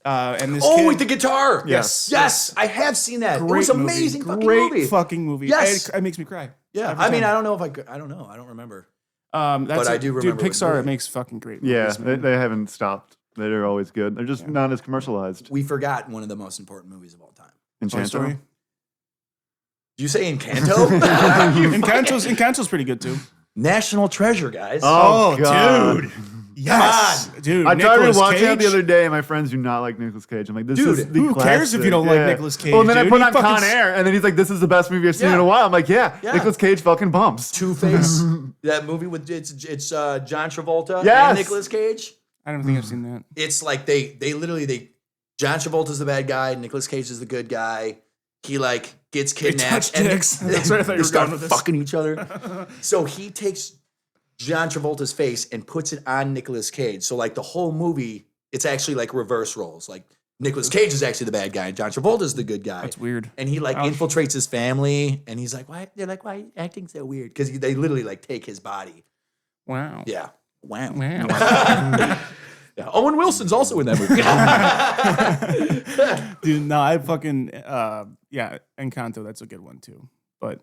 [SPEAKER 1] And this
[SPEAKER 3] Oh,
[SPEAKER 1] kid,
[SPEAKER 3] with the guitar.
[SPEAKER 1] Yes.
[SPEAKER 3] Yes, I have seen that. It
[SPEAKER 1] great
[SPEAKER 3] was
[SPEAKER 1] movie.
[SPEAKER 3] amazing fucking
[SPEAKER 1] Great
[SPEAKER 3] movie.
[SPEAKER 1] fucking movie.
[SPEAKER 3] Yes.
[SPEAKER 1] It makes me cry.
[SPEAKER 3] Yeah,
[SPEAKER 1] Every
[SPEAKER 3] I mean,
[SPEAKER 1] time.
[SPEAKER 3] I don't know if I could. I don't know. I don't remember.
[SPEAKER 1] That's
[SPEAKER 3] but I do remember
[SPEAKER 1] Dude,
[SPEAKER 3] the
[SPEAKER 1] Pixar
[SPEAKER 3] movie.
[SPEAKER 1] makes fucking great
[SPEAKER 2] Yeah,
[SPEAKER 1] movies. man.
[SPEAKER 2] they haven't stopped. They're always good. They're just not as commercialized.
[SPEAKER 3] We forgot one of the most important movies of all time.
[SPEAKER 1] Toy
[SPEAKER 2] Enchanto.
[SPEAKER 1] Story.
[SPEAKER 3] Did you say Encanto?
[SPEAKER 1] Encanto's pretty good too.
[SPEAKER 3] National Treasure, guys.
[SPEAKER 2] Oh, God.
[SPEAKER 1] dude. Yes. Dude,
[SPEAKER 2] I tried
[SPEAKER 1] Nicolas
[SPEAKER 2] rewatching it the
[SPEAKER 1] Cage?
[SPEAKER 2] other day, and my friends do not like Nicolas Cage. I'm like, this
[SPEAKER 3] Dude,
[SPEAKER 2] is the
[SPEAKER 1] who cares if you
[SPEAKER 2] classic.
[SPEAKER 1] don't like Nicolas Cage,
[SPEAKER 2] Well, and then I
[SPEAKER 1] dude?
[SPEAKER 2] put
[SPEAKER 1] He
[SPEAKER 2] on
[SPEAKER 1] fucking
[SPEAKER 2] Con Air, and then he's like, this is the best movie I've seen in a while. I'm like, yeah. Nicolas Cage fucking bumps.
[SPEAKER 3] Two-Face. That movie with it's John Travolta
[SPEAKER 2] Yes.
[SPEAKER 3] and Nicolas Cage.
[SPEAKER 1] I don't think I've seen that.
[SPEAKER 3] It's like they literally John Travolta's the bad guy, Nicolas Cage is the good guy. He like gets kidnapped
[SPEAKER 1] touch dicks. That's where I thought you
[SPEAKER 3] they
[SPEAKER 1] were
[SPEAKER 3] start
[SPEAKER 1] going with this.
[SPEAKER 3] fucking each other. So he takes John Travolta's face and puts it on Nicolas Cage. So like the whole movie, it's actually like reverse roles. Like Nicolas Cage is actually the bad guy, and John Travolta's the good guy.
[SPEAKER 1] That's weird.
[SPEAKER 3] And he like infiltrates his family, and he's like, "Why?" They're like, "Why are you acting so weird?" Because they literally like take his body.
[SPEAKER 1] Wow.
[SPEAKER 3] Yeah. Wow.
[SPEAKER 1] Wow.
[SPEAKER 3] Yeah, Owen Wilson's also in that movie.
[SPEAKER 1] Dude, no, I fucking yeah, Encanto, that's a good one too. But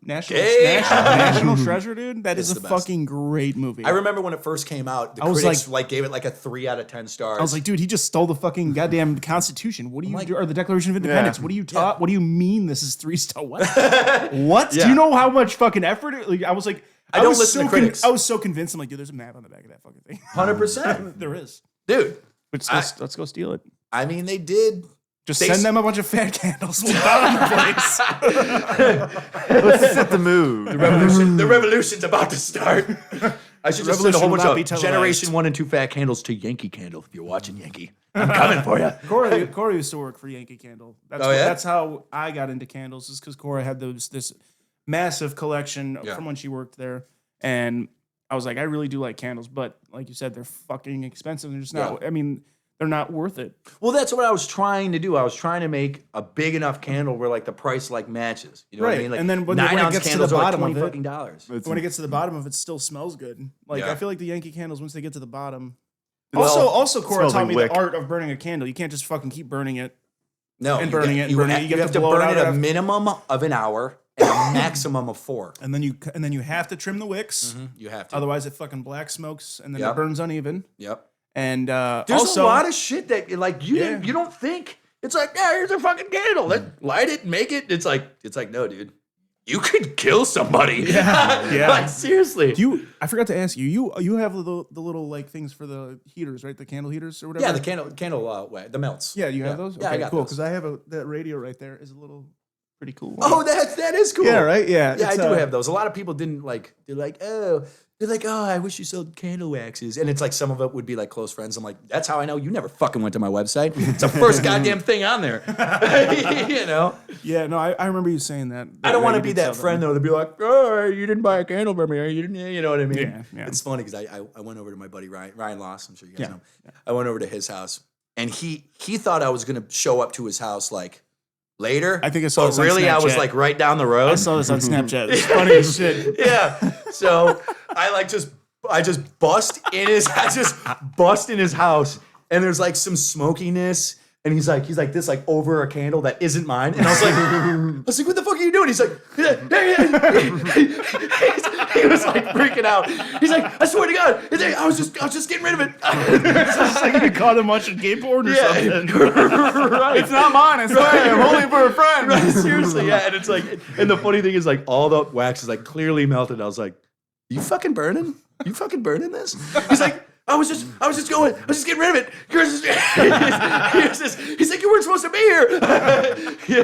[SPEAKER 1] National Treasure, dude, that is
[SPEAKER 3] It's
[SPEAKER 1] a
[SPEAKER 3] the best.
[SPEAKER 1] fucking great movie.
[SPEAKER 3] I remember when it first came out, the
[SPEAKER 1] I was
[SPEAKER 3] critics like gave it like a 3 out of 10 stars.
[SPEAKER 1] I was like, dude, he just stole the fucking goddamn Constitution. What do you
[SPEAKER 3] like-
[SPEAKER 1] do? Or the Declaration of Independence?
[SPEAKER 2] Yeah.
[SPEAKER 1] What do you taught? What do you mean this is 3-star? What? What? Do
[SPEAKER 3] Yeah.
[SPEAKER 1] you know how much fucking effort? Like, I was like,
[SPEAKER 3] I don't
[SPEAKER 1] was
[SPEAKER 3] listen to
[SPEAKER 1] so
[SPEAKER 3] critics.
[SPEAKER 1] I was so convinced. I'm like, dude, there's a map on the back of that fucking thing.
[SPEAKER 3] 100%.
[SPEAKER 1] There is.
[SPEAKER 3] Dude,
[SPEAKER 1] But let's go steal it.
[SPEAKER 3] I mean, they did.
[SPEAKER 1] Just
[SPEAKER 3] They
[SPEAKER 1] send
[SPEAKER 3] s-
[SPEAKER 1] them a bunch of fat candles. We'll burn the place.
[SPEAKER 2] Let's set the mood.
[SPEAKER 3] The revolution's about to start. I should just send a whole
[SPEAKER 1] Revolution will
[SPEAKER 3] bunch
[SPEAKER 1] not be
[SPEAKER 3] of
[SPEAKER 1] televised.
[SPEAKER 3] Generation 1 and 2 fat candles to Yankee Candle. If you're watching Yankee, I'm coming for you.
[SPEAKER 1] Cora used to work for Yankee Candle.
[SPEAKER 3] Oh, yeah?
[SPEAKER 1] That's how I got into candles, is because Cora had this massive collection
[SPEAKER 3] Yeah.
[SPEAKER 1] from when she worked there. And I was like, I really do like candles, but like you said, they're fucking expensive. They're just not, I mean, they're not worth it.
[SPEAKER 3] Well, that's what I was trying to do. I was trying to make a big enough candle where like the price like matches. You know what I
[SPEAKER 1] Right.
[SPEAKER 3] mean? Like
[SPEAKER 1] And then when
[SPEAKER 3] 9
[SPEAKER 1] it
[SPEAKER 3] ounce
[SPEAKER 1] gets to
[SPEAKER 3] candles
[SPEAKER 1] the
[SPEAKER 3] are like
[SPEAKER 1] bottom of
[SPEAKER 3] $20
[SPEAKER 1] it-
[SPEAKER 3] fucking dollars.
[SPEAKER 1] When it gets to the bottom of it, still smells good. Like,
[SPEAKER 3] Yeah.
[SPEAKER 1] I feel like the Yankee candles, once they get to the bottom.
[SPEAKER 3] Well,
[SPEAKER 1] Also, Cora
[SPEAKER 2] smells
[SPEAKER 1] taught
[SPEAKER 2] like
[SPEAKER 1] me
[SPEAKER 2] wick.
[SPEAKER 1] the art of burning a candle. You can't just fucking keep burning it.
[SPEAKER 3] No,
[SPEAKER 1] And
[SPEAKER 3] you
[SPEAKER 1] burning
[SPEAKER 3] get-
[SPEAKER 1] it and
[SPEAKER 3] You,
[SPEAKER 1] burning
[SPEAKER 3] ha-
[SPEAKER 1] it. You
[SPEAKER 3] you
[SPEAKER 1] have
[SPEAKER 3] have
[SPEAKER 1] to
[SPEAKER 3] to
[SPEAKER 1] blow it
[SPEAKER 3] burn
[SPEAKER 1] out
[SPEAKER 3] it a
[SPEAKER 1] after-
[SPEAKER 3] minimum of an hour and a maximum of 4.
[SPEAKER 1] And then you have to trim the wicks.
[SPEAKER 3] You have to.
[SPEAKER 1] Otherwise, it fucking black smokes and then
[SPEAKER 3] Yep.
[SPEAKER 1] it burns uneven.
[SPEAKER 3] Yep.
[SPEAKER 1] And
[SPEAKER 3] There's
[SPEAKER 1] also,
[SPEAKER 3] a lot of shit that like you
[SPEAKER 1] Yeah.
[SPEAKER 3] you don't think. It's like, yeah, here's a fucking candle. Light it, make it. It's like no, dude. You could kill somebody.
[SPEAKER 1] Yeah.
[SPEAKER 3] Like seriously.
[SPEAKER 1] I forgot to ask you. You have the little like things for the heaters, right? The candle heaters or whatever.
[SPEAKER 3] Yeah, the candle the melts.
[SPEAKER 1] Yeah, you have those.
[SPEAKER 3] Yeah, I got
[SPEAKER 1] cool.
[SPEAKER 3] those.
[SPEAKER 1] Because I have that radio right there is a little pretty cool. one.
[SPEAKER 3] Oh, that is cool.
[SPEAKER 1] yeah, right. Yeah,
[SPEAKER 3] Yeah, I
[SPEAKER 1] it's,
[SPEAKER 3] do have those. A lot of people didn't like. They're like, oh, I wish you sold candle waxes, and it's like some of it would be like close friends. I'm like, that's how I know you never fucking went to my website. It's the first goddamn thing on there. You know.
[SPEAKER 1] Yeah, no, I remember you saying that.
[SPEAKER 3] I don't want to
[SPEAKER 1] you
[SPEAKER 3] be
[SPEAKER 1] did
[SPEAKER 3] that
[SPEAKER 1] sell
[SPEAKER 3] friend
[SPEAKER 1] them.
[SPEAKER 3] though to be like, oh, you didn't buy a candle from me, you didn't, you know what I mean?
[SPEAKER 1] Yeah, yeah.
[SPEAKER 3] It's funny because I went over to my buddy Ryan Loss. I'm sure you guys
[SPEAKER 1] Yeah,
[SPEAKER 3] know. I went over to his house, and he thought I was gonna show up to his house like later.
[SPEAKER 1] I think I saw
[SPEAKER 3] but
[SPEAKER 1] this on
[SPEAKER 3] really I was
[SPEAKER 1] Snapchat.
[SPEAKER 3] like right down the road.
[SPEAKER 1] I saw this on Snapchat. It's funny as shit.
[SPEAKER 3] Yeah. So I just bust in his house, and there's like some smokiness, and he's like this like over a candle that isn't mine, and I was like, what the fuck are you doing? He's like, he was like freaking out. He's like, I swear to God, he's like, I was just getting rid of it.
[SPEAKER 1] It's like you caught him watching gay porn or something.
[SPEAKER 3] Right.
[SPEAKER 1] It's not mine. I swear. I'm only for a friend.
[SPEAKER 3] Right, seriously, yeah. And it's like, and the funny thing is like all the wax is like clearly melted. I was like, you fucking burning this? He's like, I was just getting rid of it. He's like, you weren't supposed to be here.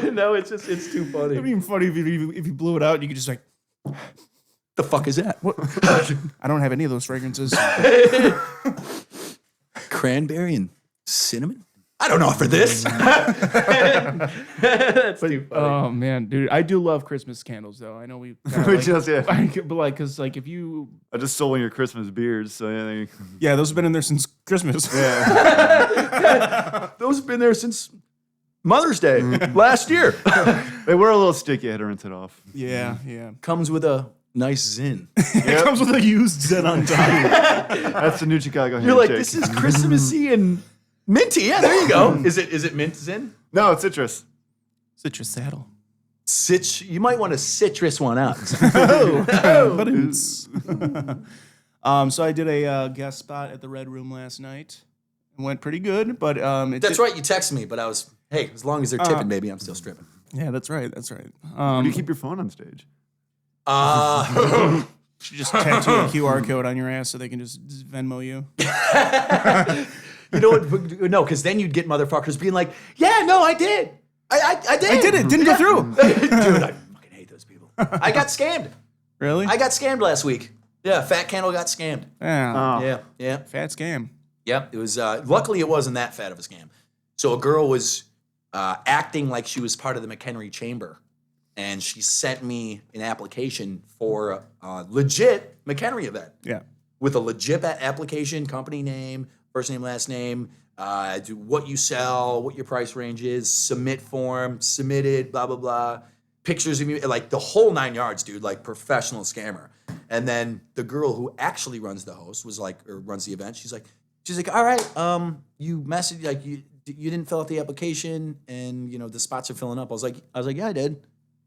[SPEAKER 3] You know, it's too funny.
[SPEAKER 1] It'd be funny if you blew it out and you could just like,
[SPEAKER 3] The fuck is that?
[SPEAKER 1] what? I don't have any of those fragrances.
[SPEAKER 3] Cranberry and cinnamon? I don't offer this. That's too funny.
[SPEAKER 1] Oh man, dude, I do love Christmas candles though. I know we
[SPEAKER 2] We just, yeah.
[SPEAKER 1] but like, cause like if you,
[SPEAKER 2] I just stole one of your Christmas beards, so yeah.
[SPEAKER 1] yeah, those have been in there since Christmas.
[SPEAKER 3] Those have been there since Mother's Day last year.
[SPEAKER 2] They were a little sticky. I had to rinse it off.
[SPEAKER 1] yeah, yeah.
[SPEAKER 3] Comes with a nice zin.
[SPEAKER 1] It comes with a used Zen on top.
[SPEAKER 2] That's the new Chicago
[SPEAKER 3] You're like,
[SPEAKER 2] handshake.
[SPEAKER 3] this is Christmassy and minty. Yeah, there you go. Is it mint zin?
[SPEAKER 2] No, it's citrus.
[SPEAKER 1] Citrus saddle.
[SPEAKER 3] You might want to citrus one out.
[SPEAKER 1] So I did a guest spot at the Red Room last night. It went pretty good, but
[SPEAKER 3] That's right. You texted me, but I was, hey, as long as they're tipping, baby, I'm still stripping.
[SPEAKER 1] Yeah, that's right. That's right.
[SPEAKER 2] Do you keep your phone on stage?
[SPEAKER 1] You should just tattoo a QR code on your ass so they can just Venmo you.
[SPEAKER 3] You know what? No, because then you'd get motherfuckers being like, yeah, no, I did. I did.
[SPEAKER 1] I did it. Didn't go through.
[SPEAKER 3] Dude, I fucking hate those people. I got scammed.
[SPEAKER 1] Really?
[SPEAKER 3] I got scammed last week. Yeah, Fat Candle got scammed.
[SPEAKER 1] Yeah.
[SPEAKER 2] Oh.
[SPEAKER 3] Yeah.
[SPEAKER 1] Fat scam.
[SPEAKER 3] Yep. It was, luckily it wasn't that fat of a scam. So a girl was acting like she was part of the McHenry Chamber. And she sent me an application for a legit McHenry event.
[SPEAKER 1] Yeah.
[SPEAKER 3] With a legit application, company name, first name, last name, do what you sell, what your price range is, submit form, submitted, blah, blah, blah. Pictures of you, like the whole 9 yards, dude, like professional scammer. And then the girl who actually runs the event, she's like, she's like, all right, you messaged, like, you didn't fill out the application, and the spots are filling up. I was like, yeah, I did.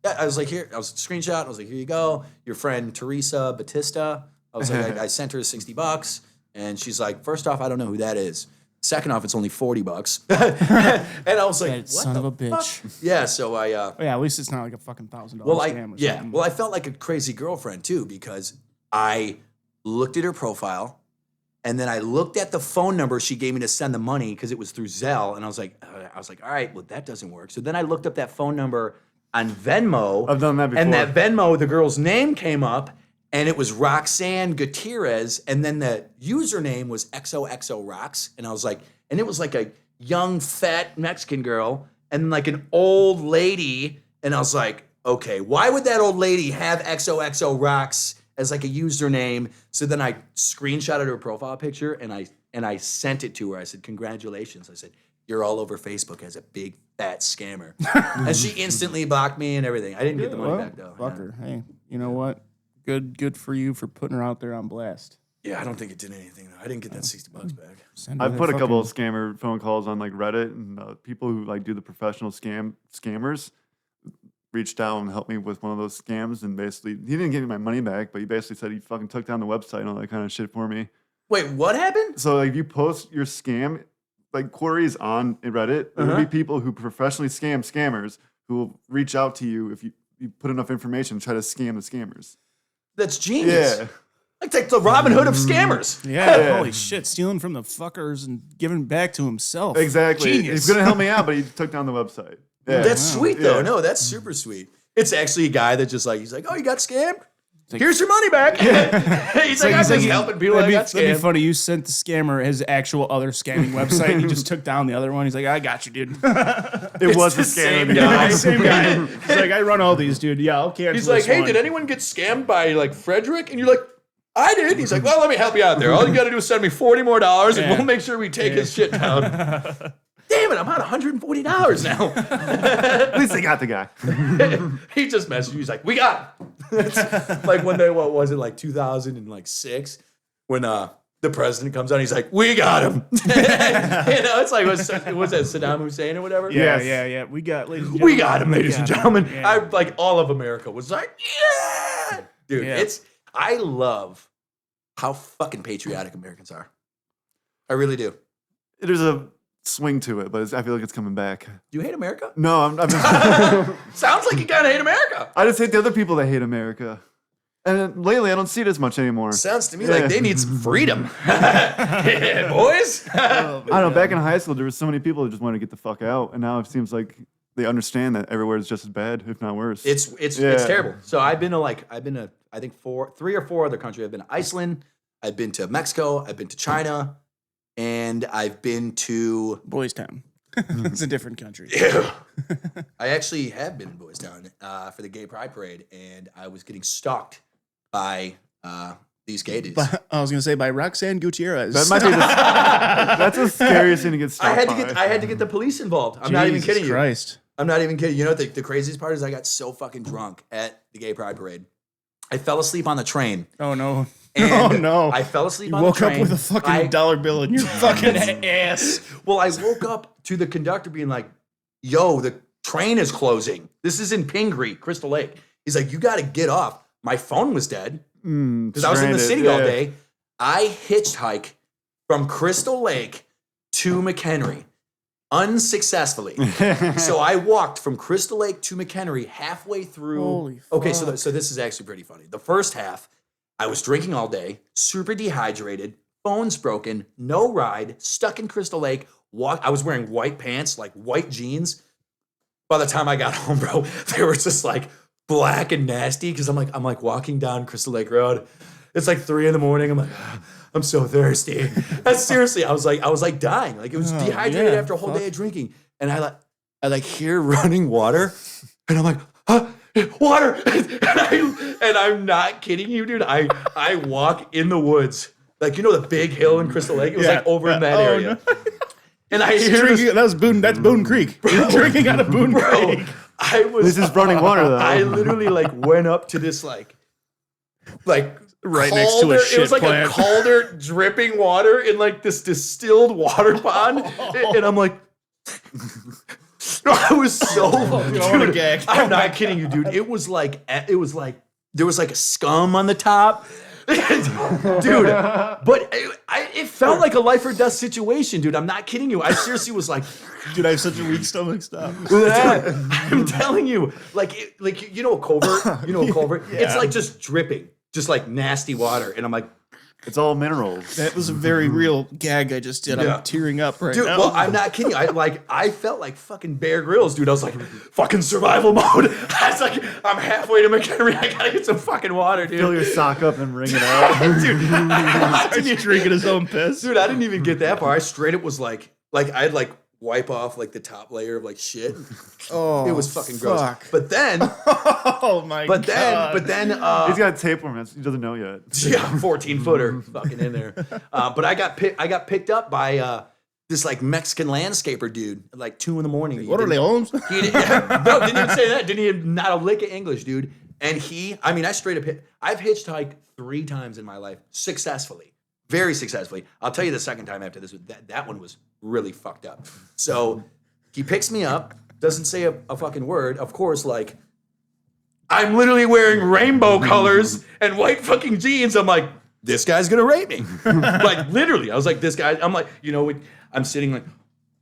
[SPEAKER 3] Yeah, I was like, here, I was screenshot. I was like, here you go. Your friend Teresa Batista. I was like, I sent her $60, and she's like, first off, I don't know who that is. Second off, it's only $40. And I was like, what
[SPEAKER 1] son of a bitch.
[SPEAKER 3] fuck? Yeah, so I
[SPEAKER 1] Yeah, at least it's not like a fucking $1,000
[SPEAKER 3] well,
[SPEAKER 1] scam or something.
[SPEAKER 3] I felt like a crazy girlfriend too, because I looked at her profile, and then I looked at the phone number she gave me to send the money because it was through Zelle, and I was like, all right, well, that doesn't work. So then I looked up that phone number on Venmo.
[SPEAKER 2] I've done that before.
[SPEAKER 3] And that Venmo, the girl's name came up, and it was Roxanne Gutierrez, and then the username was XOXO Rocks, and I was like, and it was like a young, fat Mexican girl, and like an old lady, and I was like, okay, why would that old lady have XOXO Rocks as like a username? So then I screenshotted her profile picture, and I sent it to her. I said, congratulations. I said, you're all over Facebook as a big fat scammer. And she instantly blocked me and everything. I didn't get the money back though.
[SPEAKER 1] Fuck her. Hey, you know what? Good for you for putting her out there on blast.
[SPEAKER 3] Yeah, I don't think it did anything though. I didn't get that $60 back.
[SPEAKER 2] I've put a couple of scammer phone calls on like Reddit, and people who like do the professional scammers reached out and helped me with one of those scams, and basically he didn't give me my money back, but he basically said he fucking took down the website and all that kind of shit for me.
[SPEAKER 3] Wait, what happened?
[SPEAKER 2] So like if you post your scam like queries on Reddit, there will be people who professionally scam scammers who will reach out to you if you put enough information to try to scam the scammers.
[SPEAKER 3] That's genius.
[SPEAKER 2] Yeah.
[SPEAKER 3] Like the Robin Hood of scammers.
[SPEAKER 1] Yeah, holy shit, stealing from the fuckers and giving back to himself.
[SPEAKER 2] Exactly.
[SPEAKER 1] Genius.
[SPEAKER 2] He's gonna help me out, but he took down the website. Yeah.
[SPEAKER 3] That's sweet though.
[SPEAKER 2] Yeah.
[SPEAKER 3] No, that's super sweet. It's actually a guy that just like, he's like, oh, you got scammed? Here's your money back. He's like, I'm just helping people that got
[SPEAKER 1] That'd be
[SPEAKER 3] scammed.
[SPEAKER 1] funny. You sent the scammer his actual other scamming website, and he just took down the other one. He's like, I got you, dude.
[SPEAKER 2] It was
[SPEAKER 3] the
[SPEAKER 2] a
[SPEAKER 3] same
[SPEAKER 2] scam.
[SPEAKER 3] guy.
[SPEAKER 1] Same guy. He's like, I run all these, dude. Yeah, I'll cancel
[SPEAKER 3] He's like,
[SPEAKER 1] this
[SPEAKER 3] hey,
[SPEAKER 1] one.
[SPEAKER 3] did anyone get scammed by like Frederick? And you're like, I did. He's like, well, let me help you out there. All you got to do is send me $40 more, and
[SPEAKER 1] Yeah.
[SPEAKER 3] we'll make sure we take his shit down. Damn it, I'm out $140 now.
[SPEAKER 2] At least they got the guy.
[SPEAKER 3] He just messaged me. He's like, we got him. It's like one day, what was it, like 2006, when the president comes on, he's like, we got him. It's like, was that Saddam Hussein or whatever?
[SPEAKER 1] Yeah,
[SPEAKER 2] Yes.
[SPEAKER 1] yeah. We got, ladies and gentlemen.
[SPEAKER 3] We got him, ladies and gentlemen.
[SPEAKER 1] Yeah.
[SPEAKER 3] I like all of America was like, yeah, dude.
[SPEAKER 1] Yeah.
[SPEAKER 3] I love how fucking patriotic Americans are. I really do.
[SPEAKER 2] There's a swing to it, but I feel like it's coming back.
[SPEAKER 3] Do you hate America?
[SPEAKER 2] No, I'm
[SPEAKER 3] Sounds like you kind of hate America.
[SPEAKER 2] I just hate the other people that hate America. And lately, I don't see it as much anymore.
[SPEAKER 3] Sounds to me like they need some freedom, yeah, boys.
[SPEAKER 2] I don't know. Back in high school, there were so many people that just wanted to get the fuck out, and now it seems like they understand that everywhere is just as bad, if not worse.
[SPEAKER 3] It's
[SPEAKER 2] Yeah.
[SPEAKER 3] terrible. So I've been to I think 3 or 4 other countries. I've been to Iceland, I've been to Mexico, I've been to China, and I've been to
[SPEAKER 1] Boys Town. It's a different country.
[SPEAKER 3] I actually have been in Boys Town for the Gay Pride Parade, and I was getting stalked by these gay dudes.
[SPEAKER 1] I was gonna say by Roxanne Gutierrez.
[SPEAKER 2] That might be that's the scariest thing to get stopped
[SPEAKER 3] I had to get the police involved. I'm not even
[SPEAKER 1] Jesus
[SPEAKER 3] kidding you.
[SPEAKER 1] Christ.
[SPEAKER 3] I'm not even kidding. You know what the craziest part is? I got so fucking drunk at the Gay Pride Parade. I fell asleep on the train.
[SPEAKER 1] Oh no.
[SPEAKER 3] And
[SPEAKER 1] Oh no.
[SPEAKER 3] I fell asleep
[SPEAKER 1] You
[SPEAKER 3] on
[SPEAKER 1] woke
[SPEAKER 3] the train.
[SPEAKER 1] up with a fucking dollar bill in your fucking ass.
[SPEAKER 3] Well, I woke up to the conductor being like, yo, the train is closing. This is in Pingree, Crystal Lake. He's like, you got to get off. My phone was dead because I was in the city all day. I hitchhiked from Crystal Lake to McHenry unsuccessfully. So I walked from Crystal Lake to McHenry halfway through.
[SPEAKER 1] Holy
[SPEAKER 3] Okay, so
[SPEAKER 1] fuck.
[SPEAKER 3] so this is actually pretty funny. The first half, I was drinking all day, super dehydrated, phone's broken, no ride, stuck in Crystal Lake. I was wearing white pants, like white jeans. By the time I got home, bro, they were just like black and nasty because I'm like walking down Crystal Lake Road. It's like 3 a.m. I'm like, I'm so thirsty. And seriously, I was like dying. Like it was dehydrated
[SPEAKER 1] yeah,
[SPEAKER 3] after a whole day of drinking. And I hear running water, and I'm like, huh? Water. And I'm not kidding you, dude. I walk in the woods. Like, you know the big hill in Crystal Lake? It was like over in that area.
[SPEAKER 1] No.
[SPEAKER 3] And I hear this,
[SPEAKER 1] That's Boone Creek. You're drinking out of Boone
[SPEAKER 3] bro.
[SPEAKER 1] Creek.
[SPEAKER 3] I was
[SPEAKER 2] This is running water, though.
[SPEAKER 3] I literally like went up to this like
[SPEAKER 1] Right next to a shit
[SPEAKER 3] It was like
[SPEAKER 1] plant.
[SPEAKER 3] a cauldron dripping water in like this distilled water pond, and I'm like, I was so.
[SPEAKER 1] wanna gag.
[SPEAKER 3] I'm not kidding you, dude. It was like there was like a scum on the top. Dude, but it felt like a life or death situation, dude. I'm not kidding you. I seriously was like,
[SPEAKER 1] Dude, I have such a weak stomach. Stop.
[SPEAKER 3] I'm telling you, like you know a culvert, It's like just dripping, just like nasty water, and I'm like,
[SPEAKER 2] It's all minerals.
[SPEAKER 1] That was a very real gag I just did.
[SPEAKER 3] Yeah.
[SPEAKER 1] I'm tearing up right
[SPEAKER 3] dude.
[SPEAKER 1] now.
[SPEAKER 3] Well, I'm not kidding you. I felt like fucking Bear Grylls, dude. I was like, fucking survival mode. I was like, I'm halfway to McHenry. I gotta get some fucking water, dude.
[SPEAKER 2] Fill your sock up and wring it out.
[SPEAKER 3] Dude,
[SPEAKER 1] He's drinking his own piss.
[SPEAKER 3] dude, I didn't even get that far. I straight up was like I'd like wipe off like the top layer of like shit.
[SPEAKER 1] Oh,
[SPEAKER 3] It was fucking gross.
[SPEAKER 1] fuck.
[SPEAKER 3] But then,
[SPEAKER 1] Oh my
[SPEAKER 3] but
[SPEAKER 1] god.
[SPEAKER 3] then,
[SPEAKER 2] He's got tapeworm. He doesn't know yet.
[SPEAKER 3] yeah, 14 footer fucking in there. But I got picked up by this like Mexican landscaper dude at like 2 a.m. He
[SPEAKER 1] What are
[SPEAKER 3] didn't-
[SPEAKER 1] they, Holmes?
[SPEAKER 3] He didn't even say that. Didn't even not a lick of English, dude. And I straight up I've hitchhiked 3 times in my life successfully, very successfully. I'll tell you the second time after this. That one was really fucked up. So he picks me up, doesn't say a fucking word. Of course, like I'm literally wearing rainbow colors and white fucking jeans. I'm like, this guy's gonna rape me. Like literally, I was like, this guy. I'm like, I'm sitting like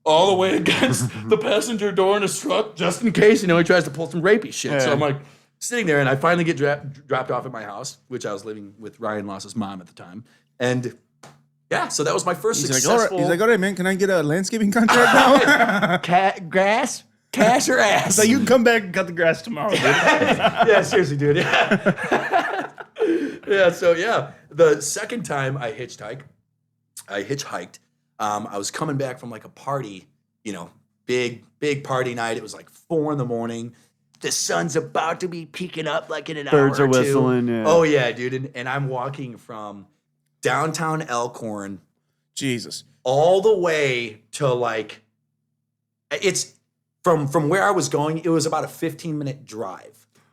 [SPEAKER 3] all the way against the passenger door in his truck just in case, he tries to pull some rapey shit. So
[SPEAKER 2] Yeah.
[SPEAKER 3] I'm like sitting there, and I finally get dropped off at my house, which I was living with Ryan Loss's mom at the time, and yeah, so that was my first
[SPEAKER 1] He's like,
[SPEAKER 3] successful.
[SPEAKER 1] all right, man. Can I get a landscaping contract now?
[SPEAKER 3] Grass, cash or ass.
[SPEAKER 1] So you can come back and cut the grass tomorrow, dude.
[SPEAKER 3] Yeah, seriously, dude. Yeah. Yeah, so yeah. The second time I hitchhiked, I was coming back from like a party, big party night. It was like 4 a.m. The sun's about to be peeking up like in an
[SPEAKER 2] Birds
[SPEAKER 3] hour
[SPEAKER 2] are
[SPEAKER 3] or two.
[SPEAKER 2] whistling, yeah.
[SPEAKER 3] Oh yeah, dude. And I'm walking from downtown Elkhorn
[SPEAKER 1] Jesus.
[SPEAKER 3] all the way to like it's from where I was going, it was about a 15-minute drive.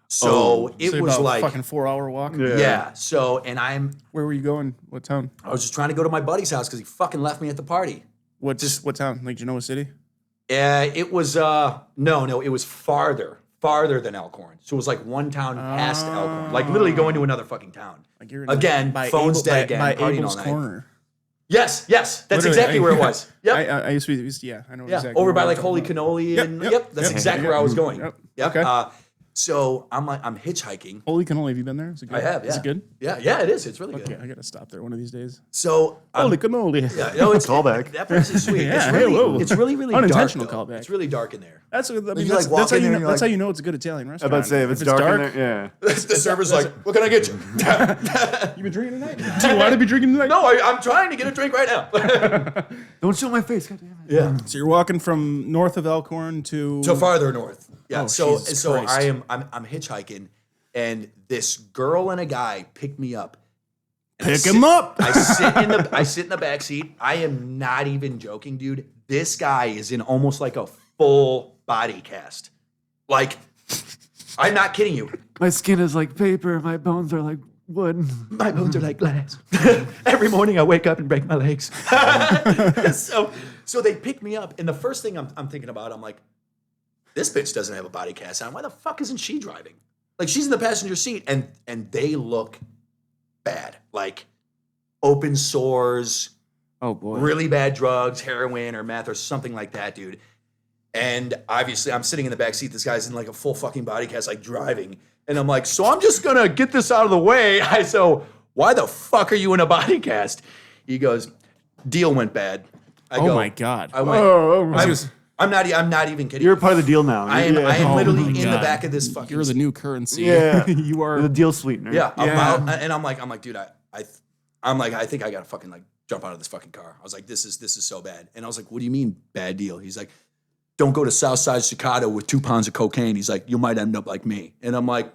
[SPEAKER 3] So it
[SPEAKER 1] So
[SPEAKER 3] was
[SPEAKER 1] about a
[SPEAKER 3] like
[SPEAKER 1] fucking 4-hour walk.
[SPEAKER 3] yeah. So and
[SPEAKER 1] Where were you going? What town?
[SPEAKER 3] I was just trying to go to my buddy's house because he fucking left me at the party.
[SPEAKER 1] What town? Like Genoa City?
[SPEAKER 3] It was no, it was farther than Elkhorn. So it was like one town past Elkhorn, like literally going to another fucking town.
[SPEAKER 1] Like you're
[SPEAKER 3] Again, phone's dead again,
[SPEAKER 1] by
[SPEAKER 3] partying
[SPEAKER 1] Abel's
[SPEAKER 3] all night.
[SPEAKER 1] Corner.
[SPEAKER 3] Yes, that's
[SPEAKER 1] Literally,
[SPEAKER 3] exactly where it was. Yep.
[SPEAKER 1] I used to be, yeah, I know
[SPEAKER 3] Yeah,
[SPEAKER 1] exactly.
[SPEAKER 3] over
[SPEAKER 1] where
[SPEAKER 3] by
[SPEAKER 1] you're
[SPEAKER 3] like
[SPEAKER 1] talking
[SPEAKER 3] Holy
[SPEAKER 1] about.
[SPEAKER 3] Cannoli,
[SPEAKER 1] Yep,
[SPEAKER 3] and
[SPEAKER 1] yep,
[SPEAKER 3] that's
[SPEAKER 1] yep.
[SPEAKER 3] exactly
[SPEAKER 1] Yep.
[SPEAKER 3] where I was going.
[SPEAKER 1] Yep.
[SPEAKER 3] Yep.
[SPEAKER 1] Okay.
[SPEAKER 3] So I'm hitchhiking.
[SPEAKER 1] Holy cannoli, have you been there? Is it good?
[SPEAKER 3] I have. Yeah.
[SPEAKER 1] Is it good?
[SPEAKER 3] Yeah, it is. It's really
[SPEAKER 1] Okay,
[SPEAKER 3] good.
[SPEAKER 1] I gotta stop there one of these days.
[SPEAKER 3] So
[SPEAKER 1] Holy cannoli.
[SPEAKER 3] yeah, no, it's
[SPEAKER 2] Callback.
[SPEAKER 3] That place is sweet.
[SPEAKER 1] Yeah,
[SPEAKER 3] it's
[SPEAKER 1] hey,
[SPEAKER 3] really,
[SPEAKER 1] whoa.
[SPEAKER 3] it's really
[SPEAKER 1] Unintentional
[SPEAKER 3] dark. Though.
[SPEAKER 1] callback.
[SPEAKER 3] It's really dark in there.
[SPEAKER 1] That's
[SPEAKER 3] You,
[SPEAKER 1] that's,
[SPEAKER 3] like, walk
[SPEAKER 1] that's how
[SPEAKER 3] in
[SPEAKER 1] you
[SPEAKER 3] there
[SPEAKER 1] know.
[SPEAKER 3] and you're
[SPEAKER 1] That's
[SPEAKER 3] like-
[SPEAKER 1] how you know it's a good Italian
[SPEAKER 2] I'm
[SPEAKER 1] restaurant.
[SPEAKER 2] about to say, if it's dark in there, yeah.
[SPEAKER 3] The server's like, "What can I get you?"
[SPEAKER 1] You been drinking tonight? Do you want to be drinking tonight?
[SPEAKER 3] No, I'm trying to get a drink right now.
[SPEAKER 2] Don't show my face. God damn it.
[SPEAKER 3] Yeah.
[SPEAKER 1] So you're walking from north of Elkhorn to
[SPEAKER 3] So farther north. Yeah.
[SPEAKER 1] Oh,
[SPEAKER 3] so
[SPEAKER 1] Jesus
[SPEAKER 3] so
[SPEAKER 1] Christ.
[SPEAKER 3] I'm hitchhiking, and this girl and a guy pick me up. And I
[SPEAKER 1] pick
[SPEAKER 3] sit-
[SPEAKER 1] him up.
[SPEAKER 3] I sit in the back seat. I am not even joking, dude. This guy is in almost like a full body cast. Like, I'm not kidding you.
[SPEAKER 2] My skin is like paper. My bones are like wood.
[SPEAKER 3] My bones are like glass. Every morning I wake up and break my legs. So they pick me up, and the first thing I'm thinking about, I'm like, this bitch doesn't have a body cast on. Why the fuck isn't she driving? Like, she's in the passenger seat, and they look bad. Like, open sores,
[SPEAKER 1] Oh boy.
[SPEAKER 3] really bad drugs, heroin or meth or something like that, dude. And obviously, I'm sitting in the back seat. This guy's in like a full fucking body cast, like driving. And I'm like, so I'm just gonna get this out of the way. So why the fuck are you in a body cast? He goes, deal went bad. I
[SPEAKER 1] Oh
[SPEAKER 3] go,
[SPEAKER 1] my god.
[SPEAKER 3] I went, I'm not even kidding.
[SPEAKER 2] You're a part of the deal now.
[SPEAKER 3] I am
[SPEAKER 1] Oh
[SPEAKER 3] literally
[SPEAKER 1] my
[SPEAKER 3] in the
[SPEAKER 1] God.
[SPEAKER 3] back of this fucking.
[SPEAKER 1] You're the new currency.
[SPEAKER 2] Yeah.
[SPEAKER 1] you
[SPEAKER 2] You're
[SPEAKER 1] are.
[SPEAKER 2] the deal sweetener.
[SPEAKER 3] Yeah,
[SPEAKER 1] Yeah.
[SPEAKER 3] and I'm like, dude, I think I gotta fucking like jump out of this fucking car. I was like, this is so bad. And I was like, what do you mean bad deal? He's like, don't go to Southside Chicago with 2 pounds of cocaine. He's like, you might end up like me. And I'm like,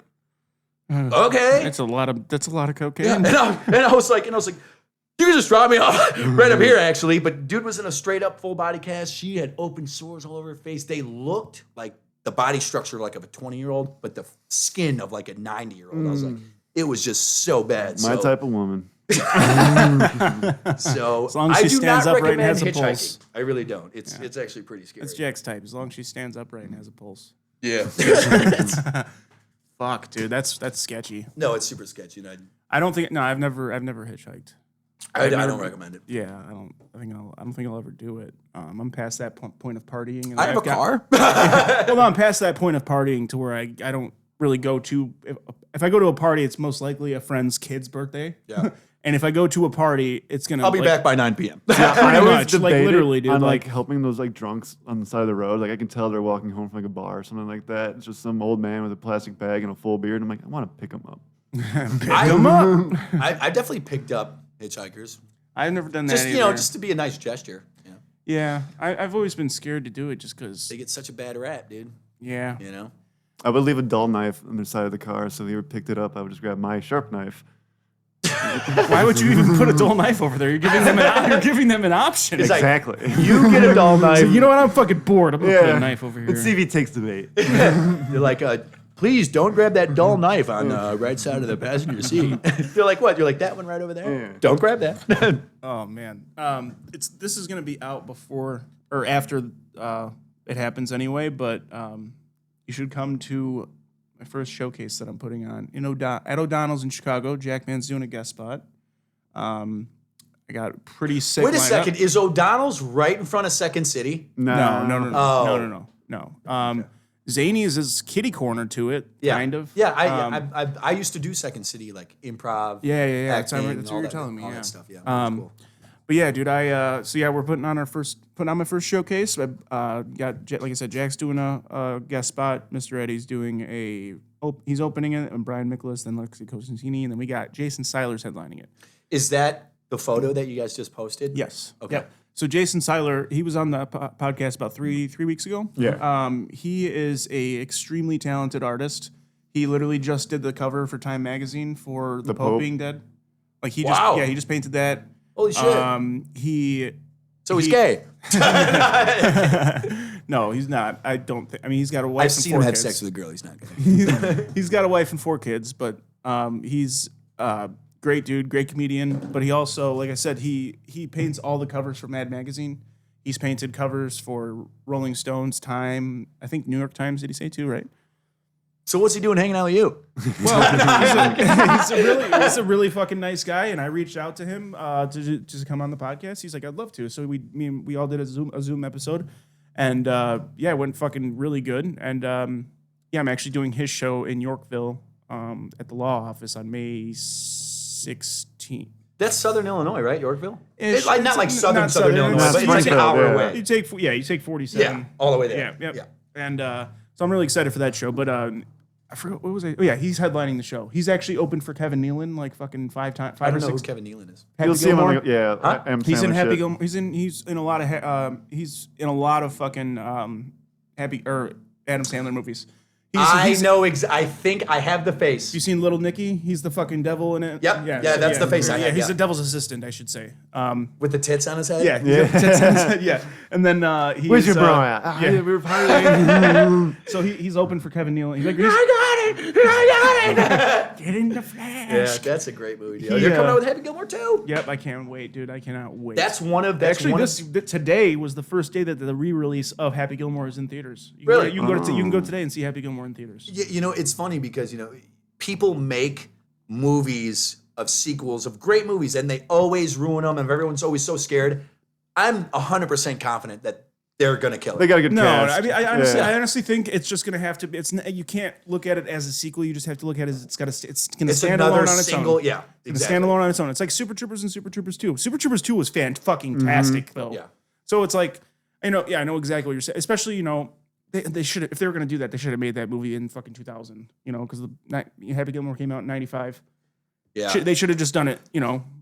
[SPEAKER 3] okay.
[SPEAKER 1] That's a lot of cocaine.
[SPEAKER 3] Yeah. And I was like, you can just drop me off right up here, actually. But dude was in a straight up full body cast. She had open sores all over her face. They looked like the body structure like of a 20-year-old, but the skin of like a 90-year-old. I was like, It was just so bad.
[SPEAKER 2] My type of woman.
[SPEAKER 3] So
[SPEAKER 1] As long as she
[SPEAKER 3] I do
[SPEAKER 1] stands
[SPEAKER 3] not
[SPEAKER 1] upright and
[SPEAKER 3] recommend
[SPEAKER 1] has a
[SPEAKER 3] hitchhiking.
[SPEAKER 1] pulse.
[SPEAKER 3] I really don't. It's actually pretty scary.
[SPEAKER 1] That's Jack's type. As long as she stands upright and has a pulse.
[SPEAKER 3] Yeah.
[SPEAKER 1] Fuck, dude, that's sketchy.
[SPEAKER 3] No, it's super sketchy. And
[SPEAKER 1] I don't think. No, I've never hitchhiked.
[SPEAKER 3] I don't recommend it.
[SPEAKER 1] Yeah, I don't think I'll ever do it. I'm past that point of partying. And
[SPEAKER 3] I have a car.
[SPEAKER 1] Well, no, I'm past that point of partying to where I don't really go to. If I go to a party, it's most likely a friend's kid's birthday.
[SPEAKER 3] Yeah.
[SPEAKER 1] And if I go to a party, it's gonna.
[SPEAKER 3] I'll be back by 9 p.m.
[SPEAKER 1] Pretty
[SPEAKER 2] always
[SPEAKER 1] much, like
[SPEAKER 2] debated
[SPEAKER 1] literally, dude.
[SPEAKER 2] on
[SPEAKER 1] Like,
[SPEAKER 2] helping those like drunks on the side of the road. Like I can tell they're walking home from like a bar or something like that. It's just some old man with a plastic bag and a full beard. I'm like, I want to pick him up.
[SPEAKER 1] pick 'em up.
[SPEAKER 3] I definitely picked up hitchhikers.
[SPEAKER 1] I've never done that.
[SPEAKER 3] Just
[SPEAKER 1] either.
[SPEAKER 3] just to be a nice gesture. Yeah.
[SPEAKER 1] Yeah, I've always been scared to do it just because.
[SPEAKER 3] They get such a bad rap, dude.
[SPEAKER 1] Yeah.
[SPEAKER 3] You know?
[SPEAKER 2] I would leave a dull knife on the side of the car, so if they picked it up, I would just grab my sharp knife.
[SPEAKER 1] Why would you even put a dull knife over there? You're giving them an option.
[SPEAKER 3] It's like,
[SPEAKER 2] Exactly.
[SPEAKER 3] you get a dull knife.
[SPEAKER 1] So, you know what? I'm fucking bored. I'm gonna put a knife over here.
[SPEAKER 2] Let's see if he takes the bait.
[SPEAKER 3] They're like, please don't grab that dull knife on the right side of the passenger seat. They're like, what? You're like, that one right over there?
[SPEAKER 2] Yeah.
[SPEAKER 3] Don't grab that.
[SPEAKER 1] Oh man, this is gonna be out before or after it happens anyway. But you should come to my first showcase that I'm putting on at O'Donnell's in Chicago. Jackman's doing a guest spot. I got a pretty sick.
[SPEAKER 3] Wait a
[SPEAKER 1] lineup.
[SPEAKER 3] second. Is O'Donnell's right in front of Second City?
[SPEAKER 1] No. Zany's is kitty corner to it,
[SPEAKER 3] Yeah.
[SPEAKER 1] kind of.
[SPEAKER 3] Yeah, I used to do Second City, like improv.
[SPEAKER 1] Yeah. That's
[SPEAKER 3] acting,
[SPEAKER 1] what
[SPEAKER 3] all
[SPEAKER 1] you're
[SPEAKER 3] that-
[SPEAKER 1] telling me.
[SPEAKER 3] all
[SPEAKER 1] Yeah.
[SPEAKER 3] that stuff. Yeah, that's cool.
[SPEAKER 1] But yeah, dude, we're putting on my first showcase. Like I said, Jack's doing a guest spot. Mr. Eddie's doing he's opening it, and Brian Mikolas, then Lexi Cosentini, and then we got Jason Seiler's headlining it.
[SPEAKER 3] Is that the photo that you guys just posted?
[SPEAKER 1] Yes.
[SPEAKER 3] Okay.
[SPEAKER 1] Yep. So Jason Seiler, he was on the podcast about three weeks ago.
[SPEAKER 2] Yeah.
[SPEAKER 1] He is a extremely talented artist. He literally just did the cover for Time magazine for The Pope
[SPEAKER 2] Pope?
[SPEAKER 1] being dead. Like he
[SPEAKER 3] Wow.
[SPEAKER 1] just painted that.
[SPEAKER 3] Holy shit.
[SPEAKER 1] So
[SPEAKER 3] he's gay.
[SPEAKER 1] No, he's not. I don't think. I mean, he's got a wife.
[SPEAKER 3] I've
[SPEAKER 1] and
[SPEAKER 3] seen
[SPEAKER 1] 4
[SPEAKER 3] him have
[SPEAKER 1] kids.
[SPEAKER 3] sex with a girl. He's not gay.
[SPEAKER 1] He's got a wife and 4 kids, but he's great dude, great comedian. But he also, like I said, he paints all the covers for Mad Magazine. He's painted covers for Rolling Stones, Time. I think New York Times. Did he say too? Right.
[SPEAKER 3] So what's he doing hanging out with you?
[SPEAKER 1] Well, he's a really fucking nice guy, and I reached out to him to just come on the podcast. He's like, I'd love to. So we all did a Zoom episode, and it went fucking really good. And I'm actually doing his show in Yorkville at the law office on May 16th.
[SPEAKER 3] That's Southern Illinois, right? Yorkville?
[SPEAKER 1] Ish.
[SPEAKER 3] Not like
[SPEAKER 1] It's
[SPEAKER 3] Southern
[SPEAKER 1] not Southern,
[SPEAKER 3] Illinois,
[SPEAKER 1] it's
[SPEAKER 3] but it's like an
[SPEAKER 2] Springfield,
[SPEAKER 3] hour
[SPEAKER 2] yeah.
[SPEAKER 3] away.
[SPEAKER 1] You take 47.
[SPEAKER 3] Yeah, all the way there.
[SPEAKER 1] Yeah.
[SPEAKER 3] Yeah.
[SPEAKER 1] And so I'm really excited for that show. But I forgot what was I? Oh yeah, he's headlining the show. He's actually opened for Kevin Nealon like fucking 5 times.
[SPEAKER 3] I don't know who Kevin Nealon is.
[SPEAKER 2] You'll see him on
[SPEAKER 1] Gilmore.
[SPEAKER 2] Adam
[SPEAKER 1] He's in
[SPEAKER 2] Sandler
[SPEAKER 1] Happy
[SPEAKER 2] shit.
[SPEAKER 1] Gilmore. He's in a lot of fucking Happy or Adam Sandler movies.
[SPEAKER 3] I think I have the face.
[SPEAKER 1] You seen Little Nicky? He's the fucking devil in it.
[SPEAKER 3] Yep. Yeah, that's the face I
[SPEAKER 1] Yeah,
[SPEAKER 3] have,
[SPEAKER 1] he's
[SPEAKER 3] yeah.
[SPEAKER 1] the devil's assistant, I should say.
[SPEAKER 3] With the tits on his head?
[SPEAKER 1] Yeah. And then he's
[SPEAKER 2] Where's your bro at?
[SPEAKER 1] yeah.
[SPEAKER 2] We were partying.
[SPEAKER 1] So he's open for Kevin Nealon. He's like,
[SPEAKER 3] I got it!
[SPEAKER 1] get in the flash.
[SPEAKER 3] Yeah, that's a great movie. Dude. They're coming out with Happy Gilmore too.
[SPEAKER 1] Yep, I can't wait, dude. I cannot wait. Today was the first day that the re-release of Happy Gilmore is in theaters.
[SPEAKER 3] Really?
[SPEAKER 1] You can go today and see Happy Gilmore in theaters.
[SPEAKER 3] You know, it's funny because, people make movies of sequels of great movies and they always ruin them and everyone's always so scared. I'm 100% confident that they're going to kill it.
[SPEAKER 2] They got a good
[SPEAKER 1] No,
[SPEAKER 2] cast.
[SPEAKER 1] I mean, I honestly think it's just gonna have to be. You can't look at it as a sequel. You just have to look at it as it's gonna stand alone on its own.
[SPEAKER 3] Yeah,
[SPEAKER 1] It's
[SPEAKER 3] exactly.
[SPEAKER 1] stand alone on its own. It's like Super Troopers and Super Troopers 2. Super Troopers 2 was fucking-tastic though.
[SPEAKER 3] Yeah.
[SPEAKER 1] So it's like, I know exactly what you're saying. Especially, they should, if they were gonna do that, they should have made that movie in fucking 2000. Because Happy Gilmore came out in 95.
[SPEAKER 3] Yeah.
[SPEAKER 1] They should have just done it,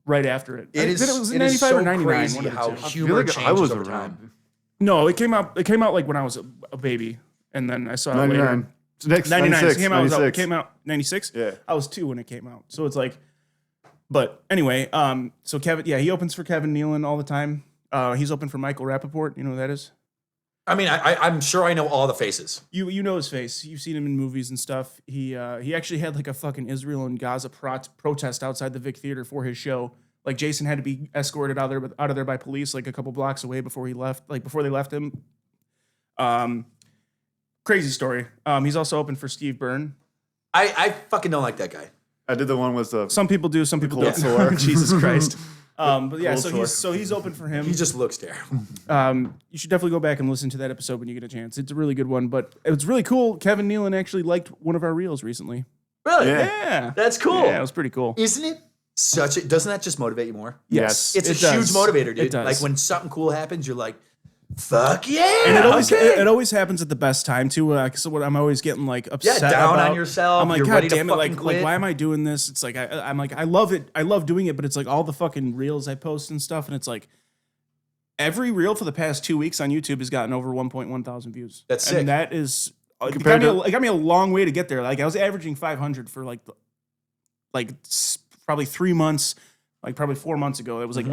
[SPEAKER 1] right after it.
[SPEAKER 3] It is,
[SPEAKER 1] It was in
[SPEAKER 3] it is
[SPEAKER 1] 95
[SPEAKER 3] so
[SPEAKER 1] or 99.
[SPEAKER 3] crazy
[SPEAKER 1] one of the
[SPEAKER 3] how
[SPEAKER 1] two.
[SPEAKER 3] humor
[SPEAKER 2] I
[SPEAKER 3] changes
[SPEAKER 2] was
[SPEAKER 3] over
[SPEAKER 2] around.
[SPEAKER 3] time.
[SPEAKER 1] No, it came out like when I was a baby, and then I saw it later.
[SPEAKER 2] 99. So next
[SPEAKER 1] 99.
[SPEAKER 2] 96.
[SPEAKER 1] It came out.
[SPEAKER 2] 96.
[SPEAKER 1] It came out 96.
[SPEAKER 2] Yeah.
[SPEAKER 1] I was 2 when it came out. So it's like, but anyway, so Kevin, he opens for Kevin Nealon all the time. He's open for Michael Rappaport. You know who that is?
[SPEAKER 3] I mean, I'm sure I know all the faces.
[SPEAKER 1] You know his face. You've seen him in movies and stuff. He actually had like a fucking Israel and Gaza protest outside the Vic Theater for his show. Like Jason had to be escorted out of there by police like a couple blocks away before he left. Like before they left him. Crazy story. He's also open for Steve Byrne.
[SPEAKER 3] I fucking don't like that guy.
[SPEAKER 2] I did the one with the
[SPEAKER 1] Some people do. Some people
[SPEAKER 2] cold
[SPEAKER 1] don't.
[SPEAKER 2] sore.
[SPEAKER 1] Jesus Christ. But yeah,
[SPEAKER 2] Cold
[SPEAKER 1] so he's open for him.
[SPEAKER 3] He just looks terrible.
[SPEAKER 1] You should definitely go back and listen to that episode when you get a chance. It's a really good one. But it's really cool. Kevin Nealon actually liked one of our reels recently.
[SPEAKER 3] Really?
[SPEAKER 1] Yeah.
[SPEAKER 3] That's cool.
[SPEAKER 1] Yeah, it was pretty cool.
[SPEAKER 3] Isn't it doesn't that just motivate you more?
[SPEAKER 1] Yes.
[SPEAKER 3] It's
[SPEAKER 1] it
[SPEAKER 3] a
[SPEAKER 1] does.
[SPEAKER 3] huge motivator, dude.
[SPEAKER 1] It does.
[SPEAKER 3] Like when something cool happens, you're like, fuck yeah.
[SPEAKER 1] And
[SPEAKER 3] okay.
[SPEAKER 1] it always happens at the best time too. So what I'm always getting like upset
[SPEAKER 3] down
[SPEAKER 1] about.
[SPEAKER 3] on yourself.
[SPEAKER 1] I'm like,
[SPEAKER 3] You're
[SPEAKER 1] God
[SPEAKER 3] ready to
[SPEAKER 1] damn it!
[SPEAKER 3] fucking
[SPEAKER 1] Like
[SPEAKER 3] quit.
[SPEAKER 1] why am I doing this? It's like I'm like I love it. I love doing it, but it's like all the fucking reels I post and stuff, and it's like every reel for the past 2 weeks on YouTube has gotten over 1.1 thousand views.
[SPEAKER 3] That's sick.
[SPEAKER 1] And that is it
[SPEAKER 2] Compared
[SPEAKER 1] got me a long way to get there. Like I was averaging 500 for probably 3 months. Like probably 4 months ago, it was like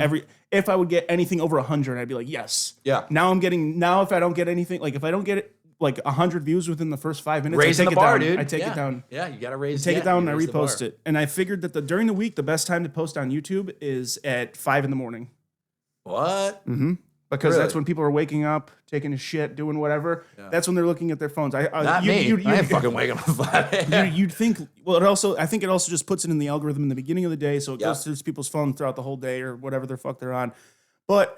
[SPEAKER 1] if I would get anything over 100, I'd be like, yes.
[SPEAKER 3] Yeah.
[SPEAKER 1] Now if I don't get anything, like if I don't get it, like 100 views within the first 5 minutes,
[SPEAKER 3] Raising
[SPEAKER 1] I
[SPEAKER 3] the
[SPEAKER 1] take it
[SPEAKER 3] bar,
[SPEAKER 1] down.
[SPEAKER 3] dude.
[SPEAKER 1] I take it down.
[SPEAKER 3] Yeah, you gotta raise.
[SPEAKER 1] Take it down and I
[SPEAKER 3] raise the bar.
[SPEAKER 1] repost it. And I figured that during the week, the best time to post on YouTube is at 5 a.m.
[SPEAKER 3] What?
[SPEAKER 1] Because
[SPEAKER 3] Really?
[SPEAKER 1] that's when people are waking up, taking a shit, doing whatever. That's when they're looking at their phones.
[SPEAKER 3] Not me. I ain't fucking waking up at 5.
[SPEAKER 1] You'd think. Well, I think it also just puts it in the algorithm in the beginning of the day, so it goes through people's phone throughout the whole day or whatever the fuck they're on. But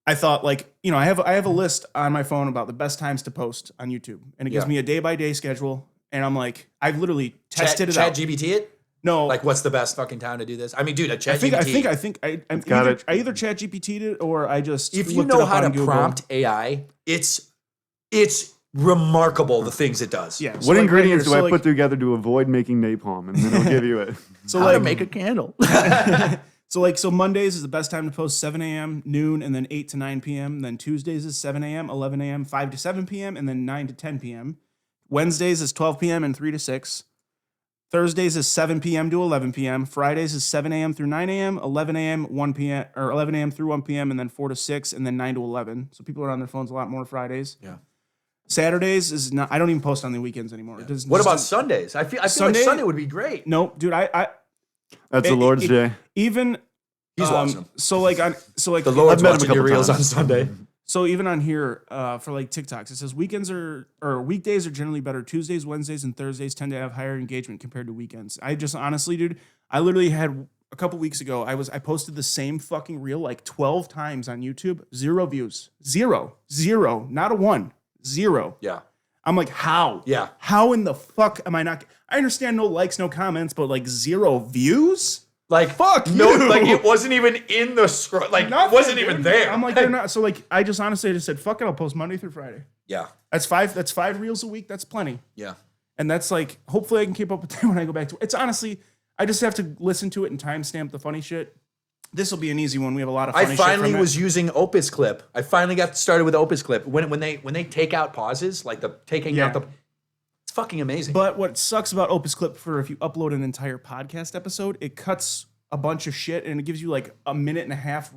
[SPEAKER 1] I thought, like, I have a list on my phone about the best times to post on YouTube, and it gives me a day by day schedule. And I'm like, I've literally tested it out.
[SPEAKER 3] ChatGPT it?
[SPEAKER 1] No,
[SPEAKER 3] Like, what's the best fucking time to do this? I mean, dude, a
[SPEAKER 1] I
[SPEAKER 3] ChatGPT.
[SPEAKER 1] think
[SPEAKER 2] got it.
[SPEAKER 1] I either chat GPT'd it or I just
[SPEAKER 3] If you
[SPEAKER 1] looked it
[SPEAKER 3] know
[SPEAKER 1] up
[SPEAKER 3] how
[SPEAKER 1] on
[SPEAKER 3] to
[SPEAKER 1] Google.
[SPEAKER 3] prompt AI, it's remarkable the things it does.
[SPEAKER 1] Yeah.
[SPEAKER 2] what ingredients do I
[SPEAKER 1] put?
[SPEAKER 2] put together to avoid making napalm, and then it'll give you it.
[SPEAKER 1] So
[SPEAKER 4] How
[SPEAKER 1] like
[SPEAKER 4] to make a candle.
[SPEAKER 1] So Mondays is the best time to post 7 a.m., noon, and then 8 to 9 p.m. Then Tuesdays is 7 a.m., 11 a.m., 5 to 7 p.m., and then 9 to 10 p.m. Wednesdays is 12 p.m. and 3 to 6. Thursdays is 7 p.m. to 11 p.m. Fridays is 7 a.m. through 9 a.m., 11 a.m., 1 p.m., or 11 a.m. through 1 p.m., and then 4 to 6, and then 9 to 11. So people are on their phones a lot more Fridays.
[SPEAKER 3] Yeah.
[SPEAKER 1] Saturdays is not. I don't even post on the weekends anymore. It doesn't-
[SPEAKER 3] What
[SPEAKER 1] just
[SPEAKER 3] about
[SPEAKER 1] doesn't-
[SPEAKER 3] Sundays? I feel like
[SPEAKER 1] Sunday?
[SPEAKER 3] Sunday would be great.
[SPEAKER 1] Nope, dude. I
[SPEAKER 2] That's the Lord's day.
[SPEAKER 1] even
[SPEAKER 3] He's watching them.
[SPEAKER 1] So like
[SPEAKER 3] The Lord's
[SPEAKER 2] I've met him a
[SPEAKER 3] watching your
[SPEAKER 2] couple
[SPEAKER 3] reels on
[SPEAKER 2] times.
[SPEAKER 3] Sunday.
[SPEAKER 1] So even on here, for like TikToks, it says weekdays are generally better. Tuesdays, Wednesdays, and Thursdays tend to have higher engagement compared to weekends. I just honestly, dude, I literally had a couple weeks ago, I posted the same fucking reel like 12 times on YouTube, 0 views, zero, not a 1, 0.
[SPEAKER 3] Yeah.
[SPEAKER 1] I'm like, how?
[SPEAKER 3] Yeah.
[SPEAKER 1] How in the fuck am I not? I understand no likes, no comments, but like 0 views?
[SPEAKER 3] Like,
[SPEAKER 1] Fuck
[SPEAKER 3] no,
[SPEAKER 1] you.
[SPEAKER 3] like it wasn't even in the scroll. Like,
[SPEAKER 1] Nothing,
[SPEAKER 3] wasn't even
[SPEAKER 1] dude.
[SPEAKER 3] there.
[SPEAKER 1] I'm like, they're not. So like, I just said, fuck it, I'll post Monday through Friday.
[SPEAKER 3] Yeah.
[SPEAKER 1] That's 5 reels a week. That's plenty.
[SPEAKER 3] Yeah.
[SPEAKER 1] And that's like, hopefully I can keep up with that when I go back to it. It's honestly, I just have to listen to it and timestamp the funny shit. This will be an easy one. We have a lot of funny
[SPEAKER 3] I
[SPEAKER 1] shit.
[SPEAKER 3] finally
[SPEAKER 1] from
[SPEAKER 3] was
[SPEAKER 1] it.
[SPEAKER 3] using Opus Clip. I finally got started with Opus Clip. When they take out pauses, like the taking out the, it's fucking amazing.
[SPEAKER 1] But what sucks about Opus Clip for if you upload an entire podcast episode, it cuts a bunch of shit and it gives you like a minute and a half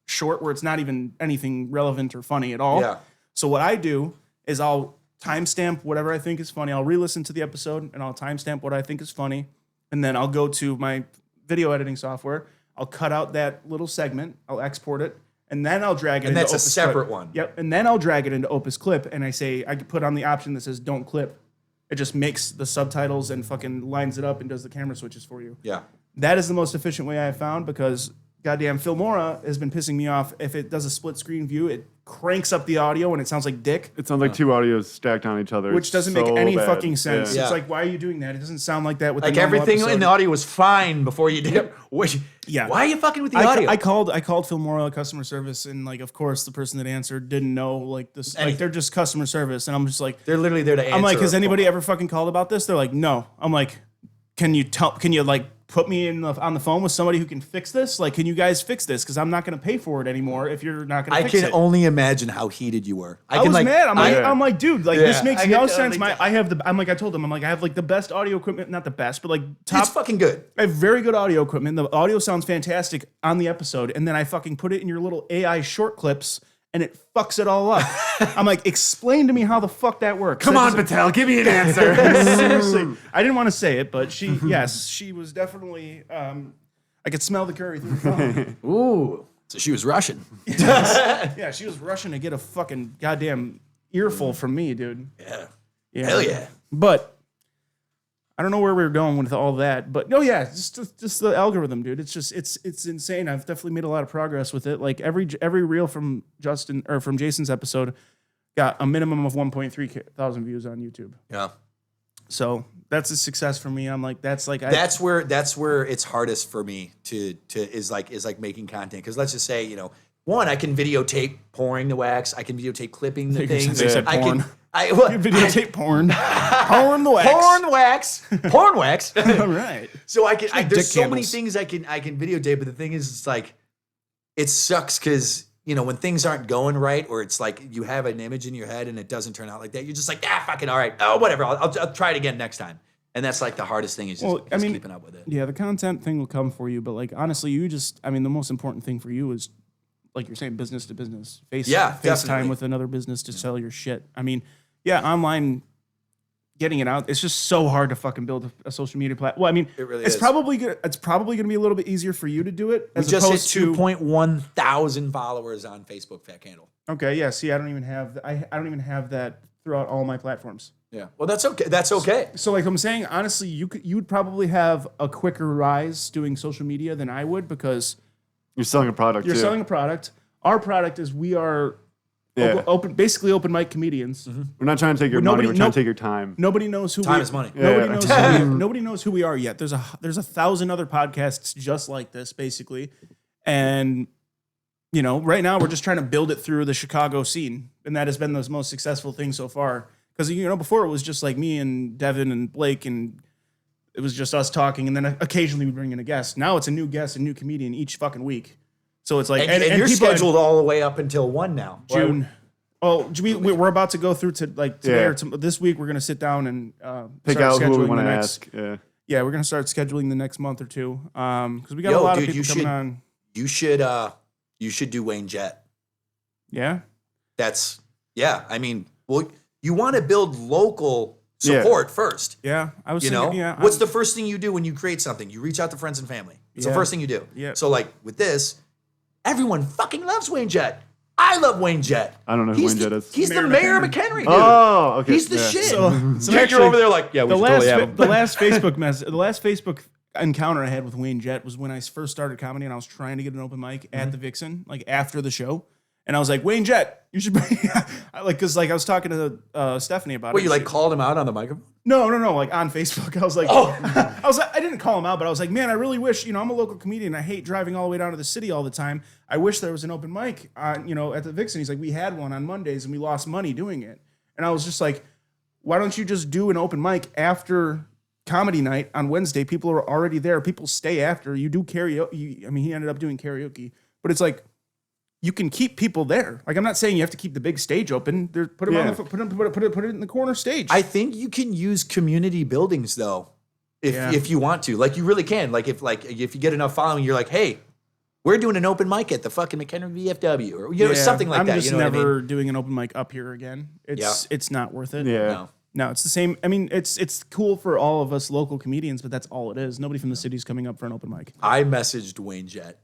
[SPEAKER 1] short where it's not even anything relevant or funny at all.
[SPEAKER 3] Yeah.
[SPEAKER 1] So what I do is I'll timestamp whatever I think is funny. I'll re-listen to the episode and I'll timestamp what I think is funny. And then I'll go to my video editing software. I'll cut out that little segment. I'll export it. And then I'll drag it
[SPEAKER 3] And
[SPEAKER 1] into
[SPEAKER 3] that's a
[SPEAKER 1] Opus
[SPEAKER 3] separate
[SPEAKER 1] Clip.
[SPEAKER 3] one.
[SPEAKER 1] Yep. And then I'll drag it into Opus Clip and I can put on the option that says don't clip. It just makes the subtitles and fucking lines it up and does the camera switches for you.
[SPEAKER 3] Yeah.
[SPEAKER 1] That is the most efficient way I have found because goddamn Filmora has been pissing me off. If it does a split screen view, it cranks up the audio and it sounds like dick,
[SPEAKER 2] It sounds like 2 audios stacked on each other.
[SPEAKER 1] which
[SPEAKER 2] It's
[SPEAKER 1] doesn't make
[SPEAKER 2] so
[SPEAKER 1] any
[SPEAKER 2] bad.
[SPEAKER 1] fucking sense.
[SPEAKER 2] Yeah.
[SPEAKER 3] Yeah.
[SPEAKER 1] It's like, why are you doing that? It doesn't sound like that with
[SPEAKER 3] Like
[SPEAKER 1] the normal
[SPEAKER 3] everything
[SPEAKER 1] episode.
[SPEAKER 3] in the audio was fine before you did.
[SPEAKER 1] Yeah.
[SPEAKER 3] Why are you fucking with the audio?
[SPEAKER 1] I called Filmora customer service and like of course the person that answered didn't know like this like they're just customer service and I'm just like
[SPEAKER 3] They're literally there to answer.
[SPEAKER 1] I'm like, has
[SPEAKER 3] a
[SPEAKER 1] anybody
[SPEAKER 3] phone
[SPEAKER 1] ever fucking called about this? They're like, no. I'm like, can you like put me on the phone with somebody who can fix this? Like, can you guys fix this? Because I'm not going to pay for it anymore if you're not going
[SPEAKER 3] I
[SPEAKER 1] to fix
[SPEAKER 3] can
[SPEAKER 1] it.
[SPEAKER 3] only imagine how heated you were.
[SPEAKER 1] I was mad. I'm like, dude, like this
[SPEAKER 3] Yeah,
[SPEAKER 1] makes
[SPEAKER 3] I
[SPEAKER 1] no
[SPEAKER 3] can
[SPEAKER 1] sense.
[SPEAKER 3] totally
[SPEAKER 1] I told him, I'm like, I have like the best audio equipment, not the best, but like top.
[SPEAKER 3] It's fucking good.
[SPEAKER 1] I have very good audio equipment. The audio sounds fantastic on the episode, and then I fucking put it in your little AI short clips, and it fucks it all up. I'm like, explain to me how the fuck that works.
[SPEAKER 2] Come
[SPEAKER 1] That
[SPEAKER 2] on,
[SPEAKER 1] doesn't-
[SPEAKER 2] Patel, give me an answer.
[SPEAKER 1] Seriously, I didn't want to say it, but she was definitely. I could smell the curry through the phone.
[SPEAKER 4] Ooh. So she was Russian.
[SPEAKER 1] Yeah, she was rushing to get a fucking goddamn earful from me, dude.
[SPEAKER 3] Yeah.
[SPEAKER 1] Yeah.
[SPEAKER 3] Hell yeah.
[SPEAKER 1] But I don't know where we were going with all that. But no, yeah, just the algorithm, dude. It's just it's insane. I've definitely made a lot of progress with it. Like every reel from Justin or from Jason's episode got a minimum of 1.3 thousand views on YouTube.
[SPEAKER 3] Yeah.
[SPEAKER 1] So that's a success for me. I'm like, that's
[SPEAKER 3] Where it's hardest for me to is like making content. Because let's just say, you know, one, I can videotape pouring the wax. I can videotape clipping the things.
[SPEAKER 1] They said
[SPEAKER 3] I
[SPEAKER 1] porn.
[SPEAKER 3] can
[SPEAKER 1] You videotape porn. Porn the wax.
[SPEAKER 3] porn wax. Porn wax.
[SPEAKER 1] All right.
[SPEAKER 3] So I can there's
[SPEAKER 1] dick
[SPEAKER 3] so many
[SPEAKER 1] candles.
[SPEAKER 3] things I can videotape, but the thing is, it's like it sucks because, you know, when things aren't going right, or it's like you have an image in your head and it doesn't turn out like that, you're just like, fucking all right, oh whatever, I'll try it again next time. And that's like the hardest thing is just, keeping up with it.
[SPEAKER 1] Yeah, the content thing will come for you, but like honestly, the most important thing for you is, like you're saying, business to business. FaceTime
[SPEAKER 3] definitely.
[SPEAKER 1] with another business to sell your shit. I mean, yeah, online, getting it out, it's just so hard to fucking build a social media platform. Well, I mean,
[SPEAKER 3] It really
[SPEAKER 1] it's
[SPEAKER 3] is.
[SPEAKER 1] probably going to be a little bit easier for you to do it
[SPEAKER 3] We
[SPEAKER 1] as
[SPEAKER 3] just hit
[SPEAKER 1] opposed to
[SPEAKER 3] 2.1 thousand followers on Facebook, Fat Candle.
[SPEAKER 1] Okay, yeah. See, I don't even have that throughout all my platforms.
[SPEAKER 3] Yeah. Well, that's okay. That's okay.
[SPEAKER 1] So, like I'm saying, honestly, you would probably have a quicker rise doing social media than I would because
[SPEAKER 2] You're selling a product.
[SPEAKER 1] you're
[SPEAKER 2] too.
[SPEAKER 1] selling a product. Our product is we are
[SPEAKER 2] Yeah.
[SPEAKER 1] basically open mic comedians.
[SPEAKER 2] We're not trying to take your
[SPEAKER 1] Nobody-
[SPEAKER 2] money. We're trying
[SPEAKER 1] no-
[SPEAKER 2] to take your time.
[SPEAKER 1] Nobody knows who
[SPEAKER 3] Time
[SPEAKER 1] we,
[SPEAKER 3] is money.
[SPEAKER 1] Nobody
[SPEAKER 2] Yeah.
[SPEAKER 1] knows who we, nobody knows who we are yet. There's a 1,000 other podcasts just like this, basically, and you know, right now we're just trying to build it through the Chicago scene, and that has been the most successful thing so far. Because you know, before it was just like me and Devin and Blake, and it was just us talking, and then occasionally we bring in a guest. Now it's a new guest, a new comedian each fucking week. So it's like,
[SPEAKER 3] And you're
[SPEAKER 1] people-
[SPEAKER 3] scheduled all the way up until 1 now.
[SPEAKER 1] June. Oh, we're about to go through to like today
[SPEAKER 2] Yeah.
[SPEAKER 1] or this week. We're gonna sit down and
[SPEAKER 2] Pick
[SPEAKER 1] start
[SPEAKER 2] out who we
[SPEAKER 1] scheduling
[SPEAKER 2] want
[SPEAKER 1] the
[SPEAKER 2] to
[SPEAKER 1] next.
[SPEAKER 2] ask. Yeah.
[SPEAKER 1] Yeah, we're gonna start scheduling the next month or two because we got
[SPEAKER 3] Yo,
[SPEAKER 1] a lot
[SPEAKER 3] dude,
[SPEAKER 1] of
[SPEAKER 3] you
[SPEAKER 1] people coming
[SPEAKER 3] should-
[SPEAKER 1] on.
[SPEAKER 3] You should do Wayne Jet.
[SPEAKER 1] Yeah,
[SPEAKER 3] I mean, well, you want to build local support first.
[SPEAKER 1] yeah. I was
[SPEAKER 3] You
[SPEAKER 1] thinking,
[SPEAKER 3] know,
[SPEAKER 1] yeah.
[SPEAKER 3] what's the first thing you do when you create something? You reach out to friends and family. It's the
[SPEAKER 1] Yeah.
[SPEAKER 3] first thing you do.
[SPEAKER 1] Yeah.
[SPEAKER 3] So like with this, everyone fucking loves Wayne Jet. I love Wayne Jet.
[SPEAKER 2] I don't know who
[SPEAKER 3] He's
[SPEAKER 2] Wayne Jet is.
[SPEAKER 3] He's
[SPEAKER 1] Mayor
[SPEAKER 3] the mayor of
[SPEAKER 1] McHenry.
[SPEAKER 3] McHenry, dude.
[SPEAKER 2] Oh, okay.
[SPEAKER 3] He's the
[SPEAKER 2] yeah.
[SPEAKER 3] shit.
[SPEAKER 1] So
[SPEAKER 3] Jake,
[SPEAKER 1] actually,
[SPEAKER 3] you're over there like, yeah, we
[SPEAKER 1] the
[SPEAKER 3] should
[SPEAKER 1] last
[SPEAKER 3] totally have him.
[SPEAKER 1] the last Facebook encounter I had with Wayne Jet was when I first started comedy and I was trying to get an open mic at the Vixen, like after the show. And I was like, Wayne Jet, you should be because I was talking to Stephanie about
[SPEAKER 3] Wait,
[SPEAKER 1] it.
[SPEAKER 3] you like
[SPEAKER 1] She-
[SPEAKER 3] called him out on the microphone?
[SPEAKER 1] No, like on Facebook. I was like, I didn't call him out, but I was like, man, I really wish, I'm a local comedian. I hate driving all the way down to the city all the time. I wish there was an open mic on, at the Vixen. He's like, we had one on Mondays and we lost money doing it. And I was just like, why don't you just do an open mic after comedy night on Wednesday? People are already there. People stay after. You do karaoke. He ended up doing karaoke, but it's like, you can keep people there. Like, I'm not saying you have to keep the big stage open. Put them on the put it in the corner stage.
[SPEAKER 3] I think you can use community buildings though, if you want to. Like you really can. Like if you get enough following, you're like, hey, we're doing an open mic at the fucking McHenry VFW or something like
[SPEAKER 1] I'm
[SPEAKER 3] that.
[SPEAKER 1] just
[SPEAKER 3] You know
[SPEAKER 1] never
[SPEAKER 3] what I mean?
[SPEAKER 1] doing an open mic up here again. It's not worth it.
[SPEAKER 2] Yeah.
[SPEAKER 3] No.
[SPEAKER 1] No, it's the same. I mean, it's cool for all of us local comedians, but that's all it is. Nobody from the city's coming up for an open mic.
[SPEAKER 3] I messaged Wayne Jet.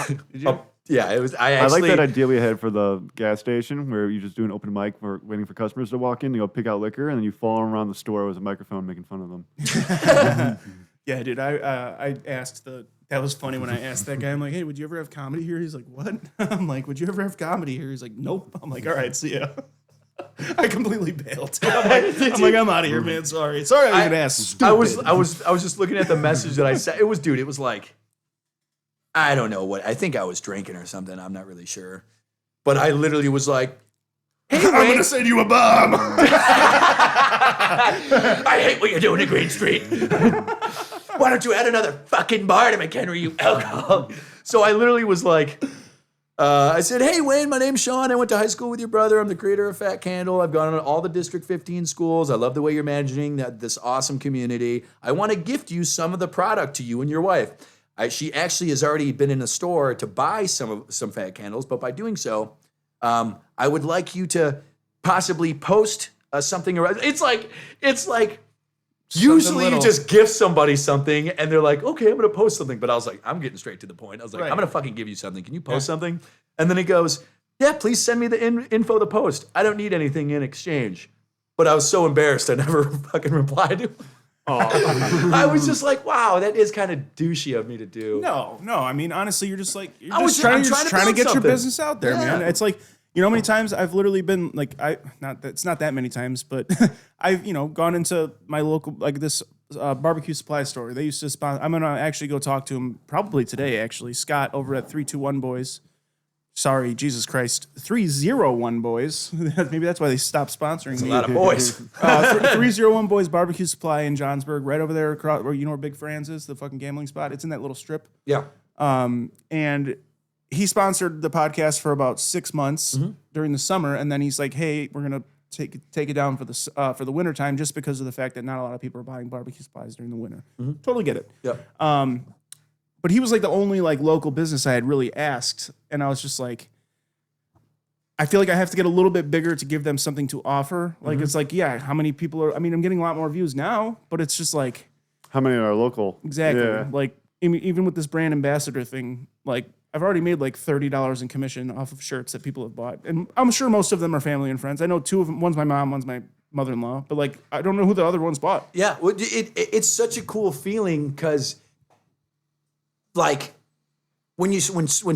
[SPEAKER 1] Did you?
[SPEAKER 3] Yeah, it was.
[SPEAKER 2] I like that idea we had for the gas station where you just do an open mic for waiting for customers to walk in. You go pick out liquor and then you follow them around the store with a microphone making fun of them.
[SPEAKER 1] Yeah, dude. I asked that was funny when I asked that guy. I'm like, hey, would you ever have comedy here? He's like, what? I'm like, would you ever have comedy here? He's like, nope. I'm like, all right, see ya. I completely bailed. I'm out of here, man. Sorry I was gonna ask. Stupid.
[SPEAKER 3] I was just looking at the message that I sent. It was like, I don't know what. I think I was drinking or something. I'm not really sure. But I literally was like, hey,
[SPEAKER 1] I'm
[SPEAKER 3] Wayne,
[SPEAKER 1] gonna send you a bomb.
[SPEAKER 3] I hate what you're doing in Green Street. Why don't you add another fucking bar to McHenry, you alcohol? So I literally was like, I said, hey, Wayne, my name's Sean. I went to high school with your brother. I'm the creator of Fat Candle. I've gone to all the District 15 schools. I love the way you're managing this awesome community. I want to gift you some of the product to you and your wife. She actually has already been in a store to buy some Fat Candles, but by doing so, I would like you to possibly post something around. It's like usually you
[SPEAKER 1] little.
[SPEAKER 3] just gift somebody something and they're like, okay, I'm gonna post something. But I was like, I'm getting straight to the point. I was like,
[SPEAKER 1] Right.
[SPEAKER 3] I'm gonna fucking give you something. Can you post something? And then he goes, yeah, please send me the info to post. I don't need anything in exchange. But I was so embarrassed I never fucking replied to him. I was just like, wow, that is kind of douchey of me to do.
[SPEAKER 1] No. I mean, honestly, you're just like
[SPEAKER 3] I'm
[SPEAKER 1] trying to
[SPEAKER 3] build
[SPEAKER 1] get your
[SPEAKER 3] something.
[SPEAKER 1] business out there, man.
[SPEAKER 3] Yeah.
[SPEAKER 1] It's like, you know how many times I've literally been like, it's not that many times, but I've gone into my local like this barbecue supply store. They used to sponsor. I'm gonna actually go talk to him probably today. Actually, Scott over at 321 Boys. Sorry, Jesus Christ, 301 Boys. Maybe that's why they stopped sponsoring me.
[SPEAKER 3] A lot of boys.
[SPEAKER 1] 301 Boys Barbecue Supply in Johnsburg, right over there across where where Big Fran's is, the fucking gambling spot. It's in that little strip.
[SPEAKER 3] Yeah.
[SPEAKER 1] And he sponsored the podcast for about 6 months during the summer, and then he's like, "Hey, we're gonna take it down for the winter time, just because of the fact that not a lot of people are buying barbecue supplies during the winter." Totally get it.
[SPEAKER 3] Yeah.
[SPEAKER 1] But he was like the only like local business I had really asked, and I was just like, I feel like I have to get a little bit bigger to give them something to offer. Like it's like, yeah, how many people are? I mean, I'm getting a lot more views now, but it's just like,
[SPEAKER 2] How many are local?
[SPEAKER 1] exactly.
[SPEAKER 2] Yeah.
[SPEAKER 1] Like even with this brand ambassador thing, like I've already made like $30 in commission off of shirts that people have bought, and I'm sure most of them are family and friends. I know two of them. One's my mom, one's my mother-in-law, but like I don't know who the other ones bought.
[SPEAKER 3] Yeah. Well, it's such a cool feeling because, like, when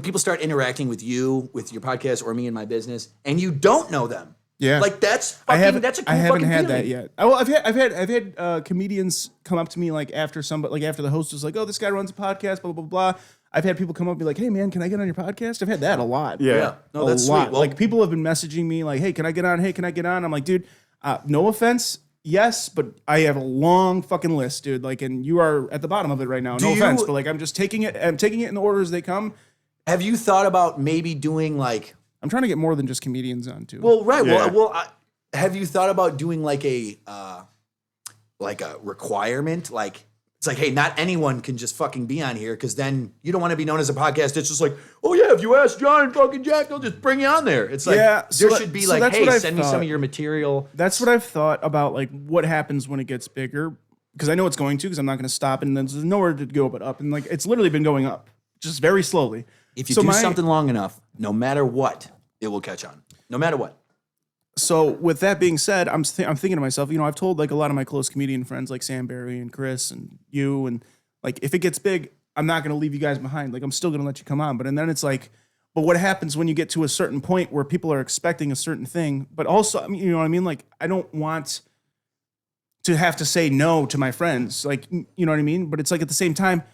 [SPEAKER 3] people start interacting with you, with your podcast, or me and my business, and you don't know them, like that's fucking, that's a cool
[SPEAKER 1] I haven't
[SPEAKER 3] fucking
[SPEAKER 1] had
[SPEAKER 3] feeling.
[SPEAKER 1] that yet. Well, I've had comedians come up to me like after the host was like, "Oh, this guy runs a podcast," blah blah blah. I've had people come up and be like, "Hey man, can I get on your podcast?" I've had that a lot.
[SPEAKER 2] Yeah.
[SPEAKER 3] No, that's
[SPEAKER 1] a lot.
[SPEAKER 3] sweet. Well,
[SPEAKER 1] Like people have been messaging me like, "Hey, can I get on? Hey, can I get on?" I'm like, dude, no offense. Yes, but I have a long fucking list, dude. Like, and you are at the bottom of it right now. No offense, but like, I'm just taking it. I'm taking it in the order as they come.
[SPEAKER 3] have you thought about maybe doing like?
[SPEAKER 1] I'm trying to get more than just comedians on too.
[SPEAKER 3] Well, right.
[SPEAKER 2] Yeah.
[SPEAKER 3] Have you thought about doing like a requirement? Like, it's like, hey, not anyone can just fucking be on here, because then you don't want to be known as a podcast. It's just like, oh yeah, if you ask John and fucking Jack, they'll just bring you on there. It's like,
[SPEAKER 1] Yeah, so
[SPEAKER 3] there
[SPEAKER 1] that-
[SPEAKER 3] should be
[SPEAKER 1] so
[SPEAKER 3] like,
[SPEAKER 1] that's
[SPEAKER 3] hey,
[SPEAKER 1] what I've
[SPEAKER 3] send me some
[SPEAKER 1] thought.
[SPEAKER 3] of your material.
[SPEAKER 1] That's what I've thought about, like what happens when it gets bigger, because I know it's going to, because I'm not going to stop, and there's nowhere to go but up, and like it's literally been going up, just very slowly.
[SPEAKER 3] If you
[SPEAKER 1] So
[SPEAKER 3] do something long enough, no matter what, it will catch on. No matter what.
[SPEAKER 1] So with that being said, I'm thinking to myself, I've told like a lot of my close comedian friends like Sam Barry and Chris and you, and like if it gets big, I'm not going to leave you guys behind. Like I'm still going to let you come on. But and then it's like, but what happens when you get to a certain point where people are expecting a certain thing? But also, I mean, you know what I mean? Like I don't want to have to say no to my friends. Like, you know what I mean? But it's like at the same time,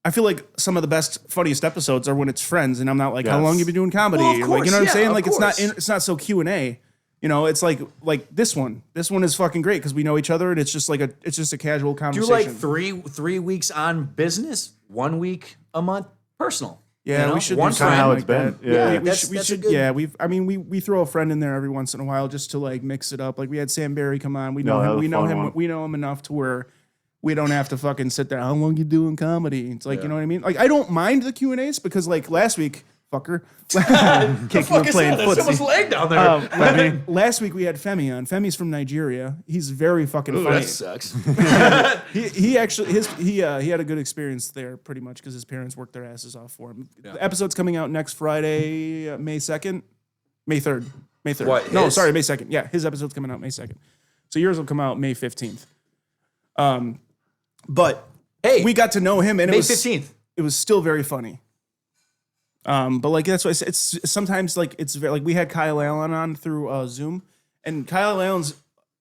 [SPEAKER 1] I feel like some of the best, funniest episodes are when it's friends, and I'm not like, how
[SPEAKER 2] Yes.
[SPEAKER 1] long you been doing comedy?
[SPEAKER 3] Well, of
[SPEAKER 1] Like,
[SPEAKER 3] course,
[SPEAKER 1] you know what I'm
[SPEAKER 3] yeah,
[SPEAKER 1] saying?
[SPEAKER 3] of
[SPEAKER 1] Like
[SPEAKER 3] course.
[SPEAKER 1] it's not so Q&A. It's like this one. This one is fucking great because we know each other, and it's just a casual
[SPEAKER 3] Do
[SPEAKER 1] conversation.
[SPEAKER 3] like three weeks on business, 1 week a month personal.
[SPEAKER 1] Yeah,
[SPEAKER 3] you know?
[SPEAKER 1] we should
[SPEAKER 3] One
[SPEAKER 1] do something
[SPEAKER 2] Kinda how
[SPEAKER 1] like
[SPEAKER 2] it's been.
[SPEAKER 1] that.
[SPEAKER 2] Yeah.
[SPEAKER 1] we
[SPEAKER 3] That's-
[SPEAKER 1] should. We
[SPEAKER 3] that's a
[SPEAKER 1] should.
[SPEAKER 3] good-
[SPEAKER 1] Yeah, we throw a friend in there every once in a while just to like mix it up. Like we had Sam Barry come on. We know
[SPEAKER 2] No, that
[SPEAKER 1] him.
[SPEAKER 2] was
[SPEAKER 1] We
[SPEAKER 2] a
[SPEAKER 1] know
[SPEAKER 2] fun
[SPEAKER 1] him.
[SPEAKER 2] one.
[SPEAKER 1] We know him enough to where we don't have to fucking sit there. How long you doing comedy? It's like,
[SPEAKER 3] Yeah.
[SPEAKER 1] you know what I mean? Like I don't mind the Q&As because like last week, fucker, kicking
[SPEAKER 3] Fuck
[SPEAKER 1] and
[SPEAKER 3] is
[SPEAKER 1] playing
[SPEAKER 3] that? There's someone's
[SPEAKER 1] footsie.
[SPEAKER 3] leg down there.
[SPEAKER 1] Last week we had Femi on. Femi's from Nigeria. He's very fucking
[SPEAKER 3] Ooh,
[SPEAKER 1] funny.
[SPEAKER 3] that sucks.
[SPEAKER 1] He actually he had a good experience there pretty much because his parents worked their asses off for him. The episode's coming out next Friday, May 2nd, May 3rd. May 3rd.
[SPEAKER 3] What,
[SPEAKER 1] No,
[SPEAKER 3] his?
[SPEAKER 1] sorry, May 2nd. Yeah, his episode's coming out May 2nd. So yours will come out May 15th. But
[SPEAKER 3] Hey,
[SPEAKER 1] we got to know him, and
[SPEAKER 3] May
[SPEAKER 1] it was
[SPEAKER 3] 15th.
[SPEAKER 1] it was still very funny. But like that's why I said, it's sometimes like it's very like we had Kyle Allen on through Zoom, and Kyle Allen's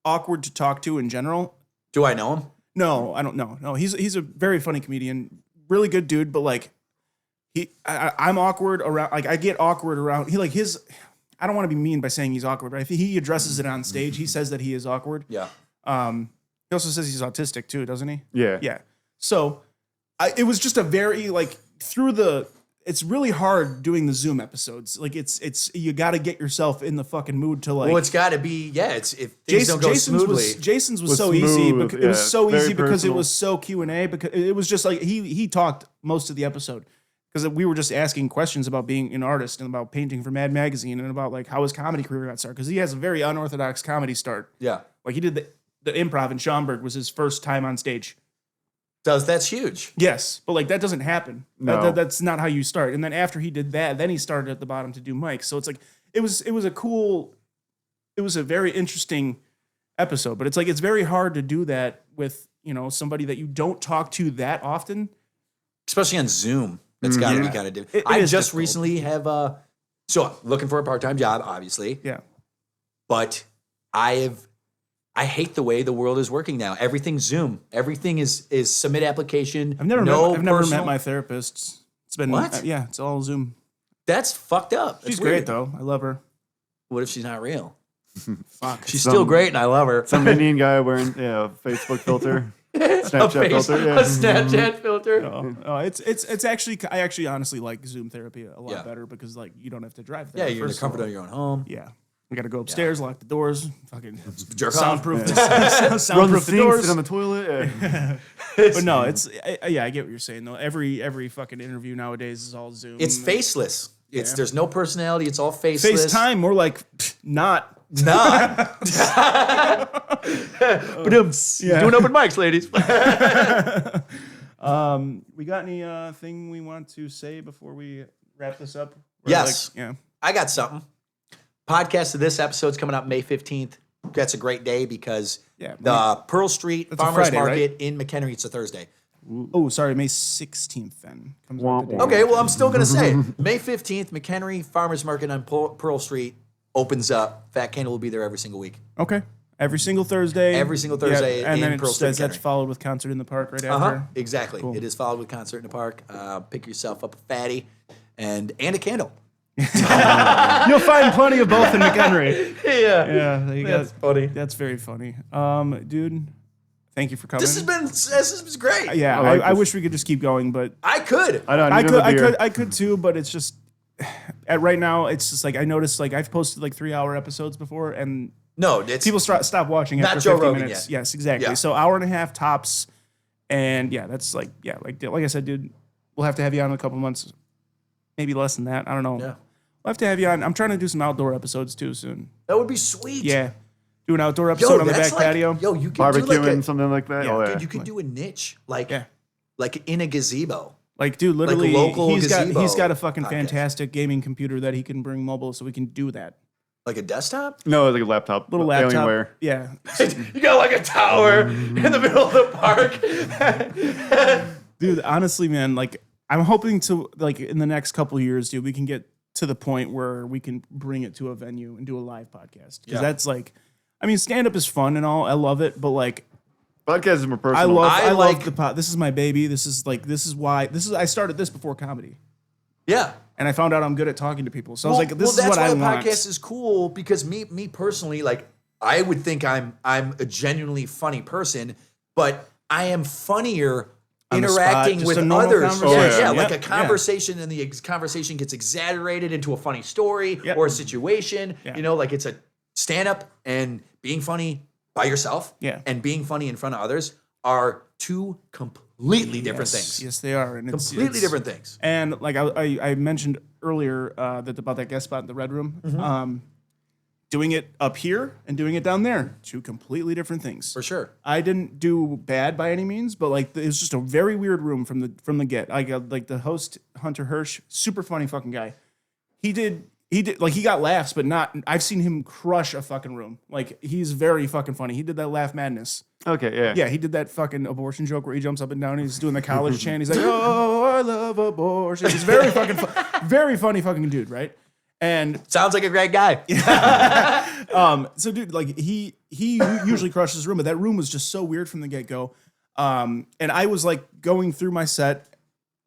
[SPEAKER 1] awkward to talk to in general.
[SPEAKER 3] Do I know him?
[SPEAKER 1] No, I don't know. No, he's a very funny comedian, really good dude. But like I'm awkward around. Like I get awkward around. He like his. I don't want to be mean by saying he's awkward, but I think he addresses it on stage. He says that he is awkward.
[SPEAKER 3] Yeah.
[SPEAKER 1] He also says he's autistic too, doesn't he?
[SPEAKER 2] Yeah.
[SPEAKER 1] Yeah. So it was just a very like it's really hard doing the Zoom episodes. Like it's you got to get yourself in the fucking mood to like.
[SPEAKER 3] Well, it's got to be, yeah. It's if things don't go smoothly.
[SPEAKER 1] Jason's was
[SPEAKER 2] Was
[SPEAKER 1] so easy.
[SPEAKER 2] smooth,
[SPEAKER 1] Because it was
[SPEAKER 2] yeah,
[SPEAKER 1] so
[SPEAKER 2] very
[SPEAKER 1] easy because it
[SPEAKER 2] personal.
[SPEAKER 1] was so Q&A. Because it was just like he talked most of the episode because we were just asking questions about being an artist and about painting for Mad Magazine and about like how his comedy career got started. Because he has a very unorthodox comedy start.
[SPEAKER 3] Yeah.
[SPEAKER 1] Like he did the improv in Schaumburg was his first time on stage.
[SPEAKER 3] That's huge.
[SPEAKER 1] Yes, but like that doesn't happen.
[SPEAKER 2] No.
[SPEAKER 1] That's not how you start. And then after he did that, then he started at the bottom to do mics. So it's like it was a very interesting episode. But it's like it's very hard to do that with somebody that you don't talk to that often,
[SPEAKER 3] Especially on Zoom. That's got to be kind of different.
[SPEAKER 1] It
[SPEAKER 3] I
[SPEAKER 1] is
[SPEAKER 3] just
[SPEAKER 1] difficult.
[SPEAKER 3] recently have so looking for a part-time job, obviously.
[SPEAKER 1] Yeah.
[SPEAKER 3] But I hate the way the world is working now. Everything's Zoom. Everything is submit application.
[SPEAKER 1] I've never
[SPEAKER 3] personal.
[SPEAKER 1] met my therapist. It's been
[SPEAKER 3] What?
[SPEAKER 1] Yeah, it's all Zoom.
[SPEAKER 3] That's fucked up. That's
[SPEAKER 1] She's
[SPEAKER 3] weird.
[SPEAKER 1] great though. I love her.
[SPEAKER 3] What if she's not real?
[SPEAKER 1] Fuck.
[SPEAKER 3] She's still great, and I love her.
[SPEAKER 2] Some Indian guy wearing a Facebook filter, Snapchat filter.
[SPEAKER 3] A
[SPEAKER 2] Yeah.
[SPEAKER 3] Snapchat filter.
[SPEAKER 1] Oh, it's actually I actually honestly like Zoom therapy a lot
[SPEAKER 3] Yeah.
[SPEAKER 1] better because like you don't have to drive there.
[SPEAKER 3] Yeah, you're in the
[SPEAKER 1] first
[SPEAKER 3] comfort
[SPEAKER 1] all.
[SPEAKER 3] of your own home.
[SPEAKER 1] Yeah. We got to go upstairs, lock the doors, fucking
[SPEAKER 3] Jerk off.
[SPEAKER 1] soundproof,
[SPEAKER 2] Run the
[SPEAKER 1] soundproof the
[SPEAKER 2] sink,
[SPEAKER 1] doors.
[SPEAKER 2] sit on the toilet. Yeah.
[SPEAKER 1] But no, I get what you're saying though. Every fucking interview nowadays is all Zoom.
[SPEAKER 3] It's faceless.
[SPEAKER 1] Yeah.
[SPEAKER 3] There's no personality. It's all faceless.
[SPEAKER 1] FaceTime, more like not.
[SPEAKER 3] Not. But
[SPEAKER 1] Yeah.
[SPEAKER 3] doing open mics, ladies.
[SPEAKER 1] We got any thing we want to say before we wrap this up?
[SPEAKER 3] Yes.
[SPEAKER 1] Yeah.
[SPEAKER 3] I got something. Podcast of this episode's coming out May 15th. That's a great day because
[SPEAKER 1] Yeah,
[SPEAKER 3] the Pearl Street
[SPEAKER 1] That's a
[SPEAKER 3] Farmers
[SPEAKER 1] Friday,
[SPEAKER 3] Market in McHenry, it's a Thursday.
[SPEAKER 1] Oh, sorry, May 16th then. Comes
[SPEAKER 2] Wah,
[SPEAKER 1] out the day.
[SPEAKER 2] wah.
[SPEAKER 3] Okay, well, I'm still going to say it. May 15th, McHenry Farmers Market on Pearl Street opens up. Fat Candle will be there every single week.
[SPEAKER 1] Okay. Every single Thursday.
[SPEAKER 3] Every single Thursday
[SPEAKER 1] and then
[SPEAKER 3] in
[SPEAKER 1] it
[SPEAKER 3] Pearl
[SPEAKER 1] just
[SPEAKER 3] Street,
[SPEAKER 1] says that's
[SPEAKER 3] McHenry.
[SPEAKER 1] followed with concert in the park right
[SPEAKER 3] Uh-huh,
[SPEAKER 1] after.
[SPEAKER 3] exactly.
[SPEAKER 1] Cool.
[SPEAKER 3] It is followed with concert in the park. Pick yourself up a fatty and a candle.
[SPEAKER 1] You'll find plenty of both in McHenry.
[SPEAKER 3] Yeah.
[SPEAKER 1] Yeah, there you
[SPEAKER 3] That's
[SPEAKER 1] go.
[SPEAKER 3] funny.
[SPEAKER 1] That's very funny. Dude, thank you for coming.
[SPEAKER 3] This has been great.
[SPEAKER 1] Yeah,
[SPEAKER 2] I like
[SPEAKER 1] I
[SPEAKER 2] this.
[SPEAKER 1] wish we could just keep going, but
[SPEAKER 3] I could.
[SPEAKER 2] I know.
[SPEAKER 1] I
[SPEAKER 2] need
[SPEAKER 1] could,
[SPEAKER 2] another beer.
[SPEAKER 1] I could too, but it's just at right now. It's just like I noticed, like I've posted like 3-hour episodes before, and
[SPEAKER 3] No, it's
[SPEAKER 1] people stop watching
[SPEAKER 3] Not
[SPEAKER 1] after
[SPEAKER 3] Joe
[SPEAKER 1] 50
[SPEAKER 3] Rogan
[SPEAKER 1] minutes.
[SPEAKER 3] yet.
[SPEAKER 1] Yes, exactly.
[SPEAKER 3] Yeah.
[SPEAKER 1] So hour and a half tops, and yeah, that's like like I said, dude, we'll have to have you on in a couple months, maybe less than that. I don't know.
[SPEAKER 3] Yeah.
[SPEAKER 1] We'll have to have you on. I'm trying to do some outdoor episodes too soon.
[SPEAKER 3] that would be sweet.
[SPEAKER 1] Yeah, do an outdoor episode on the back patio.
[SPEAKER 3] Yo, you could
[SPEAKER 2] Barbecuing,
[SPEAKER 3] do like
[SPEAKER 2] something like that.
[SPEAKER 1] Yeah,
[SPEAKER 2] Oh,
[SPEAKER 3] dude,
[SPEAKER 2] yeah.
[SPEAKER 3] you could do a niche like
[SPEAKER 1] Yeah.
[SPEAKER 3] in a gazebo.
[SPEAKER 1] Like, dude, literally,
[SPEAKER 3] local
[SPEAKER 1] he's got
[SPEAKER 3] gazebo
[SPEAKER 1] a fucking
[SPEAKER 3] podcast.
[SPEAKER 1] fantastic gaming computer that he can bring mobile, so we can do that.
[SPEAKER 3] Like a desktop?
[SPEAKER 2] No, like a laptop.
[SPEAKER 1] Little laptop.
[SPEAKER 2] Alienware.
[SPEAKER 1] Yeah.
[SPEAKER 3] You got like a tower in the middle of the park.
[SPEAKER 1] Dude, honestly, man, like I'm hoping to like in the next couple of years, dude, we can get to the point where we can bring it to a venue and do a live podcast. Because
[SPEAKER 3] Yeah.
[SPEAKER 1] that's like, I mean, stand up is fun and all. I love it, but like,
[SPEAKER 2] Podcast is more personal.
[SPEAKER 1] I love
[SPEAKER 3] like-
[SPEAKER 1] the pod. This is my baby. This is why I started this before comedy,
[SPEAKER 3] Yeah.
[SPEAKER 1] and I found out I'm good at talking to people. So I was like, this is
[SPEAKER 3] that's
[SPEAKER 1] what
[SPEAKER 3] why
[SPEAKER 1] I
[SPEAKER 3] a
[SPEAKER 1] want.
[SPEAKER 3] podcast is cool because me personally, like I would think I'm a genuinely funny person, but I am funnier
[SPEAKER 1] On the spot,
[SPEAKER 3] interacting
[SPEAKER 1] just
[SPEAKER 3] with
[SPEAKER 1] a normal
[SPEAKER 3] others.
[SPEAKER 1] conversation.
[SPEAKER 3] Yeah, like
[SPEAKER 1] Yeah,
[SPEAKER 3] a conversation and the conversation gets exaggerated into a funny story
[SPEAKER 1] Yep.
[SPEAKER 3] or a situation.
[SPEAKER 1] Yeah.
[SPEAKER 3] You know, like it's a stand up and being funny by yourself
[SPEAKER 1] Yeah.
[SPEAKER 3] and being funny in front of others are two completely different things.
[SPEAKER 1] Yes, they are, and
[SPEAKER 3] Completely
[SPEAKER 1] it's
[SPEAKER 3] different things.
[SPEAKER 1] And like I mentioned earlier that about that guest spot in the Red Room,
[SPEAKER 3] Mm-hmm.
[SPEAKER 1] doing it up here and doing it down there, two completely different things.
[SPEAKER 3] For sure.
[SPEAKER 1] I didn't do bad by any means, but like it was just a very weird room from the get. I got like the host Hunter Hirsch, super funny fucking guy. He did like he got laughs, but not. I've seen him crush a fucking room. Like he's very fucking funny. He did that Laugh Madness.
[SPEAKER 2] Okay, yeah.
[SPEAKER 1] Yeah, he did that fucking abortion joke where he jumps up and down. And he's doing the college chant. He's like, "Oh, I love abortion." He's very fucking, very funny fucking dude, right? And
[SPEAKER 3] Sounds like a great guy.
[SPEAKER 1] so dude, like he usually crushes his room, but that room was just so weird from the get go. And I was like going through my set,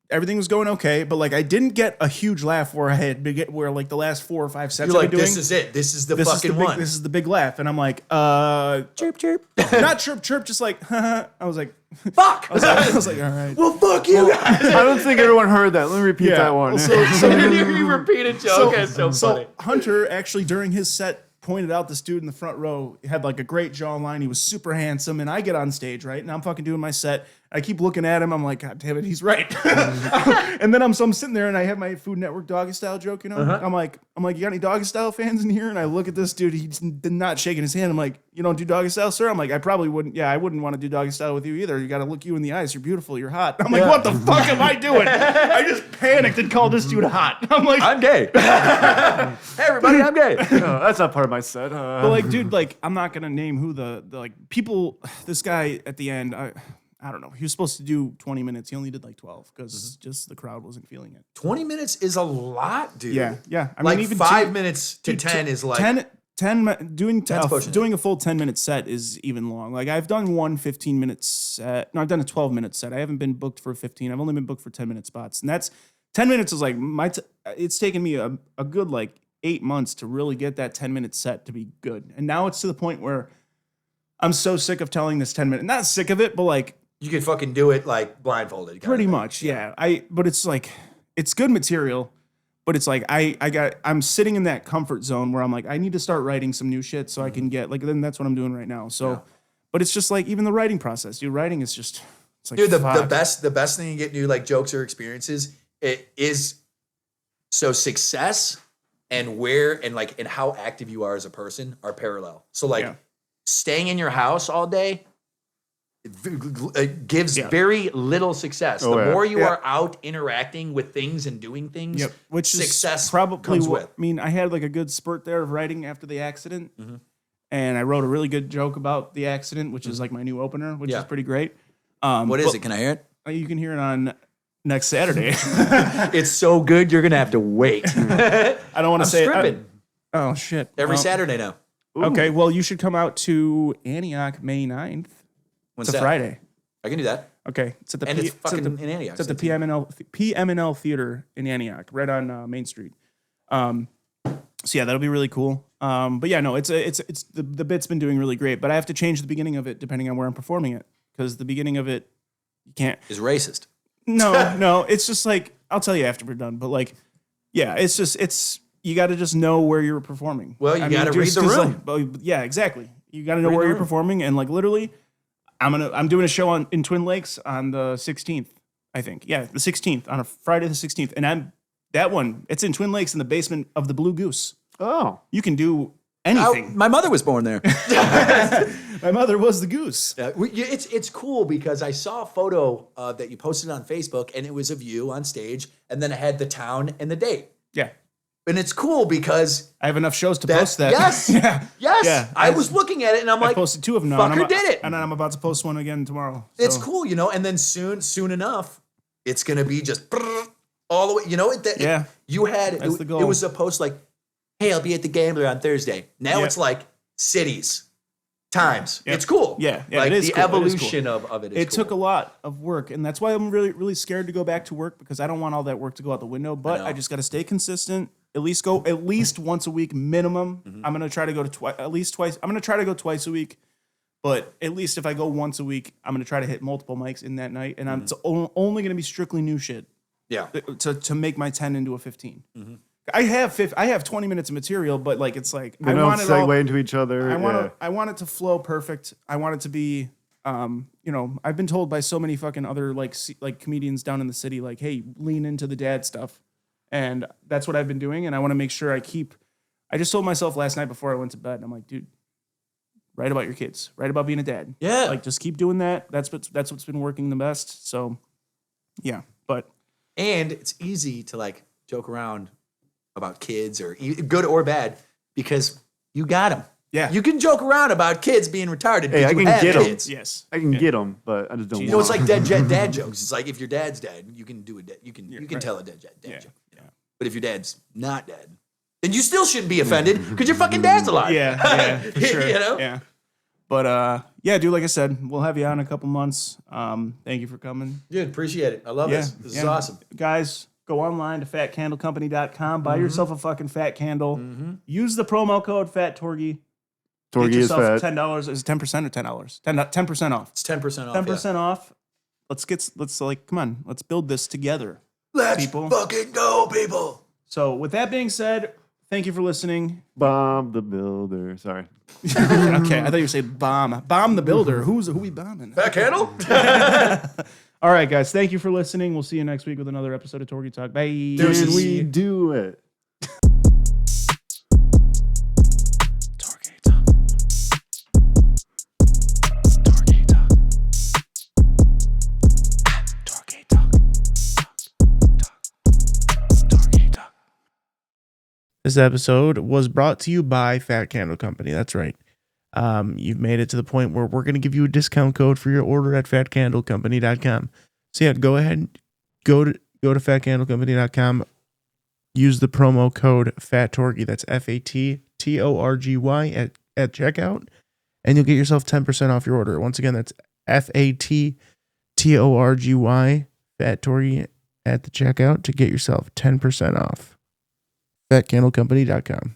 [SPEAKER 1] everything was going okay, but like I didn't get a huge laugh where I had to get where like the last 4 or 5 sets
[SPEAKER 3] You're
[SPEAKER 1] I've
[SPEAKER 3] like,
[SPEAKER 1] been doing.
[SPEAKER 3] this is it. This is the
[SPEAKER 1] This is
[SPEAKER 3] fucking
[SPEAKER 1] the big,
[SPEAKER 3] one.
[SPEAKER 1] This is the big laugh, and I'm like, chirp chirp, not chirp chirp, just like, I was like,
[SPEAKER 3] Fuck.
[SPEAKER 1] I was like, all right.
[SPEAKER 3] Well, fuck you guys.
[SPEAKER 2] I don't think everyone heard that. Let me repeat that one.
[SPEAKER 3] You repeated joke. It's so funny.
[SPEAKER 1] Hunter actually during his set pointed out this dude in the front row. He had like a great jawline. He was super handsome. And I get on stage, right? And I'm fucking doing my set. I keep looking at him. I'm like, God damn it, he's right. And then I'm sitting there and I have my Food Network doggy style joke, you know? I'm like, you got any doggy style fans in here? And I look at this dude, he's not shaking his hand. I'm like, you don't do doggy style, sir? I'm like, I probably wouldn't. Yeah, I wouldn't want to do doggy style with you either. You got to look you in the eyes. You're beautiful. You're hot. I'm like, what the fuck am I doing? I just panicked and called this dude hot. I'm like,
[SPEAKER 3] I'm gay. Hey, everybody, I'm gay.
[SPEAKER 2] That's not part of my set.
[SPEAKER 1] but like, dude, like, I'm not gonna name who the like people. This guy at the end, I don't know. He was supposed to do 20 minutes. He only did like 12 because just the crowd wasn't feeling it.
[SPEAKER 3] 20 minutes is a lot, dude.
[SPEAKER 1] Yeah. I
[SPEAKER 3] Like
[SPEAKER 1] mean, even
[SPEAKER 3] 5 minutes to 10 is like
[SPEAKER 1] 10 doing
[SPEAKER 3] pushing
[SPEAKER 1] doing a full 10-minute set is even long. Like I've done one 15-minute set. No, I've done a 12-minute set. I haven't been booked for 15. I've only been booked for 10-minute spots, and that's 10 minutes is like it's taken me a good like 8 months to really get that 10-minute set to be good. And now it's to the point where I'm so sick of telling this 10-minute. Not sick of it, but like
[SPEAKER 3] you can fucking do it like blindfolded.
[SPEAKER 1] pretty much, yeah. But it's like it's good material, but it's like I'm sitting in that comfort zone where I'm like I need to start writing some new shit so I can get like then that's what I'm doing right now. So, but it's just like even the writing process, dude. Writing is just it's like
[SPEAKER 3] Dude, the best thing you get new like jokes or experiences it is so success and where and like and how active you are as a person are parallel. So like staying in your house all day it gives very little success. The more you are out interacting with things and doing things,
[SPEAKER 1] which
[SPEAKER 3] success
[SPEAKER 1] is probably
[SPEAKER 3] comes with.
[SPEAKER 1] I mean, I had like a good spurt there of writing after the accident, and I wrote a really good joke about the accident, which is like my new opener, which is pretty great.
[SPEAKER 3] What is it? Can I hear it?
[SPEAKER 1] You can hear it on next Saturday.
[SPEAKER 3] It's so good, you're gonna have to wait.
[SPEAKER 1] I don't want to say
[SPEAKER 3] stripping.
[SPEAKER 1] Oh shit!
[SPEAKER 3] Every Saturday now.
[SPEAKER 1] Okay, well you should come out to Antioch May 9th.
[SPEAKER 3] When's
[SPEAKER 1] it's a
[SPEAKER 3] that?
[SPEAKER 1] Friday.
[SPEAKER 3] I can do that.
[SPEAKER 1] Okay, it's at the
[SPEAKER 3] And it's fucking in Antioch.
[SPEAKER 1] It's at the PMNL Theater in Antioch, right on Main Street. So yeah, that'll be really cool. But yeah, no, it's the bit's been doing really great. But I have to change the beginning of it depending on where I'm performing it because the beginning of it you can't
[SPEAKER 3] is racist.
[SPEAKER 1] No, it's just like I'll tell you after we're done. But like, yeah, it's you got to just know where you're performing.
[SPEAKER 3] Well, you got to read the room.
[SPEAKER 1] Like, yeah, exactly. You got to know where you're performing, and like literally, I'm doing a show in Twin Lakes on the 16th, I think. Yeah, the 16th on a Friday the 16th, and it's in Twin Lakes in the basement of the Blue Goose.
[SPEAKER 2] Oh,
[SPEAKER 1] you can do anything.
[SPEAKER 3] My mother was born there.
[SPEAKER 1] My mother was the goose.
[SPEAKER 3] It's cool because I saw a photo that you posted on Facebook, and it was of you on stage, and then it had the town and the date.
[SPEAKER 1] Yeah.
[SPEAKER 3] And it's cool because
[SPEAKER 1] I have enough shows to post that.
[SPEAKER 3] Yes. Yes.
[SPEAKER 1] Yeah.
[SPEAKER 3] I was looking at it and I'm like,
[SPEAKER 1] I posted 2 of them now.
[SPEAKER 3] Fucker did it.
[SPEAKER 1] And I'm about to post one again tomorrow. So.
[SPEAKER 3] It's cool, you know, and then soon enough, it's going to be just all the way, you know, you had,
[SPEAKER 1] That's the goal.
[SPEAKER 3] It was a post like, hey, I'll be at the Gambler on Thursday. Now it's like cities, times. It's cool.
[SPEAKER 1] Yeah.
[SPEAKER 3] Like
[SPEAKER 1] it is
[SPEAKER 3] the
[SPEAKER 1] cool.
[SPEAKER 3] evolution of it is
[SPEAKER 1] It
[SPEAKER 3] cool.
[SPEAKER 1] took a lot of work, and that's why I'm really, really scared to go back to work because I don't want all that work to go out the window, but I just got to stay consistent. At least once a week minimum. I'm going to try to go to at least twice. I'm going to try to go twice a week, but at least if I go once a week, I'm going to try to hit multiple mics in that night, and it's only going to be strictly new shit.
[SPEAKER 3] Yeah.
[SPEAKER 1] To make my 10 into a 15. I have 20 minutes of material, but like it's like
[SPEAKER 2] they don't segue into each other.
[SPEAKER 1] I want it to flow perfect. I want it to be I've been told by so many fucking other like comedians down in the city like, hey, lean into the dad stuff. And that's what I've been doing, and I want to make sure I just told myself last night before I went to bed, and I'm like, dude, write about your kids. Write about being a dad.
[SPEAKER 3] Yeah.
[SPEAKER 1] Like, just keep doing that. That's what's been working the best. So, yeah.
[SPEAKER 3] And it's easy to, like, joke around about kids, or good or bad, because you got them.
[SPEAKER 1] Yeah.
[SPEAKER 3] You can joke around about kids being retarded.
[SPEAKER 2] Hey, I can get them.
[SPEAKER 1] Yes.
[SPEAKER 2] I can get them, but I just don't want
[SPEAKER 3] You know, it's like dad jokes. It's like if your dad's dead, you can do it. You can tell a dad joke. You know? But if your dad's not dead, then you still shouldn't be offended because your fucking dad's alive.
[SPEAKER 1] Yeah, for sure.
[SPEAKER 3] You know?
[SPEAKER 1] Yeah. But dude, like I said, we'll have you on in a couple months. Thank you for coming.
[SPEAKER 3] Dude, appreciate it. I love this. This is awesome.
[SPEAKER 1] Guys, go online to fatcandlecompany.com. Buy yourself a fucking fat candle. Use the promo code FATTORGY.
[SPEAKER 2] Torgy is fat.
[SPEAKER 1] $10. Is it 10% or $10? 10% off.
[SPEAKER 3] It's 10% off.
[SPEAKER 1] 10% off. Let's come on. Let's build this together.
[SPEAKER 3] Let's
[SPEAKER 1] people.
[SPEAKER 3] fucking go, people.
[SPEAKER 1] So with that being said, Thank you for listening.
[SPEAKER 2] Bob the Builder. Sorry.
[SPEAKER 1] Okay, I thought you were saying bomb. Bomb the builder. Who we bombing?
[SPEAKER 3] Back handle?
[SPEAKER 1] All right, guys. Thank you for listening. We'll see you next week with another episode of Torgy Talk. Bye.
[SPEAKER 2] Did we do it?
[SPEAKER 1] Torgy Talk. Torgy Talk. Torgy Talk. Torgy Talk. This episode was brought to you by Fat Candle Company. That's right. You've made it to the point where we're going to give you a discount code for your order at fatcandlecompany.com. So yeah, go ahead, go to fatcandlecompany.com, use the promo code FATTORGY, that's FATTORGY at checkout, and you'll get yourself 10% off your order. Once again, that's FATTORGY, FATTORGY at the checkout to get yourself 10% off. fatcandlecompany.com.